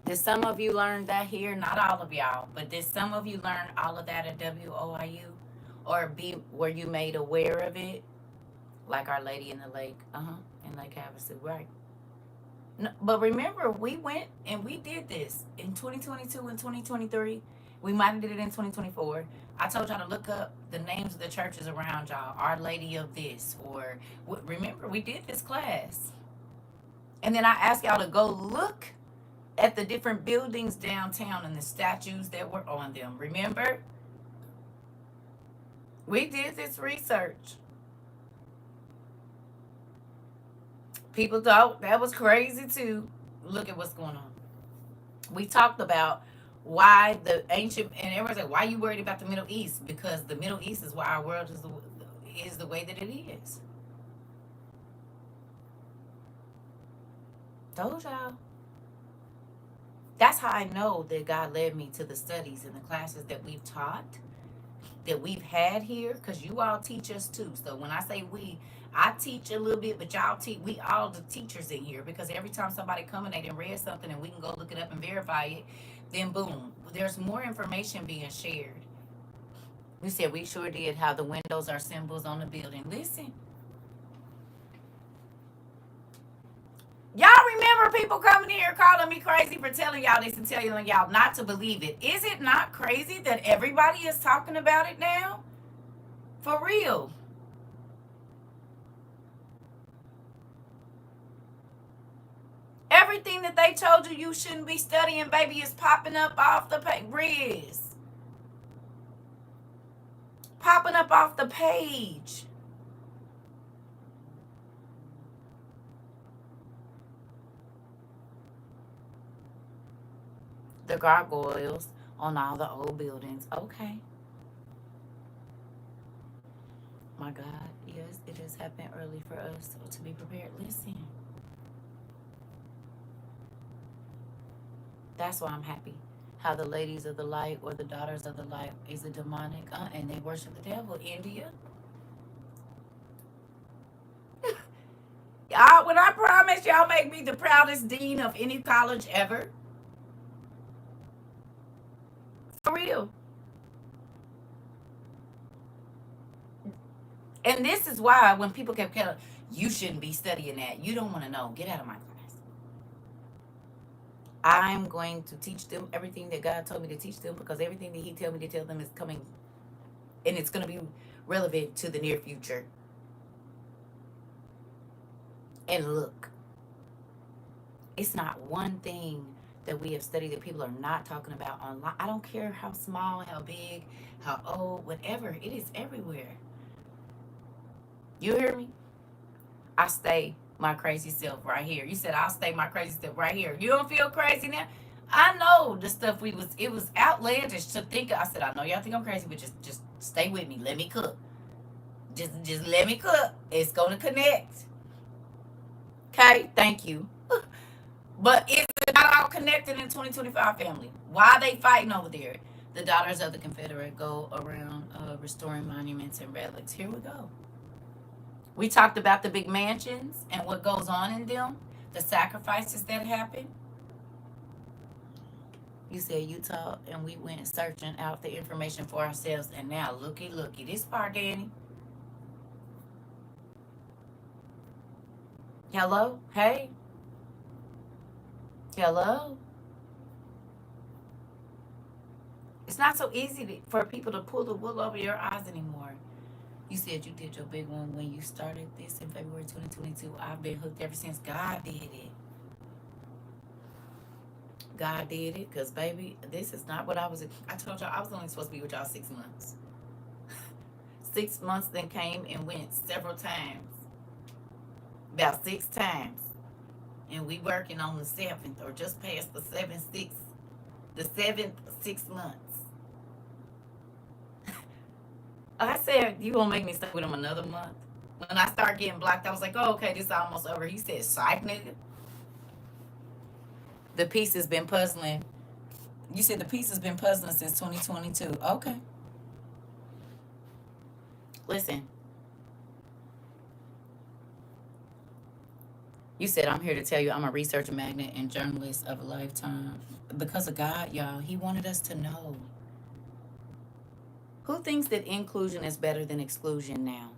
Did some of you learn that here? Not all of y'all, but did some of you learn all of that at WOIU? Or were you made aware of it? Like Our Lady in the Lake, in Lake Havasu, right? No, but remember, we went and we did this in 2022 and 2023. We might have did it in 2024. I told y'all to look up the names of the churches around y'all. Our Lady of this, or remember, we did this class. And then I asked y'all to go look at the different buildings downtown and the statues that were on them. Remember? We did this research. People thought that was crazy too. Look at what's going on. We talked about why the ancient, and everyone's like, why are you worried about the Middle East? Because the Middle East is why our world is the way that it is. Told y'all. That's how I know that God led me to the studies and the classes that we've taught, that we've had here, because you all teach us too. So when I say we, I teach a little bit, but y'all teach. We all the teachers in here, because every time somebody come and they done read something and we can go look it up and verify it, then boom, there's more information being shared. We said we sure did how the windows are symbols on the building. Listen. Y'all remember people coming here calling me crazy for telling y'all this and telling y'all not to believe it. Is it not crazy that everybody is talking about it now? For real. Everything that they told you shouldn't be studying, baby, is popping up off the page. Popping up off the page. The gargoyles on all the old buildings. Okay. My God, yes, it has happened early for us to be prepared. Listen. That's why I'm happy. How the ladies of the light or the daughters of the light is a demonic, and they worship the devil. India. Y'all, when I promise y'all make me the proudest dean of any college ever. For real. And this is why when people kept telling, you shouldn't be studying that. You don't want to know. Get out of my class. I'm going to teach them everything that God told me to teach them, because everything that he told me to tell them is coming, and it's going to be relevant to the near future. And look, it's not one thing that we have studied that people are not talking about online. I don't care how small, how big, how old, whatever. It is everywhere. You hear me? I stay my crazy self right here. You said I'll stay my crazy self right here. You don't feel crazy now? I know the stuff it was outlandish to think. I said, I know y'all think I'm crazy, but just stay with me. Let me cook. Just let me cook. It's gonna connect. Okay, thank you. But is it not all connected in 2025, family? Why are they fighting over there? The Daughters of the Confederate go around restoring monuments and relics. Here we go. We talked about the big mansions and what goes on in them, the sacrifices that happen. You said Utah, and we went searching out the information for ourselves, and now looky. This part, Danny. Hello? Hey? Hello? It's not so easy for people to pull the wool over your eyes anymore. You said you did your big one when you started this in February 2022. I've been hooked ever since. God did it. God did it, because, baby, this is not what I told y'all I was only supposed to be with y'all 6 months. 6 months then came and went several times. About 6 times. And we working on the 7th, or just past the 7th 6 months. I said, you gonna make me stay with him another month? When I start getting blocked, I was like, oh, okay, this is almost over. He said, psych, nigga. The piece has been puzzling. You said the piece has been puzzling since 2022. Okay. Listen, you said, I'm here to tell you I'm a research magnet and journalist of a lifetime. Because of God, y'all, He wanted us to know. Who thinks that inclusion is better than exclusion now?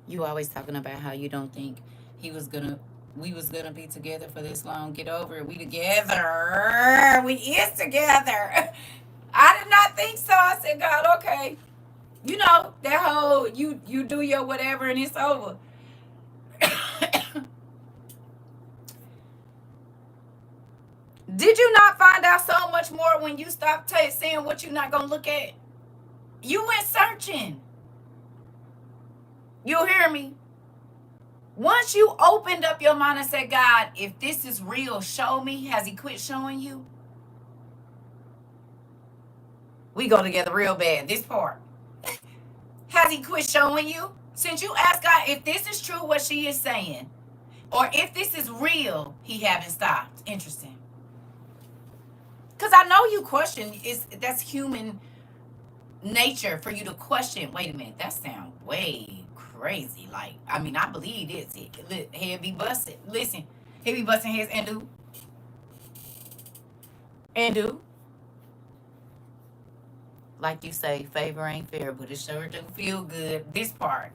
You always talking about how you don't think he was gonna we was gonna be together for this long. Get over it. We together. We is together. I did not think so. I said, God, okay. You know, that whole you do your whatever and it's over. Did you not find out so much more when you stopped saying what you're not gonna look at? You went searching. You hear me? Once you opened up your mind and said, God, if this is real, show me. Has He quit showing you? We go together real bad. This part. Has He quit showing you? Since you asked God if this is true, what she is saying, or if this is real, He haven't stopped. Interesting. Because I know you question, that's human nature for you to question. Wait a minute, that sounds way crazy. Like, I mean, I believe this. Head be busted. Listen, he be busting heads and do. Like you say, favor ain't fair, but it sure do feel good. This part.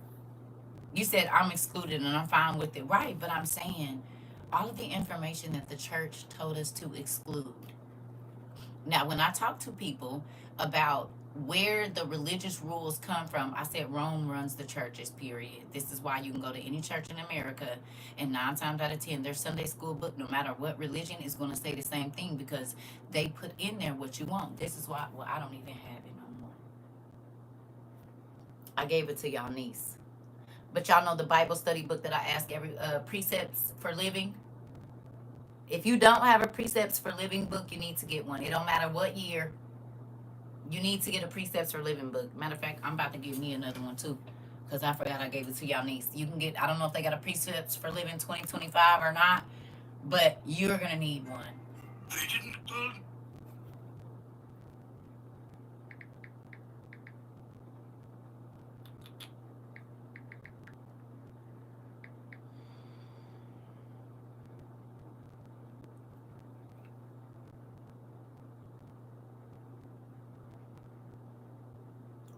You said I'm excluded and I'm fine with it. Right, but I'm saying all of the information that the church told us to exclude. Now, when I talk to people about where the religious rules come from, I said Rome runs the churches, period. This is why you can go to any church in America, and 9 times out of 10, their Sunday school book, no matter what religion, is going to say the same thing because they put in there what you want. This is why, well, I don't even have it no more. I gave it to y'all niece. But y'all know the Bible study book that I ask every precepts for living. If you don't have a precepts for living book, you need to get one. It don't matter what year. You need to get a precepts for living book. Matter of fact, I'm about to give me another one too, because I forgot I gave it to y'all niece. You can get. I don't know if they got a precepts for living 2025 or not, but you're gonna need one. They didn't build.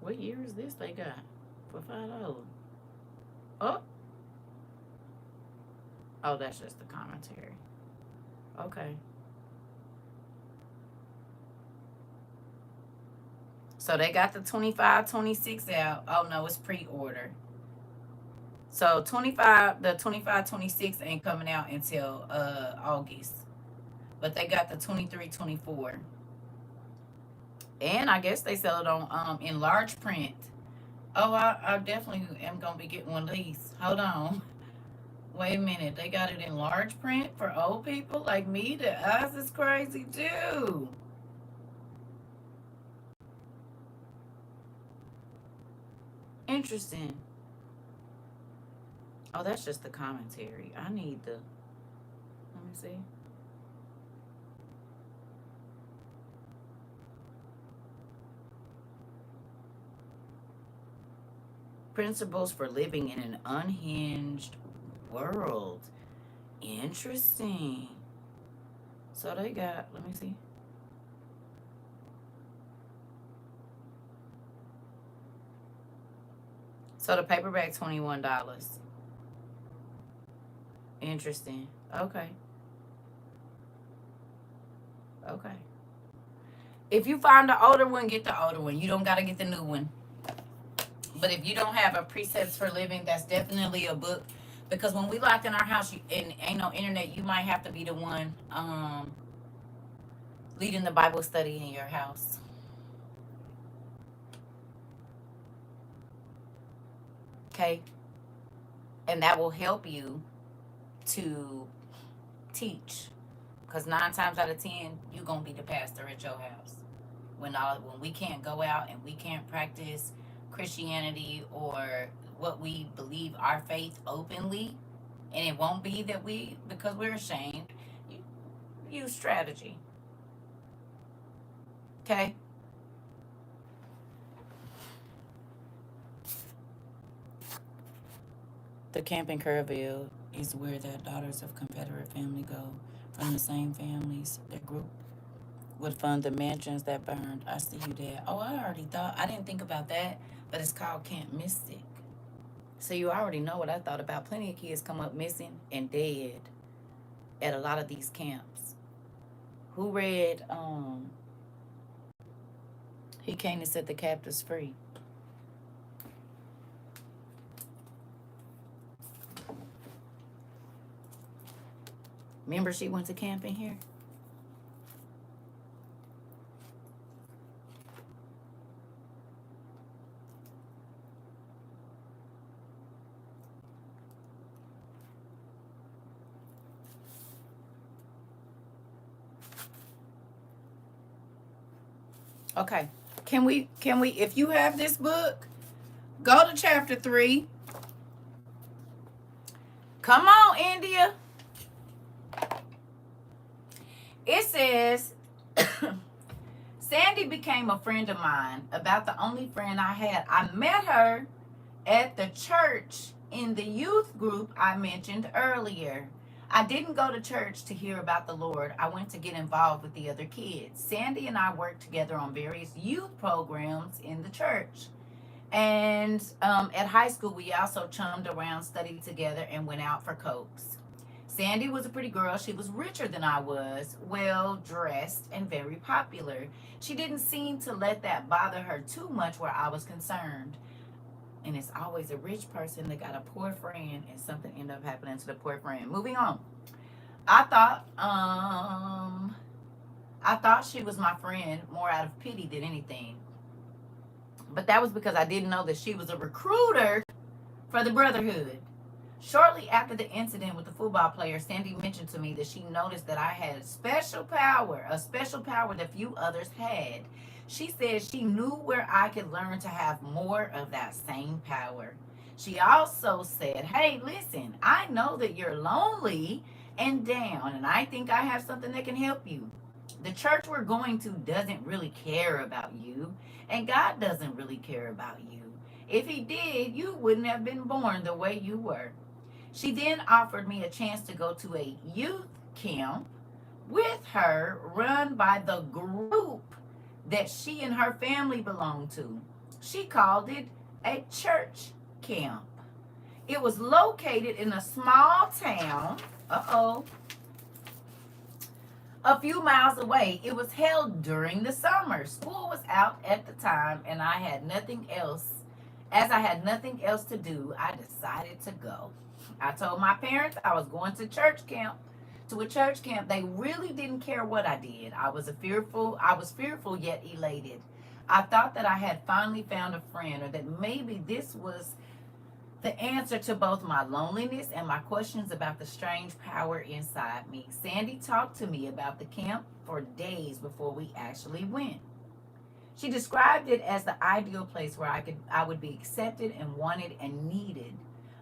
What year is this they got for $5? Oh, oh, that's just the commentary. Okay. So they got the 25, 26 out. Oh no, it's pre-order. So 25, 26 ain't coming out until August. But they got the 23, 24. And I guess they sell it on in large print. Oh, I definitely am gonna be getting one of these. Hold on. Wait a minute. They got it in large print for old people like me. The eyes is crazy too. Interesting. Oh, that's just the commentary. I need the. Let me see. Principles for living in an unhinged world. Interesting. So they got. Let me see. So the paperback $21. Interesting. Okay. Okay. If you find the older one, get the older one. You don't gotta get the new one. But if you don't have a precepts for living, that's definitely a book. Because when we locked in our house and ain't no internet, you might have to be the one leading the Bible study in your house. Okay? And that will help you to teach. Because 9 times out of 10, you're going to be the pastor at your house. When we can't go out and we can't practice Christianity or what we believe our faith openly, and it won't be that because we're ashamed, you use strategy. Okay? The camp in Kerrville is where the daughters of Confederate family go from the same families. Their group would fund the mansions that burned. I see you there. Oh, I didn't think about that, but it's called Camp Mystic. So you already know what I thought about. Plenty of kids come up missing and dead at a lot of these camps. Who read He Came to Set the Captives Free? Remember she went to camp in here? Okay. Can we if you have this book, go to chapter 3. Come on, India. It says Sandy became a friend of mine, about the only friend I had. I met her at the church in the youth group I mentioned earlier. I didn't go to church to hear about the Lord. I went to get involved with the other kids. Sandy and I worked together on various youth programs in the church. And at high school, we also chummed around, studied together, and went out for cokes. Sandy was a pretty girl. She was richer than I was, well dressed, and very popular. She didn't seem to let that bother her too much where I was concerned. And it's always a rich person that got a poor friend, and something ended up happening to the poor friend. Moving on. I thought she was my friend more out of pity than anything. But that was because I didn't know that she was a recruiter for the Brotherhood. Shortly after the incident with the football player, Sandy mentioned to me that she noticed that I had a special power that few others had. She said she knew where I could learn to have more of that same power. She also said, hey, listen, I know that you're lonely and down, and I think I have something that can help you. The church we're going to doesn't really care about you, and God doesn't really care about you. If he did, you wouldn't have been born the way you were. She then offered me a chance to go to a youth camp with her run by the group that she and her family belonged to. She called it a church camp. It was located in a small town, a few miles away. It was held during the summer. School was out at the time, and I had nothing else. As I had nothing else to do, I decided to go. I told my parents I was going to a church camp. They really didn't care what I did. I was fearful yet elated. I thought that I had finally found a friend, or that maybe this was the answer to both my loneliness and my questions about the strange power inside me. Sandy talked to me about the camp for days before we actually went. She described it as the ideal place where I would be accepted and wanted and needed.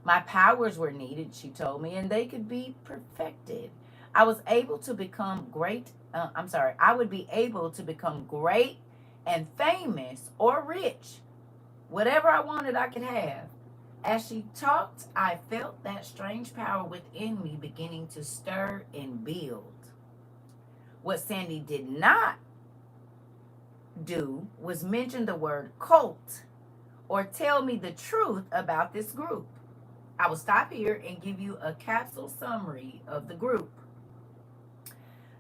My powers were needed, she told me, and they could be perfected. I was able to become great. I would be able to become great and famous or rich. Whatever I wanted, I could have. As she talked, I felt that strange power within me beginning to stir and build. What Sandy did not do was mention the word cult or tell me the truth about this group. I will stop here and give you a capsule summary of the group.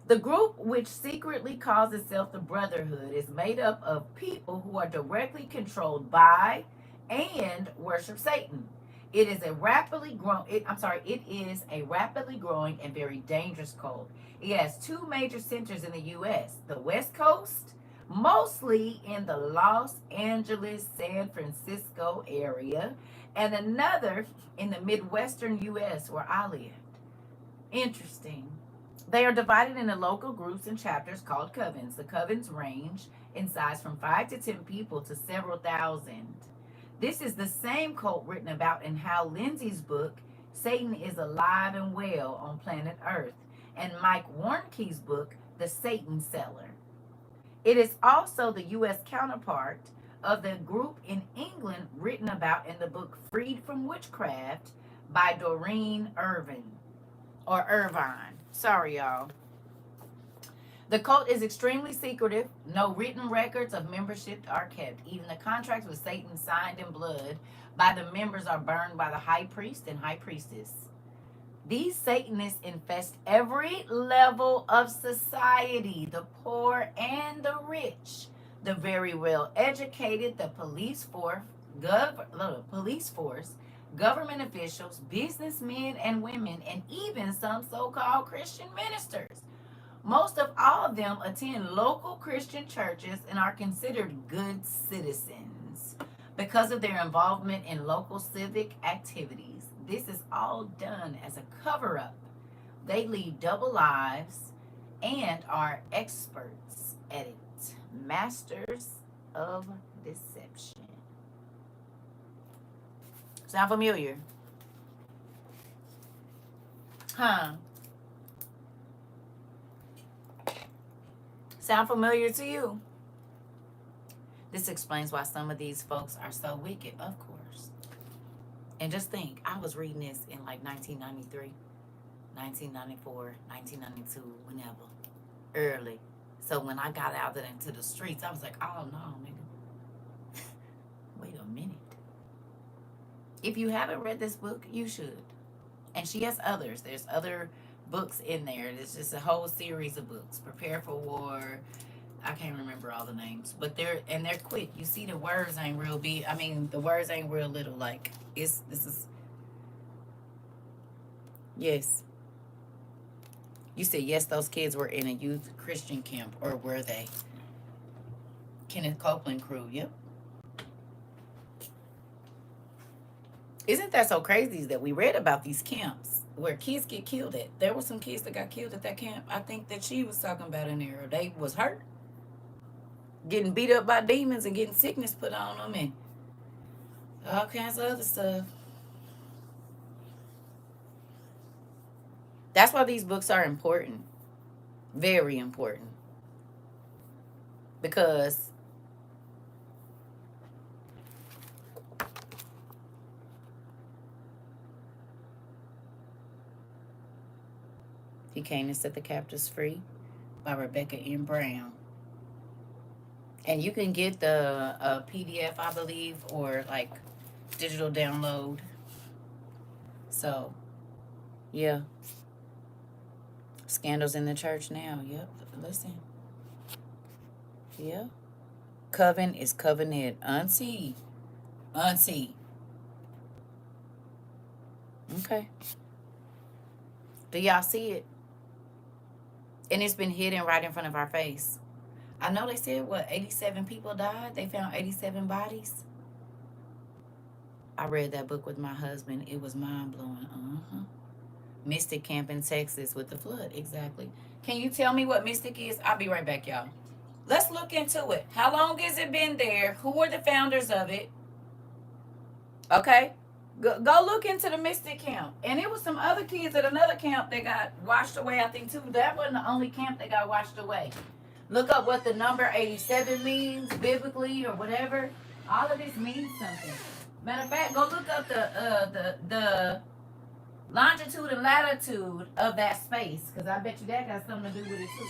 The group, which secretly calls itself the Brotherhood, is made up of people who are directly controlled by and worship Satan. It is a rapidly growing and very dangerous cult. It has two major centers in the U.S., the West Coast, mostly in the Los Angeles, San Francisco area, and another in the Midwestern U.S. where I lived. Interesting. They are divided into local groups and chapters called covens. The covens range in size from 5 to 10 people to several thousand. This is the same cult written about in Hal Lindsey's book, Satan is Alive and Well on Planet Earth, and Mike Warnke's book, The Satan Seller. It is also the U.S. counterpart of the group in England written about in the book Freed from Witchcraft by Doreen Irvine. Sorry, y'all. The cult is extremely secretive. No written records of membership are kept. Even the contracts with Satan signed in blood by the members are burned by the high priest and high priestess. These Satanists infest every level of society, the poor and the rich, the very well educated, the police force, government officials, businessmen and women, and even some so-called Christian ministers. Most of all of them attend local Christian churches and are considered good citizens because of their involvement in local civic activities. This is all done as a cover-up. They lead double lives and are experts at it. Masters of deception. Sound familiar? Huh? Sound familiar to you? This explains why some of these folks are so wicked, of course. And just think, I was reading this in like 1993, 1994, 1992, whenever. Early. So when I got out there into the streets, I was like, oh no, nigga. Wait a minute. If you haven't read this book, you should. And she has others. There's other books in there. There's just a whole series of books. Prepare for War. I can't remember all the names, but they're quick. You see, the words ain't real big. I mean, the words ain't real little. Like this is yes. You said yes. Those kids were in a youth Christian camp, or were they? Kenneth Copeland crew. Yep. Isn't that so crazy that we read about these camps where kids get killed at? There were some kids that got killed at that camp. I think that she was talking about in there. They was hurt, getting beat up by demons and getting sickness put on them and all kinds of other stuff. That's why these books are important. Very important. Because He Came to Set the Captives Free by Rebecca M. Brown. And you can get the PDF, I believe, or like digital download. So, yeah. Scandals in the church now. Yep. Listen. Yeah. Coven is covenant. Auntie. Okay. Do y'all see it? And it's been hidden right in front of our face. I know they said, 87 people died? They found 87 bodies? I read that book with my husband. It was mind-blowing. Mystic Camp in Texas with the flood. Exactly. Can you tell me what Mystic is? I'll be right back, y'all. Let's look into it. How long has it been there? Who were the founders of it? Okay. Go look into the Mystic Camp. And it was some other kids at another camp that got washed away, I think, too. That wasn't the only camp that got washed away. Look up what the number 87 means biblically or whatever. All of this means something. Matter of fact, go look up the longitude and latitude of that space, because I bet you that got something to do with it too.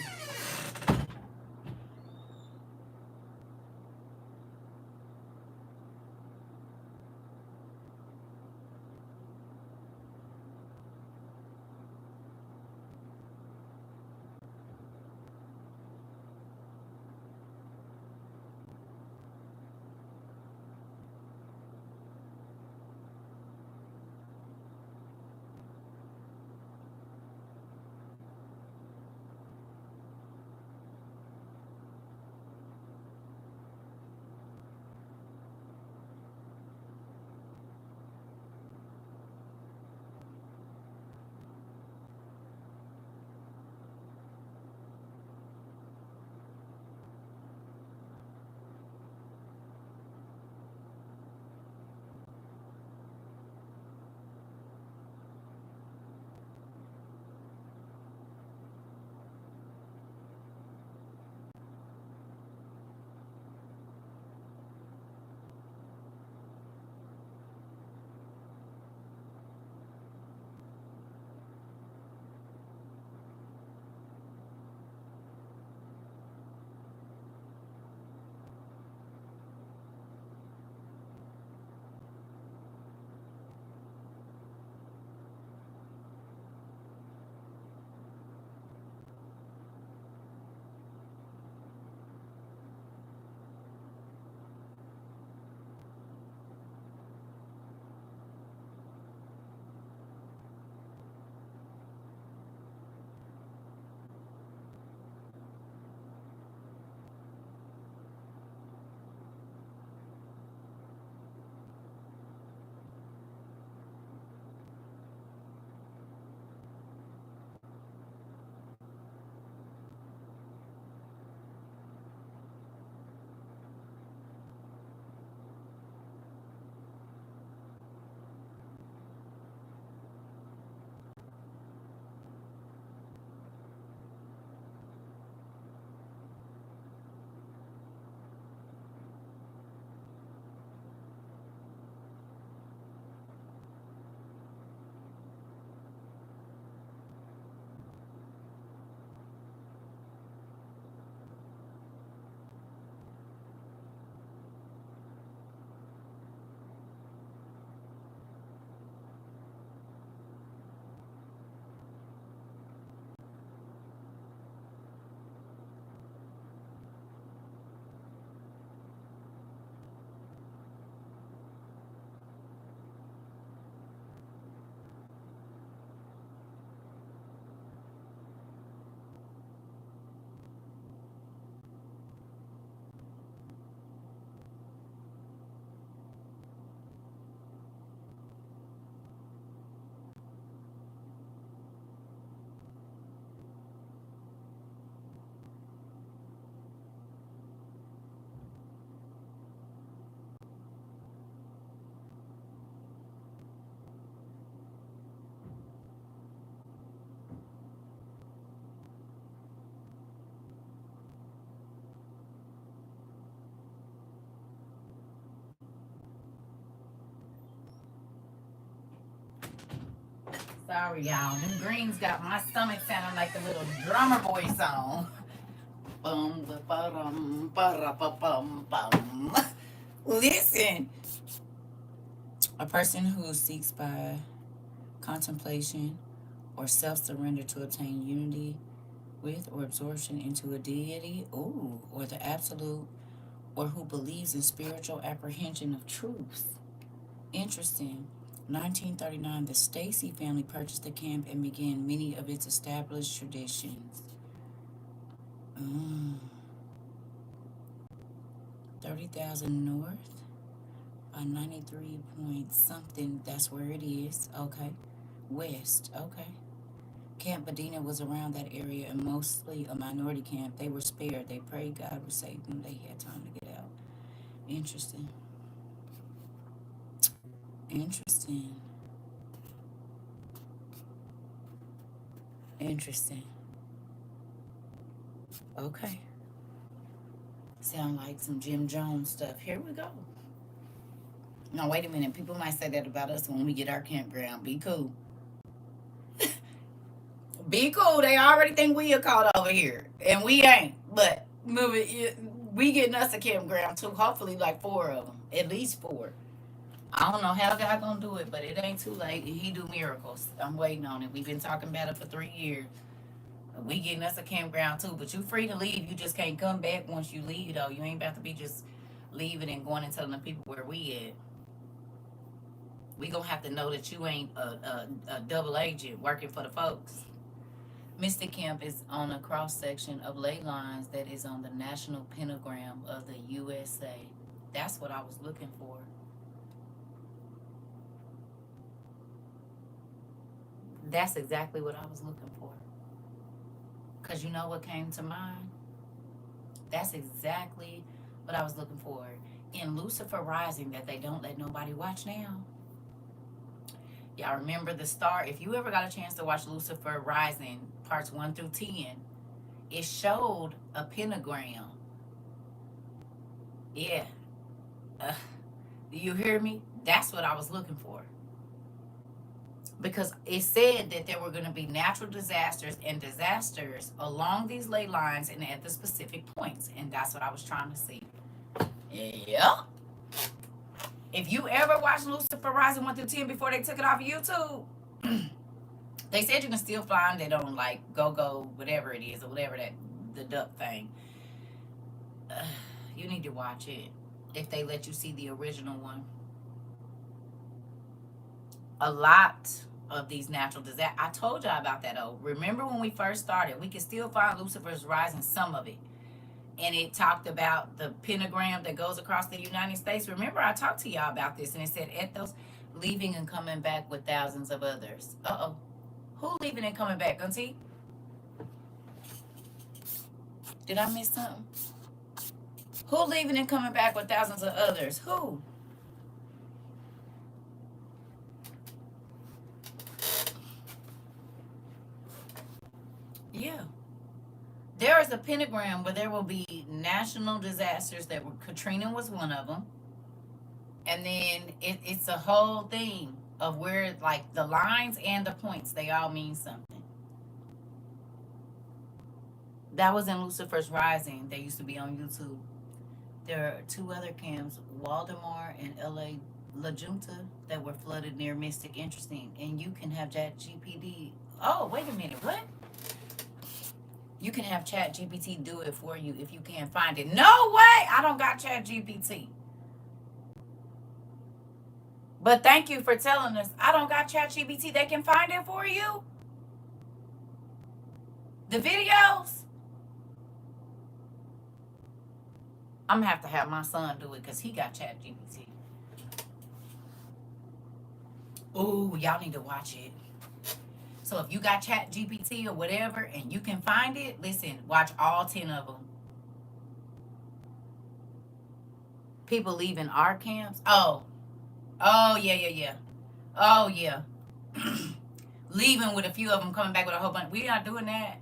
Sorry, y'all. Them greens got my stomach sounding like the little drummer boy song. Bum, ba, ba, dum, ba, ra, ba, bum, bum. Listen, a person who seeks by contemplation or self-surrender to obtain unity with or absorption into a deity, or the absolute, or who believes in spiritual apprehension of truth. Interesting. 1939, the Stacy family purchased the camp and began many of its established traditions. 30,000 north by 93 point something. That's where it is. Okay. West. Okay. Camp Medina was around that area and mostly a minority camp. They were spared. They prayed God would save them. They had time to get out. Interesting. Interesting. Interesting. Okay. Sound like some Jim Jones stuff. Here we go. Now, wait a minute. People might say that about us when we get our campground. Be cool. Be cool. They already think we are caught over here. And we ain't. But we getting us a campground too. Hopefully like 4 of them. At least 4. I don't know how God gonna do it, but it ain't too late. He do miracles. I'm waiting on it. We've been talking about it for 3 years. We getting us a campground too, but you free to leave. You just can't come back once you leave though. You ain't about to be just leaving and going and telling the people where we at. We gonna have to know that you ain't a double agent working for the folks. Mystic Camp is on a cross section of ley lines that is on the national pentagram of the USA. That's what I was looking for. That's exactly what I was looking for. Because you know what came to mind? That's exactly what I was looking for. In Lucifer Rising, that they don't let nobody watch now. Y'all remember the star? If you ever got a chance to watch Lucifer Rising, parts 1 through 10, it showed a pentagram. Yeah. Do you hear me? That's what I was looking for. Because it said that there were going to be natural disasters and disasters along these ley lines and at the specific points. And that's what I was trying to see. Yeah. If you ever watched Lucifer Rising 1 through 10 before they took it off of YouTube, they said you can still find it on like go whatever it is or whatever that the duck thing. You need to watch it if they let you see the original one. A lot of these natural disasters. I told y'all about that though. Remember when we first started, we could still find Lucifer's Rising, some of it. And it talked about the pentagram that goes across the United States. Remember I talked to y'all about this and it said ethos leaving and coming back with thousands of others. Uh-oh. Who leaving and coming back, Auntie? Did I miss something? Who leaving and coming back with thousands of others? Who? Yeah. There is a pentagram where there will be national disasters that were, Katrina was one of them. And then it's a whole thing of where, like, the lines and the points, they all mean something. That was in Lucifer's Rising. They used to be on YouTube. There are 2 other camps, Waldemar and La Junta, that were flooded near Mystic. Interesting. And you can have ChatGPT. Oh, wait a minute. What? You can have ChatGPT do it for you if you can't find it. No way! I don't got ChatGPT. But thank you for telling us. I don't got ChatGPT. They can find it for you? The videos? I'm going to have my son do it because he got ChatGPT. Ooh, y'all need to watch it. So if you got ChatGPT or whatever and you can find it, listen, watch all 10 of them. People leaving our camps. Oh, yeah. Oh, yeah. Leaving with a few of them, coming back with a whole bunch. We're not doing that.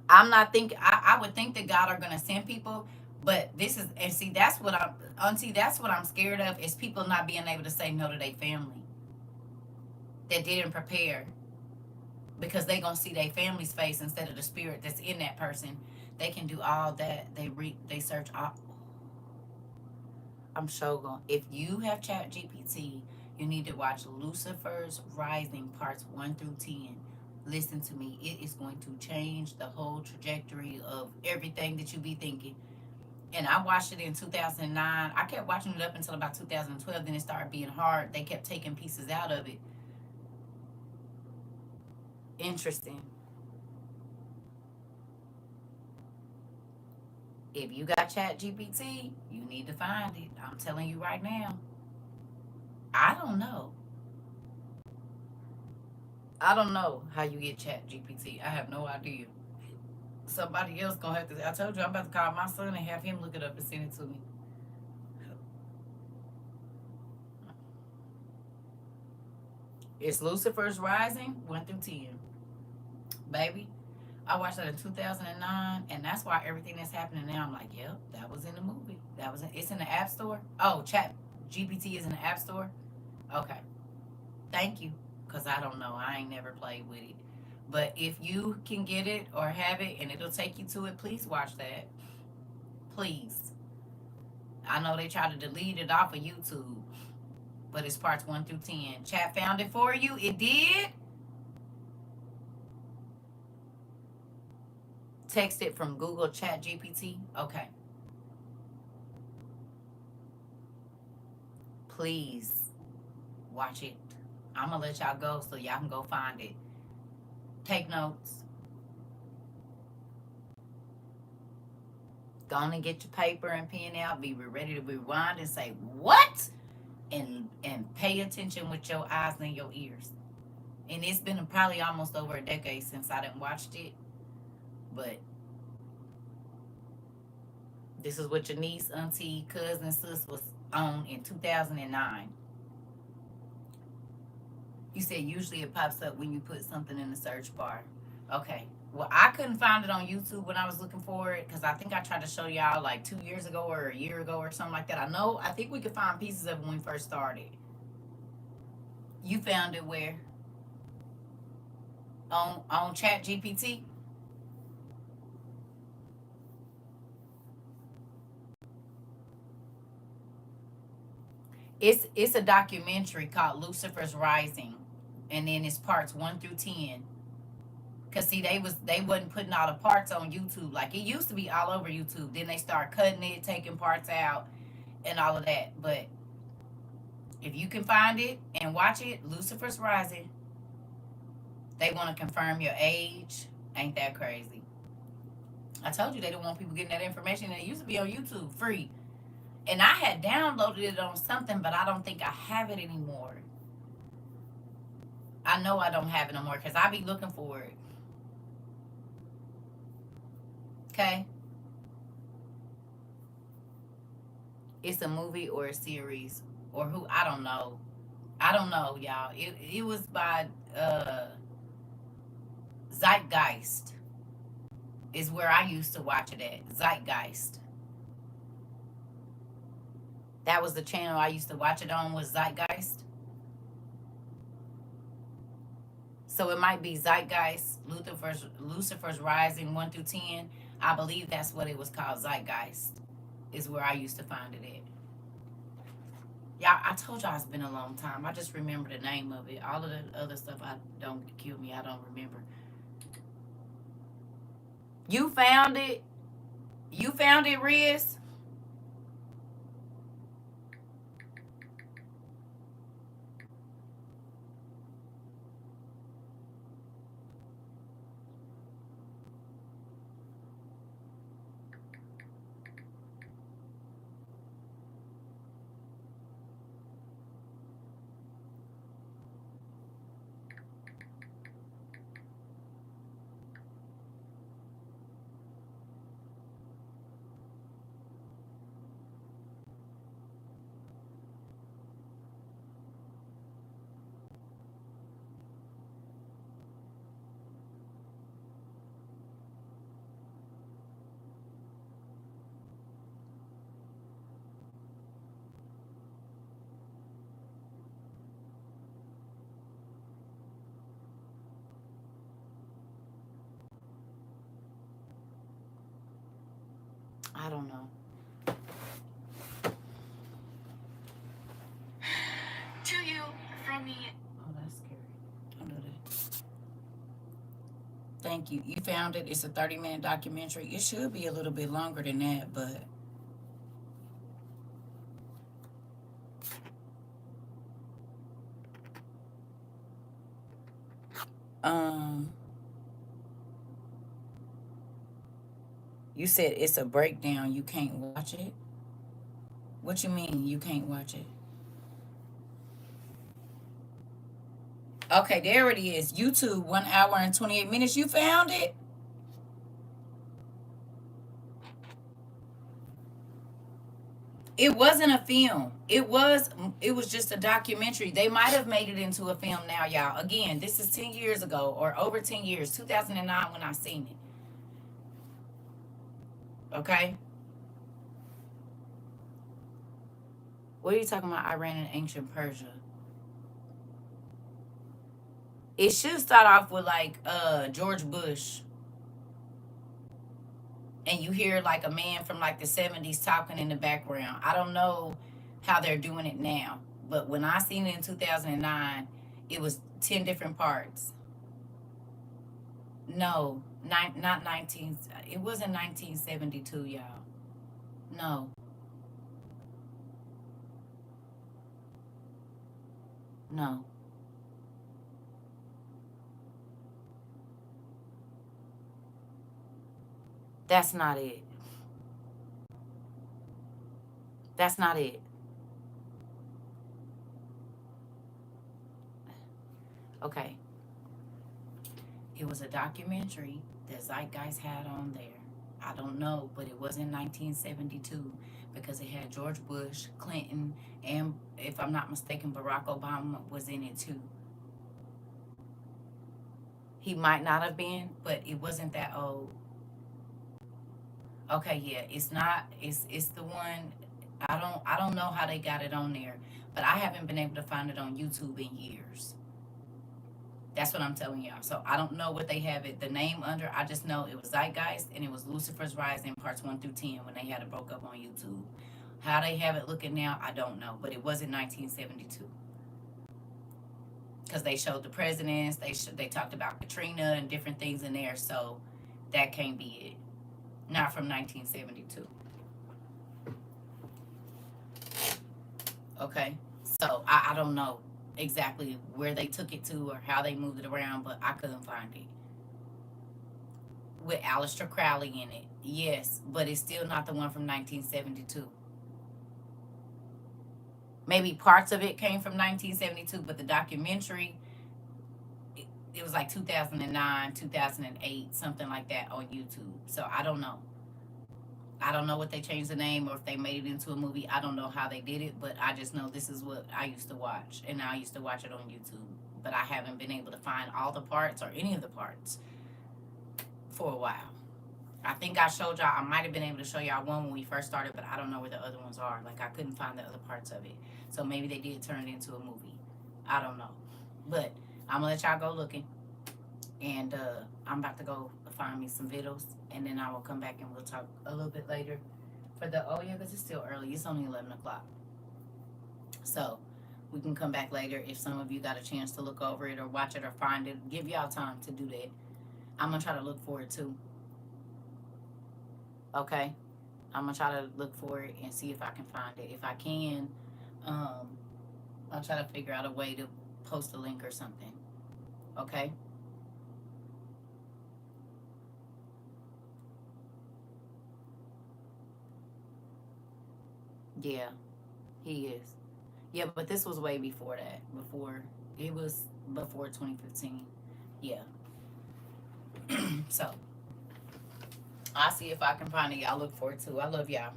I'm not thinking, I would think that God are going to send people, but this is, and see, that's what I'm scared of, is people not being able to say no to their family. that didn't prepare, because they gonna see their family's face instead of the spirit that's in that person. They can do all that. They search all. I'm sure going. If you have Chat GPT, you need to watch Lucifer's Rising parts 1 through 10. Listen to me. It is going to change the whole trajectory of everything that you be thinking. And I watched it in 2009. I kept watching it up until about 2012. Then it started being hard. They kept taking pieces out of it. Interesting. If you got Chat GPT, you need to find it. I'm telling you right now. I don't know. I don't know how you get Chat GPT. I have no idea. Somebody else gonna have to. I told you I'm about to call my son and have him look it up and send it to me. It's Lucifer's Rising 1 through 10, baby. I watched that in 2009, and that's why everything that's happening now, I'm like, yep, that was in the movie. It's in the App Store. Oh, Chat GPT is in the App Store. Okay, thank you, cause I don't know. I ain't never played with it, but if you can get it or have it, and it'll take you to it, please watch that. Please. I know they try to delete it off of YouTube, but it's parts 1 through 10. Chat found it for you. It did. Text it from Google Chat GPT. Okay. Please watch it. I'm going to let y'all go so y'all can go find it. Take notes. Go on and get your paper and pen out. Be ready to rewind and say, what? And pay attention with your eyes and your ears. And it's been probably almost over a decade since I didn't watched it. But this is what your niece, auntie, cousin, sis was on in 2009. You said usually it pops up when you put something in the search bar. Okay. Well, I couldn't find it on YouTube when I was looking for it, because I think I tried to show y'all like 2 years ago or a year ago or something like that. I think we could find pieces of it when we first started. You found it where? On Chat GPT? It's a documentary called Lucifer's Rising, and then it's parts 1 through 10. Cause see, they wasn't putting all the parts on YouTube like it used to be all over YouTube. Then they start cutting it, taking parts out, and all of that. But if you can find it and watch it, Lucifer's Rising. They want to confirm your age. Ain't that crazy? I told you they don't want people getting that information. And it used to be on YouTube free. And I had downloaded it on something, but I don't think I have it anymore. I know I don't have it no more because I be looking for it. Okay? It's a movie or a series. Or who? I don't know. I don't know, y'all. It was by Zeitgeist. Is where I used to watch it at. Zeitgeist. That was the channel I used to watch it on, was Zeitgeist. So it might be Zeitgeist, Lucifer's Rising 1 through 10. I believe that's what it was called. Zeitgeist is where I used to find it at. Y'all, I told y'all it's been a long time. I just remember the name of it. All of the other stuff, I don't kill me. I don't remember. You found it? You found it, Riz? I don't know. To you from me. Oh, that's scary. Don't do that. Thank you. You found it. It's a 30-minute documentary. It should be a little bit longer than that, but um you said it's a breakdown. You can't watch it? What you mean you can't watch it? Okay, there it is. YouTube, 1 hour and 28 minutes. You found it? It wasn't a film. It was just a documentary. They might have made it into a film now, y'all. Again, this is 10 years ago or over 10 years, 2009 when I seen it. Okay? What are you talking about? Iran and ancient Persia. It should start off with like George Bush, and you hear like a man from like the 70s talking in the background. I don't know how they're doing it now, but when I seen it in 2009, it was 10 different parts. No, not 19. It wasn't 1972, y'all. No, no, that's not it. That's not it. Okay, it was a documentary that Zeitgeist had on there. I don't know, but it was in 1972 because it had George Bush, Clinton, and if I'm not mistaken, Barack Obama was in it too. He might not have been, but it wasn't that old. Okay, yeah, it's not. It's the one. I don't know how they got it on there, but I haven't been able to find it on YouTube in years. That's what I'm telling y'all. So I don't know what they have it the name under. I just know it was Zeitgeist and it was Lucifer's Rising parts 1 through 10 when they had it broke up on YouTube. How they have it looking now, I don't know, but it was in 1972 because they showed the presidents. They talked about Katrina and different things in there. So that can't be it. Not from 1972. Okay, so I don't know exactly where they took it to or how they moved it around, but I couldn't find it. With Aleister Crowley in it, yes, but it's still not the one from 1972. Maybe parts of it came from 1972, but the documentary, it was like 2009, 2008, something like that on YouTube. So I don't know. I don't know what they changed the name or if they made it into a movie. I don't know how they did it, but I just know this is what I used to watch, and I used to watch it on YouTube. But I haven't been able to find all the parts or any of the parts for a while. I think I showed y'all, I might have been able to show y'all one when we first started, but I don't know where the other ones are. Like, I couldn't find the other parts of it. So maybe they did turn it into a movie. I don't know. But I'm going to let y'all go looking. And I'm about to go find me some videos, and then I will come back and we'll talk a little bit later for the, oh yeah, because it's still early. It's only 11 o'clock. So we can come back later if some of you got a chance to look over it or watch it or find it. Give y'all time to do that. I'm going to try to look for it too. Okay? I'm going to try to look for it and see if I can find it. If I can, I'll try to figure out a way to post a link or something. Okay? Yeah, he is. Yeah, but this was way before that. It was before 2015. Yeah. So I'll see if I can find it. Y'all look for it too. I love y'all.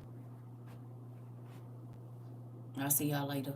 I'll see y'all later.